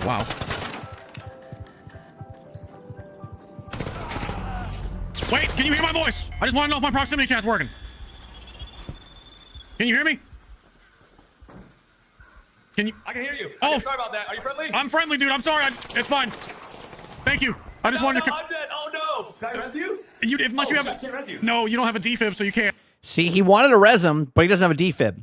Wow. Wait, can you hear my voice? I just want to know if my proximity cat's working. Can you hear me? Can you? I can hear you. Oh, sorry about that. Are you friendly? I'm friendly, dude. I'm sorry. It's fine. Thank you. I just wanted to. I'm dead. Oh no. Can I res you? Unless you have. I can't res you. No, you don't have a defib, so you can't. See, he wanted to res him, but he doesn't have a defib,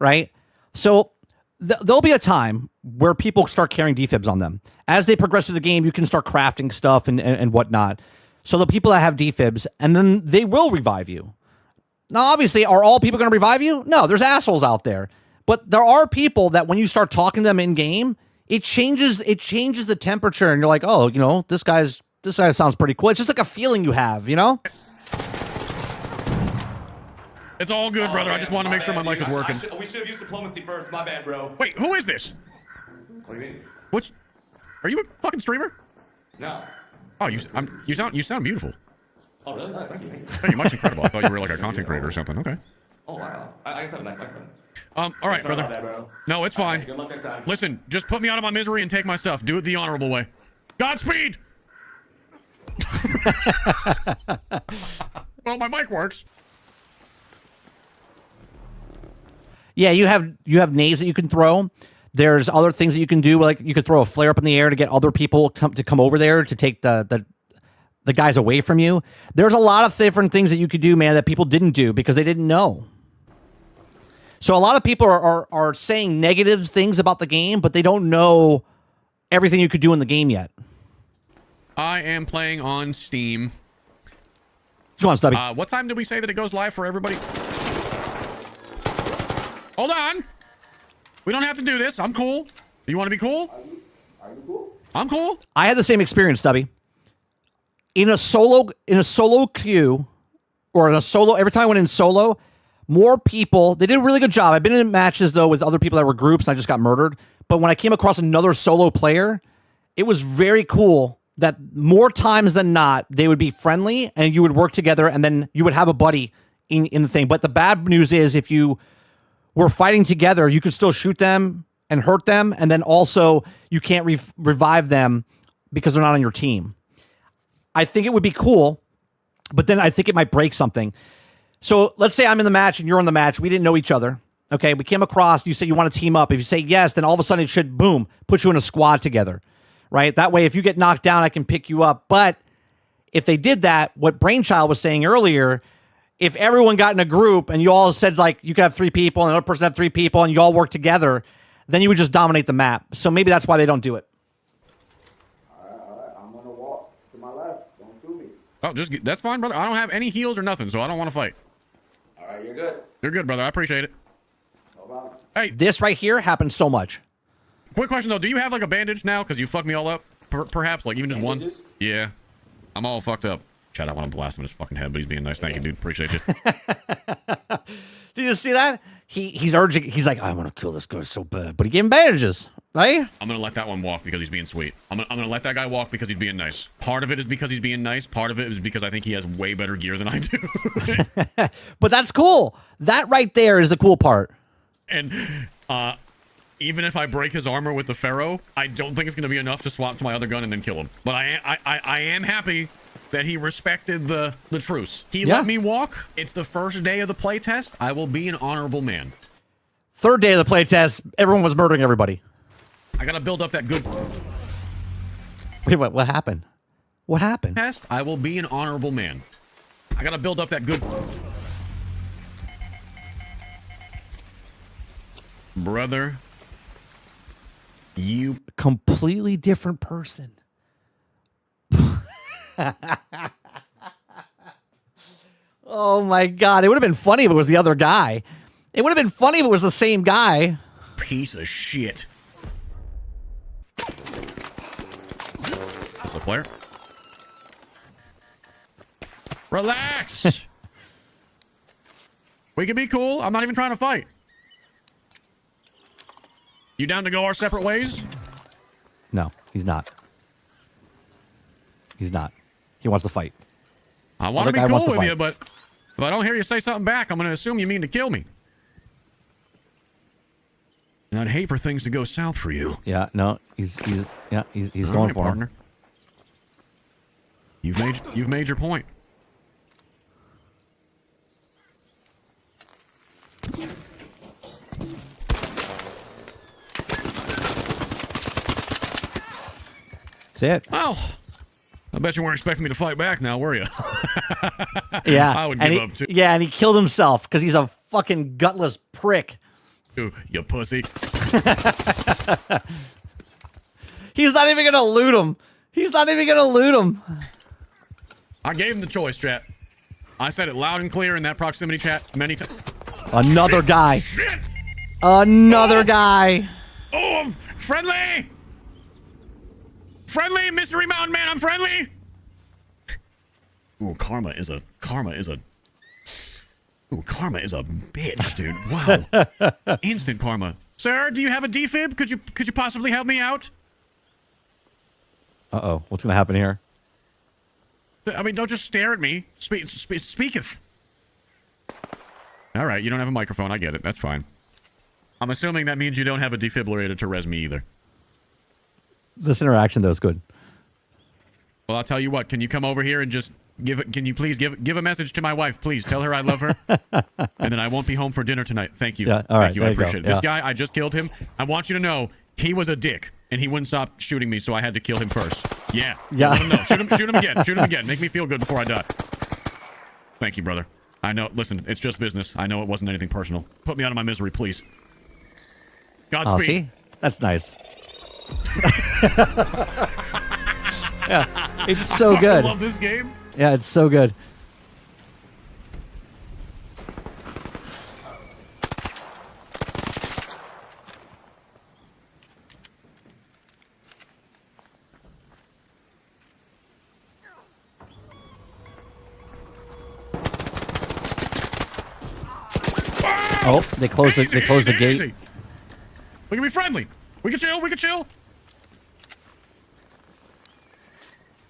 right? So there'll be a time where people start carrying defibs on them. As they progress through the game, you can start crafting stuff and whatnot. So the people that have defibs, and then they will revive you. Now, obviously, are all people going to revive you? No, there's assholes out there. But there are people that when you start talking to them in game, it changes the temperature, and you're like, oh, you know, this guy sounds pretty cool. It's just like a feeling you have, you know? It's all good, brother. I just want to make sure my mic is working. We should have used diplomacy first. My bad, bro. Wait, who is this? What do you mean? Which? Are you a fucking streamer? No. Oh, you sound beautiful. Oh, really? No, thank you. Thank you. Much incredible. I thought you were like a content creator or something. Okay. Oh, wow. I just have a nice microphone. All right, Sorry brother. about that, bro. No, it's fine. Good luck next time. Listen, just put me out of my misery and take my stuff. Do it the honorable way. Godspeed! Well, my mic works. Yeah, you have nades that you can throw. There's other things that you can do, like you could throw a flare up in the air to get other people to come over there to take the guys away from you. There's a lot of different things that you could do, man, that people didn't do because they didn't know. So a lot of people are saying negative things about the game, but they don't know everything you could do in the game yet. I am playing on Steam. Go on, Stubby. What time did we say that it goes live for everybody? Hold on. We don't have to do this. I'm cool. You want to be cool? Are you cool? I'm cool. I had the same experience, Stubby. In a solo queue, or in a solo, every time I went in solo, more people, they did a really good job. I've been in matches, though, with other people that were groups, and I just got murdered. But when I came across another solo player, it was very cool that more times than not, they would be friendly, and you would work together, and then you would have a buddy in the thing. But the bad news is, if you were fighting together, you could still shoot them and hurt them, and then also you can't revive them because they're not on your team. I think it would be cool, but then I think it might break something. So let's say I'm in the match and you're in the match. We didn't know each other. Okay, we came across. You say you want to team up. If you say yes, then all of a sudden it should, boom, put you in a squad together, right? That way, if you get knocked down, I can pick you up. But if they did that, what Brainchild was saying earlier, if everyone got in a group and you all said, like, you could have 3 people and another person have 3 people and you all work together, then you would just dominate the map. So maybe that's why they don't do it. All right. I'm gonna walk to my left. Don't shoot me. Oh, that's fine, brother. I don't have any heals or nothing, so I don't want to fight. All right, you're good. You're good, brother. I appreciate it. No problem. Hey, This right here happens so much. quick question, though. Do you have, like, a bandage now? Because you fucked me all up, perhaps? Like, even just Bandages? one? Yeah. I'm all fucked up. Chad, I want to blast him in his fucking head, but he's being nice. Thank you, dude. Appreciate you. Did you see that? He's urging. He's like, I want to kill this guy so bad, but he gave him bandages, right? I'm going to let that one walk because he's being sweet. I'm gonna let that guy walk because he's being nice. Part of it is because he's being nice. Part of it is because I think he has way better gear than I do. But that's cool. That right there is the cool part. And even if I break his armor with the Pharaoh, I don't think it's going to be enough to swap to my other gun and then kill him. But I am happy that he respected the truce. He let me walk. It's the first day of the playtest. I will be an honorable man. Third day of the playtest, everyone was murdering everybody. I got to build up that good Wait, what happened? What happened? test. I will be an honorable man. I got to build up that good... Brother, you... Completely different person. Oh my god, it would have been funny if it was the other guy. It would have been funny if it was the same guy. Piece of shit. This a player? Relax. We can be cool. I'm not even trying to fight. You down to go our separate ways? No, he's not. He's not. He wants to fight. I want to Other be guy wants cool to with fight. you, but if I don't hear you say something back, I'm going to assume you mean to kill me. And I'd hate for things to go south for you. Yeah, no, he's All going right, for partner. him. You've made your point. That's it. Well, I bet you weren't expecting me to fight back now, were you? Yeah, I would and give he, up too. Yeah, and he killed himself because he's a fucking gutless prick. Ooh, you pussy. He's not even gonna loot him. He's not even gonna loot him. I gave him the choice, chat. I said it loud and clear in that proximity chat many times. Another guy. Shit! Another guy. Oh, I'm friendly! Friendly, Mystery Mountain Man, I'm friendly! Ooh, karma is a bitch, dude. Wow. Instant karma. Sir, do you have a defib? Could you possibly help me out? Uh-oh. What's gonna happen here? I mean, don't just stare at me. Speaketh. All right, you don't have a microphone. I get it. That's fine. I'm assuming that means you don't have a defibrillator to res me either. This interaction, though, is good. Well, I'll tell you what. Can you come over here and just Can you please give a message to my wife, please? Tell her I love her, and then I won't be home for dinner tonight. Thank you. Yeah, all right, Thank you. there I you go. appreciate it. This guy, I just killed him. I want you to know he was a dick, and he wouldn't stop shooting me, so I had to kill him first. Yeah. Let him know. Shoot him again. Shoot him again. Make me feel good before I die. Thank you, brother. I know. Listen, it's just business. I know it wasn't anything personal. Put me out of my misery, please. Godspeed. Oh, see? That's nice. Yeah, it's so good. I love this game. Yeah, it's so good. Oh, they closed the gate. Easy. We can be friendly. We can chill. We can chill.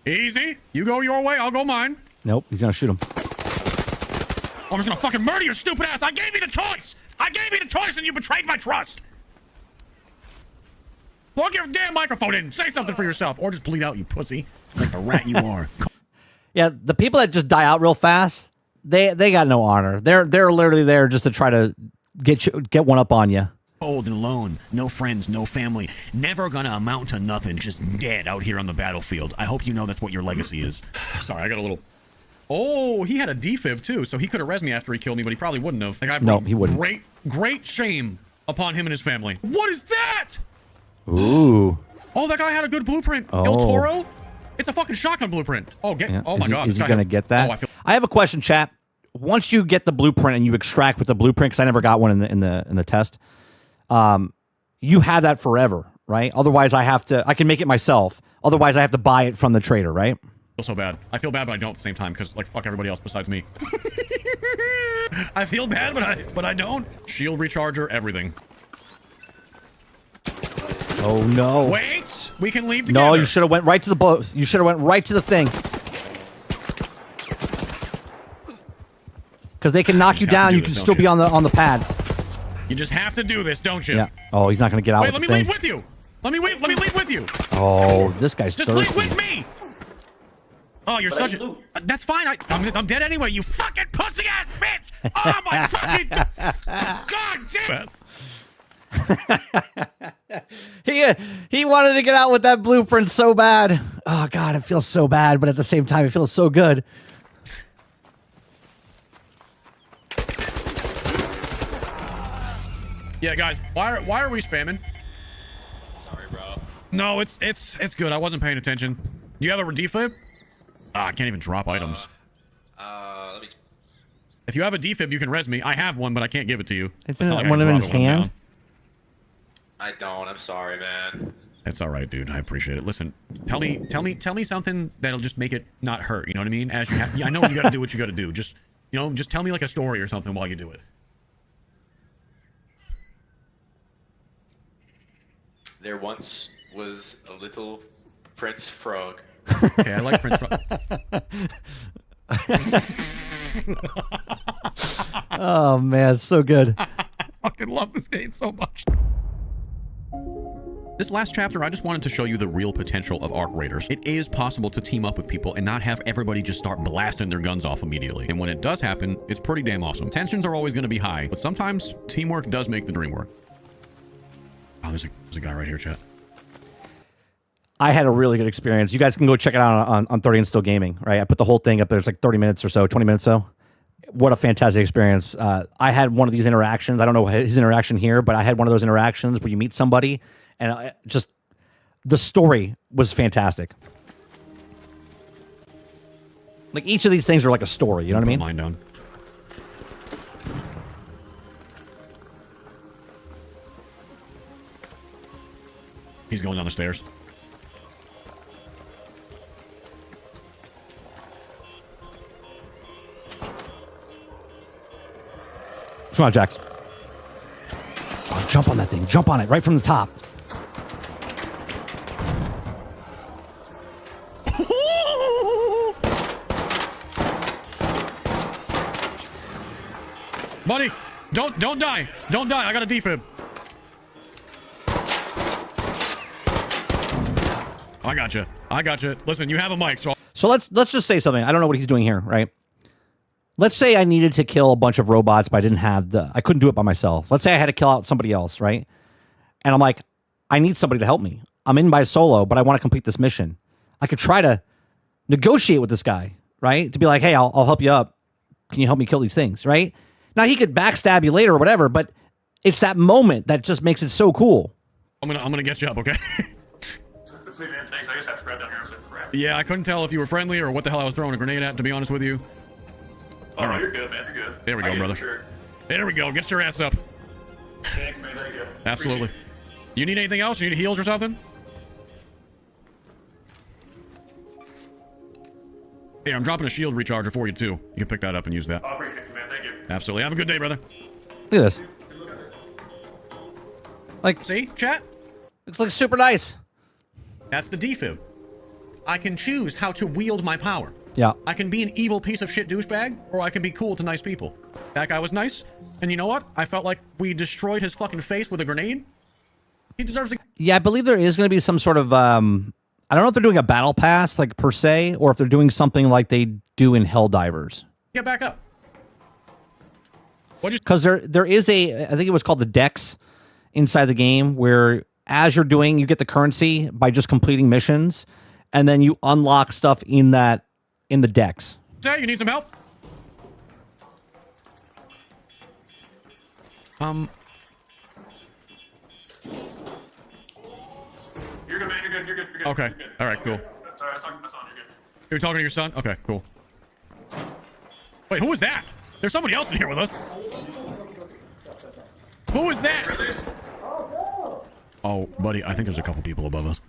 Easy. You go your way. I'll go mine. Nope, he's gonna shoot him. I'm just gonna fucking murder your stupid ass. I gave you the choice. And you betrayed my trust. Plug your damn microphone in. Say something for yourself, or just bleed out, you pussy, like the rat you are. Yeah, the people that just die out real fast, they got no honor. They're literally there just to try to get one up on you. Old and alone, no friends, no family, never gonna amount to nothing, just dead out here on the battlefield. I hope you know that's what your legacy is. Sorry, I got a little... Oh, he had a defib too, so he could have rezzed me after he killed me, but he probably wouldn't have. Like, I No, he wouldn't. Great shame upon him and his family. What is that? Ooh. Oh, that guy had a good blueprint. Oh. El Toro? It's a fucking shotgun blueprint. Oh, Yeah. Oh my God. Is he gonna get that? Oh, I have a question, chat. Once you get the blueprint and you extract with the blueprint, because I never got one in the test, you have that forever, right? Otherwise, I can make it myself. Otherwise, I have to buy it from the trader, right? I feel so bad. I feel bad, but I don't at the same time, because, like, fuck everybody else besides me. I feel bad, but I don't. Shield recharger, everything. Oh no! Wait, we can leave together. No, you should have went right to the boat. You should have went right to the thing. Because they can knock you down. You can still be on the pad. You just have to do this, don't you? Yeah. Oh, he's not gonna get out. Wait, with let the me thing. leave with you. Let me leave with you. Oh, this guy's Just thirsty. leave with me. Oh, you're such a... That's fine. I'm dead anyway, you fucking pussy-ass bitch! Oh, my fucking... God damn it! He wanted to get out with that blueprint so bad. Oh, God, it feels so bad, but at the same time, it feels so good. Yeah, guys, why are we spamming? Sorry, bro. No, it's good. I wasn't paying attention. Do you have a defib? I can't even drop items. Let me... If you have a defib, you can res me. I have one, but I can't give it to you. It's not like I one can in drop his it when I'm hand. down. I don't. I'm sorry, man. It's all right, dude. I appreciate it. Listen, tell me something that'll just make it not hurt. You know what I mean? As you have, I know you got to do what you got to do. Just tell me like a story or something while you do it. There once was a little Prince Frog. Okay, I like Prince Frog. Oh man, it's so good. I fucking love this game so much. This last chapter, I just wanted to show you the real potential of Arc Raiders. It is possible to team up with people and not have everybody just start blasting their guns off immediately. And when it does happen, it's pretty damn awesome. Tensions are always going to be high, but sometimes teamwork does make the dream work. Oh, there's a guy right here, chat. I had a really good experience. You guys can go check it out on 30 and Still Gaming, right? I put the whole thing up there. It's like 30 minutes or so, 20 minutes so. What a fantastic experience. I had one of these interactions. I don't know his interaction here, but I had one of those interactions where you meet somebody and just the story was fantastic. Like each of these things are like a story, you know what I mean? Mine down. He's going down the stairs. Come on, Jax. Oh, jump on that thing. Jump on it right from the top. Buddy, don't die. Don't die. I got a defib. I got you. Listen, you have a mic, so So let's just say something. I don't know what he's doing here, right? Let's say I needed to kill a bunch of robots, but I couldn't do it by myself. Let's say I had to kill out somebody else, right? And I'm like, I need somebody to help me. I'm in by solo, but I want to complete this mission. I could try to negotiate with this guy, right? To be like, hey, I'll help you up. Can you help me kill these things, right? Now, he could backstab you later or whatever, but it's that moment that just makes it so cool. I'm gonna get you up, okay? Sweet man, thanks. I just have to grab down here. Yeah, I couldn't tell if you were friendly or what the hell I was throwing a grenade at, to be honest with you. All right, you're good, man. You're good. There we go, brother. Sure. There we go. Get your ass up. Thanks, man. Thank you. Absolutely. You need anything else? You need heals or something? Here, I'm dropping a shield recharger for you, too. You can pick that up and use that. I appreciate it, man. Thank you. Absolutely. Have a good day, brother. Look at this. Like, See, chat? it looks super nice. That's the defib. I can choose how to wield my power. Yeah. I can be an evil piece of shit douchebag, or I can be cool to nice people. That guy was nice, and you know what? I felt like we destroyed his fucking face with a grenade. He deserves to Yeah, I believe there is going to be some sort of, I don't know if they're doing a battle pass, like, per se, or if they're doing something like they do in Helldivers. get back up. Because there is I think it was called the Dex inside the game, where as you're doing, you get the currency by just completing missions, and then you unlock stuff in the Dex. Say, you need some help? You're good, man. You're good. You're good. You're good. Okay. You're good. All right, cool. Sorry, I was talking to my son. You're good. You're talking to your son? Okay, cool. Wait, who was that? There's somebody else in here with us. Who is that? Oh, buddy, I think there's a couple people above us.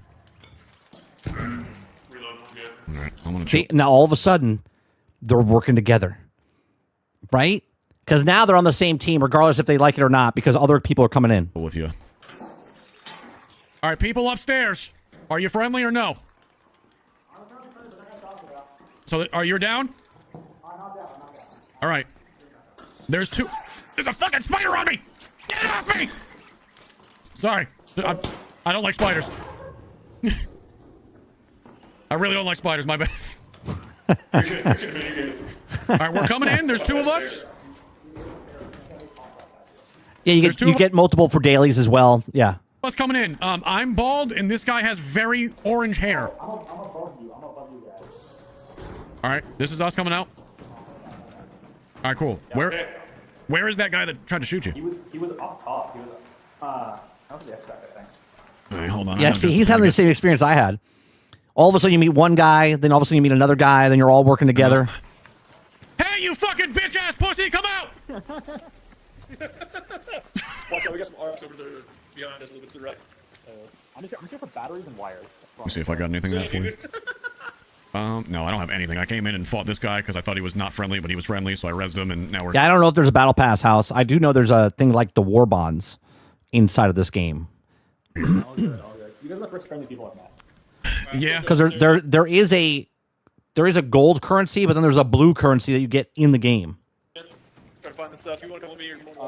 Reload. We're good. All right, I'm gonna See, now all of a sudden, they're working together, right? Because now they're on the same team, regardless if they like it or not, because other people are coming in. chill with you. All right, people upstairs. Are you friendly or no? So, are you down? All right. There's a fucking spider on me! Get off me! Sorry. I don't like spiders. I really don't like spiders, my bad. All right, we're coming in. There's two of us. Yeah, you get multiple for dailies as well. Yeah. Us coming in. I'm bald, and this guy has very orange hair. I'm above you. I'm above you guys. All right, this is us coming out. All right, cool. Where is that guy that tried to shoot you? He was up top. He was that was the extract, I think. All right, hold on. Yeah, see, he's having the same experience I had. All of a sudden, you meet one guy, then all of a sudden you meet another guy, then you're all working together. Hey, you fucking bitch-ass pussy, come out! Watch out, we got some arcs over there behind us a little bit to the right. I'm just here for batteries and wires. Let me see if I got anything that for you. No, I don't have anything. I came in and fought this guy because I thought he was not friendly, but he was friendly, so I rezzed him, and now we're... Yeah, I don't know if there's a battle pass house. I do know there's a thing like the war bonds inside of this game. All good, all good. You guys are the first friendly people I've met. Yeah. Because there is a gold currency, but then there's a blue currency that you get in the game. Try to find the stuff. You want to come with me or you want to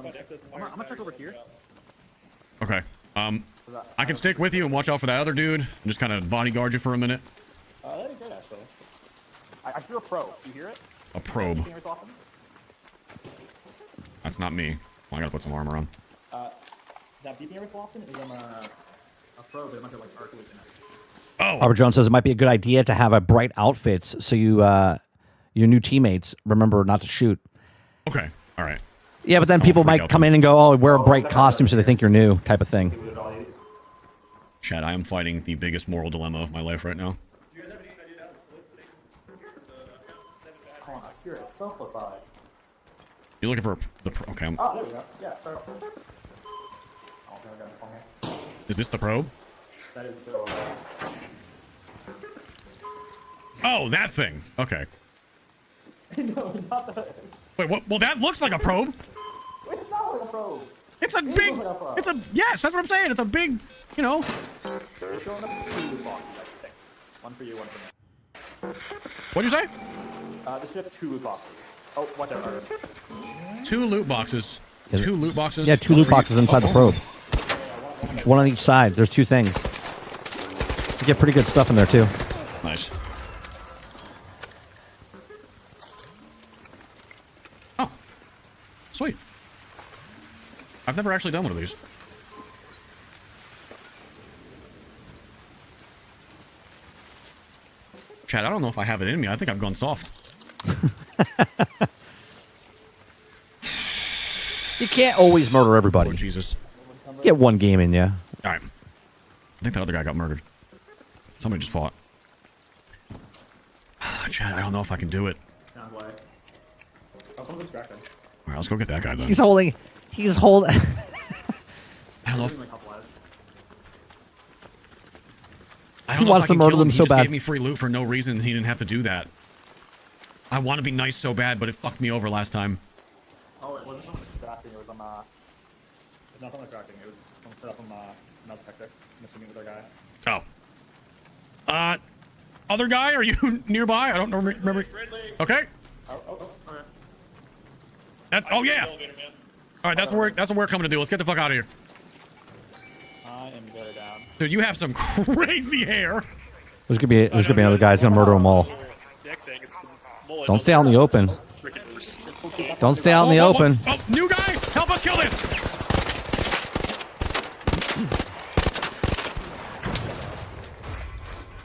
find access to I'm gonna check over here. Okay. I can stick with you and watch out for that other dude and just kind of bodyguard you for a minute. That'd be good, actually. I hear a probe. Do you hear it? A probe. Fingers off him. That's not me. Well, I gotta put some armor on. That beeping every so often is a probe. It might be like arc within it. Oh! Robert Jones says it might be a good idea to have a bright outfits so your new teammates remember not to shoot. Okay. All right. Yeah, but then people freak might out come then. in and go, oh, wear a bright costume so they think you're new, type of thing. Chad, I am fighting the biggest moral dilemma of my life right now. Hold on, I hear it. It's so close by. You're looking for okay. Oh, there we go. Yeah, start off. Oh, there we go. This one here. Is this the probe? That is the Oh, that thing. Okay. No, not the... Wait, what? Well, that looks like a probe. Wait, it's not like a probe. It's a big. like a probe. It's a yes. That's what I'm saying. It's a big. You know. They're showing up 2 loot boxes, I think. One for you, one for me. What'd you say? They should have 2 loot boxes. Oh, what there are. 2 loot boxes. Is it- 2 loot boxes. Yeah, 2 loot boxes inside the probe. One on each side. There's 2 things. You get pretty good stuff in there, too. Nice. I've never actually done one of these. Chad, I don't know if I have it in me. I think I've gone soft. You can't always murder everybody. Oh, Jesus. Get one game in, yeah. All right. I think that other guy got murdered. Somebody just fought. Chad, I don't know if I can do it. All right, let's go get that guy then. He's holding. I don't know. He wants to murder them so He just bad. gave me free loot for no reason. He didn't have to do that. I want to be nice so bad, but it fucked me over last time. Oh, it wasn't someone extracting. It was it's not someone extracting. It was someone set up from another tactic. I'm assuming the other guy. Oh. Other guy, are you nearby? I don't remember. Okay. Okay. That's. Oh yeah. All right, that's what we're coming to do. Let's get the fuck out of here. I am going down. Dude, you have some crazy hair. There's gonna be another guy. He's gonna murder them all. Don't stay out in the open. Don't stay out in the open. Oh, new guy, help us kill this.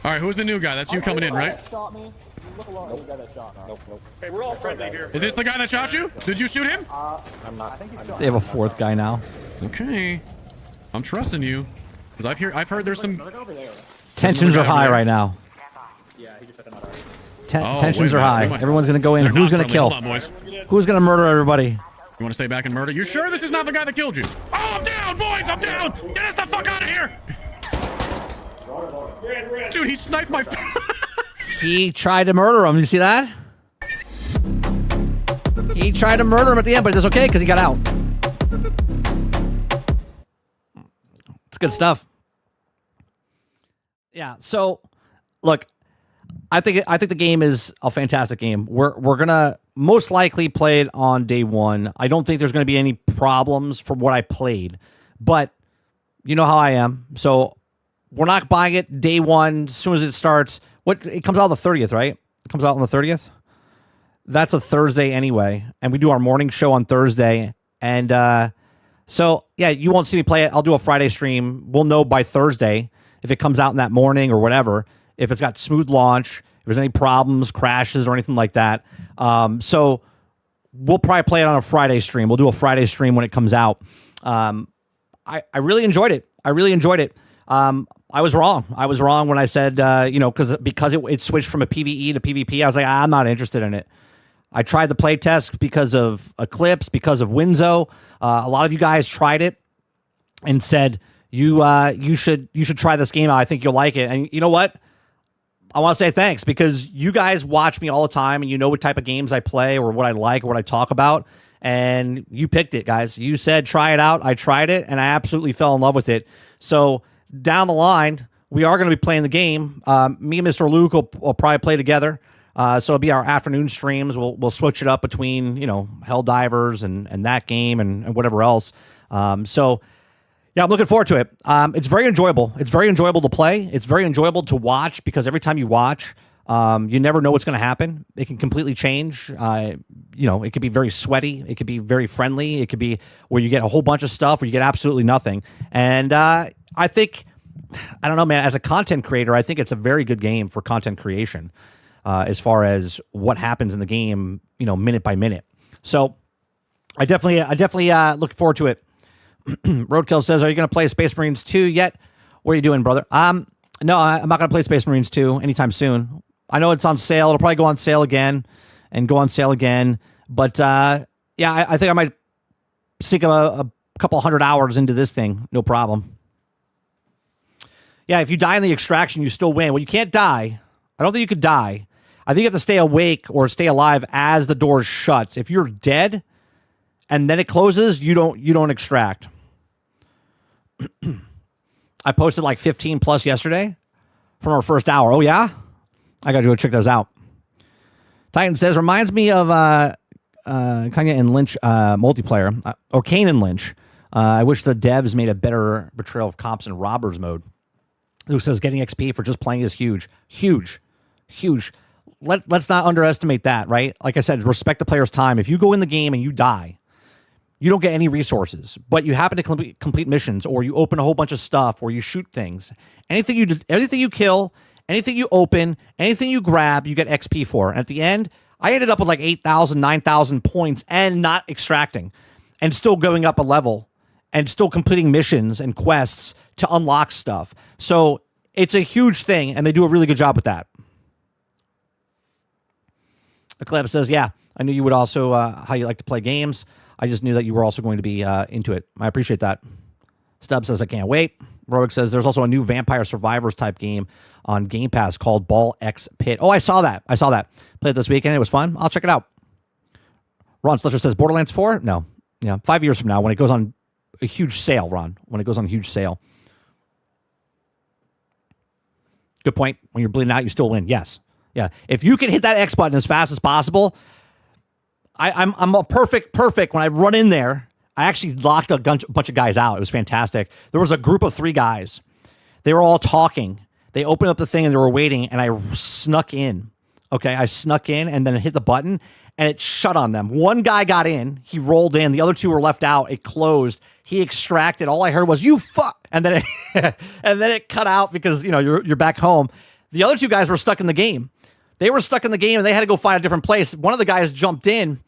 All right, who's the new guy? That's you coming in, right? Shot me. Look alone. Nope. The guy that shot. Nope. Hey, we're all friendly here. Is this the guy that shot you? Did you shoot him? I'm not. I think he's shot. They have a fourth guy now. Okay, I'm trusting you, because I've heard there's some. Over there. Tensions are high right now. Yeah, he just hit another. Tensions are high. Everyone's gonna go in. They're Who's not gonna friendly. kill? Hold on, boys. Who's gonna murder everybody? You want to stay back and murder? You sure this is not the guy that killed you? Oh, I'm down, boys! I'm down! Get us the fuck out of here! Dude, he sniped my... He tried to murder him. You see that? He tried to murder him at the end, but it's okay because he got out. It's good stuff. Yeah. So, look, I think the game is a fantastic game. We're gonna most likely play it on day one. I don't think there's gonna be any problems from what I played, but you know how I am. So we're not buying it day one as soon as it starts. It comes out on the 30th, right? It comes out on the 30th. That's a Thursday anyway, and we do our morning show on Thursday. And so yeah, you won't see me play it. I'll do a Friday stream. We'll know by Thursday if it comes out in that morning or whatever. If it's got smooth launch, if there's any problems, crashes, or anything like that. So we'll probably play it on a Friday stream. We'll do a Friday stream when it comes out. I really enjoyed it. I was wrong. I was wrong when I said, because it switched from a PvE to PvP. I was like, I'm not interested in it. I tried the play test because of Eclipse, because of Winzo. A lot of you guys tried it and said you should try this game out. I think you'll like it. And you know what? I want to say thanks because you guys watch me all the time and you know what type of games I play or what I like or what I talk about. And you picked it, guys. You said try it out. I tried it and I absolutely fell in love with it. So down the line, we are going to be playing the game. Me and Mr. Luke will probably play together. So it'll be our afternoon streams. We'll switch it up between, Helldivers and that game and whatever else. So yeah, I'm looking forward to it. It's very enjoyable. It's very enjoyable to play. It's very enjoyable to watch because every time you watch, you never know what's going to happen. It can completely change. It could be very sweaty. It could be very friendly. It could be where you get a whole bunch of stuff or you get absolutely nothing. And I don't know, man, as a content creator, I think it's a very good game for content creation as far as what happens in the game, minute by minute. So I definitely look forward to it. Roadkill says, are you going to play Space Marines 2 yet? What are you doing, brother? No, I'm not going to play Space Marines 2 anytime soon. I know it's on sale. It'll probably go on sale again. But I think I might sink a couple 100 hours into this thing. No problem. Yeah, if you die in the extraction, you still win. Well, you can't die. I don't think you could die. I think you have to stay awake or stay alive as the door shuts. If you're dead and then it closes, you don't extract. I posted like 15 plus yesterday from our first hour. Oh, yeah? I got to go check those out. Titan says, reminds me of Kanye and Lynch multiplayer, or Kane and Lynch. I wish the devs made a better Betrayal of Cops and Robbers mode. Who says getting XP for just playing is huge. Huge. Huge. Let's not underestimate that, right? Like I said, respect the player's time. If you go in the game and you die, you don't get any resources, but you happen to complete missions, or you open a whole bunch of stuff, or you shoot things. Anything you kill, anything you open, anything you grab, you get XP for. And at the end, I ended up with like 8,000, 9,000 points and not extracting, and still going up a level, and still completing missions and quests to unlock stuff. So it's a huge thing, and they do a really good job with that. Eclipse says, yeah, I knew you would also, how you like to play games. I just knew that you were also going to be into it. I appreciate that. Stubb says, I can't wait. Roic says, there's also a new Vampire Survivors type game on Game Pass called Ball X Pit. Oh, I saw that. Played it this weekend. It was fun. I'll check it out. Ron Slusher says, Borderlands 4? No. Yeah, 5 years from now when it goes on a huge sale, Ron. When it goes on a huge sale. Good point. When you're bleeding out, you still win. Yes. Yeah. If you can hit that X button as fast as possible, I'm a perfect. When I run in there, I actually locked a bunch of guys out. It was fantastic. There was a group of 3 guys. They were all talking. They opened up the thing and they were waiting, and I snuck in. Okay, I snuck in and then hit the button, and it shut on them. One guy got in. He rolled in. The other 2 were left out. It closed. He extracted. All I heard was, you fuck. And then it cut out because, you're back home. The other 2 guys were stuck in the game. They were stuck in the game, and they had to go find a different place. One of the guys jumped in.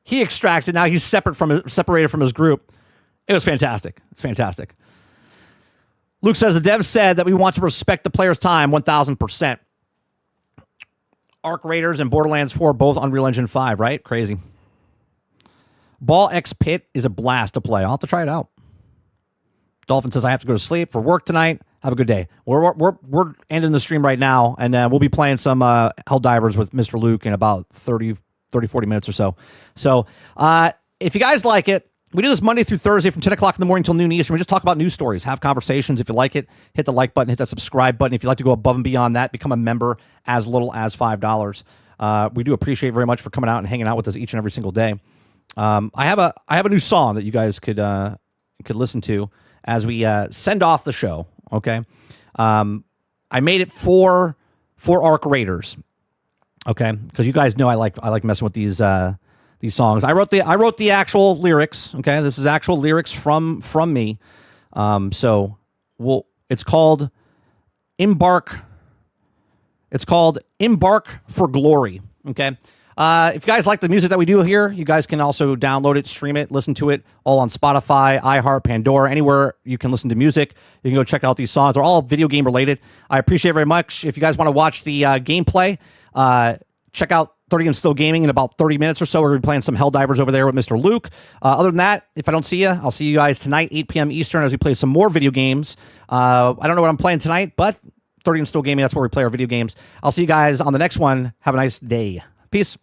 He extracted. Now he's separated from his group. It was fantastic. It's fantastic. Luke says, the devs said that we want to respect the player's time 1,000%. Arc Raiders and Borderlands 4, both Unreal Engine 5, right? Crazy. Ball X Pit is a blast to play. I'll have to try it out. Dolphin says, I have to go to sleep for work tonight. Have a good day. We're ending the stream right now, and we'll be playing some Helldivers with Mr. Luke in about 40 minutes or so. So if you guys like it, we do this Monday through Thursday from 10 o'clock in the morning till noon Eastern. We just talk about news stories, have conversations. If you like it, hit the like button, hit that subscribe button. If you'd like to go above and beyond that, become a member as little as $5. We do appreciate very much for coming out and hanging out with us each and every single day. I have a new song that you guys could listen to as we send off the show. Okay, I made it for Arc Raiders. Okay, because you guys know I like messing with these songs. I wrote the actual lyrics. Okay, this is actual lyrics from me. So it's called Embark. It's called Embark for Glory. Okay. If you guys like the music that we do here, you guys can also download it, stream it, listen to it all on Spotify, iHeart, Pandora, anywhere you can listen to music. You can go check out these songs. They're all video game related. I appreciate it very much. If you guys want to watch the gameplay, check out 30 and Still Gaming in about 30 minutes or so. We're going to be playing some Helldivers over there with Mr. Luke. Other than that, if I don't see you, I'll see you guys tonight, 8 p.m. Eastern, as we play some more video games. I don't know what I'm playing tonight, but 30 and Still Gaming, that's where we play our video games. I'll see you guys on the next one. Have a nice day. Peace.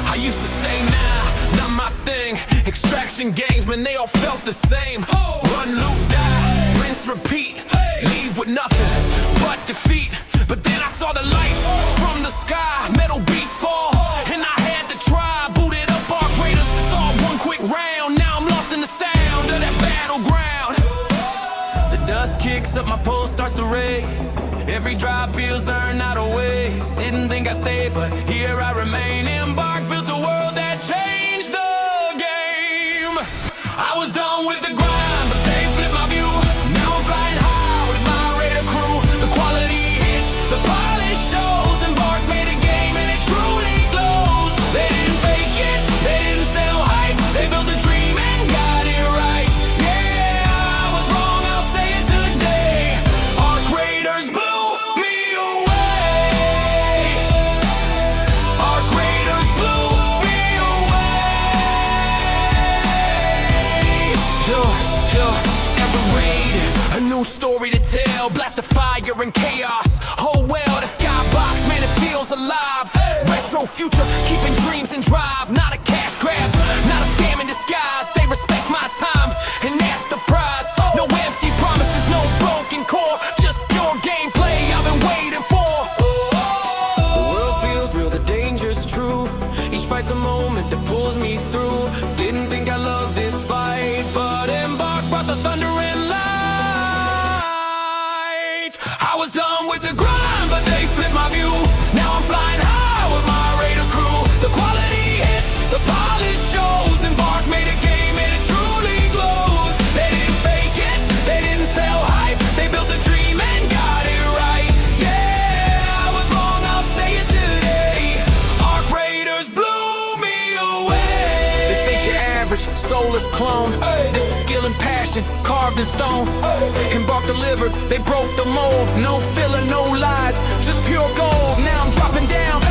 I used to say, nah, not my thing. Extraction games, man, they all felt the same. Run, loot, die, rinse, repeat. Leave with nothing but defeat. But then I saw the lights from the sky. Metal beats fall, and I had to try. Booted up Arc Raiders, thought one quick round. Now I'm lost in the sound of that battleground. The dust kicks up, my pulse starts to raise. Every drive feels earned, not a waste. Didn't think I'd stay, but here I remain. Embark built a world that changed the game. I was done with the grind, but they flipped my view. Now I'm flying high with my Raider crew. The quality hits, the polish shows. Embark made a game and it truly glows. They didn't fake it, they didn't sell hype. They built a dream and got it right. Yeah, I was wrong, I'll say it today. Arc Raiders blew me away. Arc Raiders blew me away. Every raid, a new story to tell. Blast of fire and chaos. Oh well, the skybox, man, it feels alive. Retro future, keeping dreams in drive. Not a cash grab, not a scam in disguise. They respect my time, and that's the prize. No empty promises, no broken clone. This is skill and passion, carved in stone. Embark delivered, they broke the mold. No filler, no lies, just pure gold. Now I'm dropping down,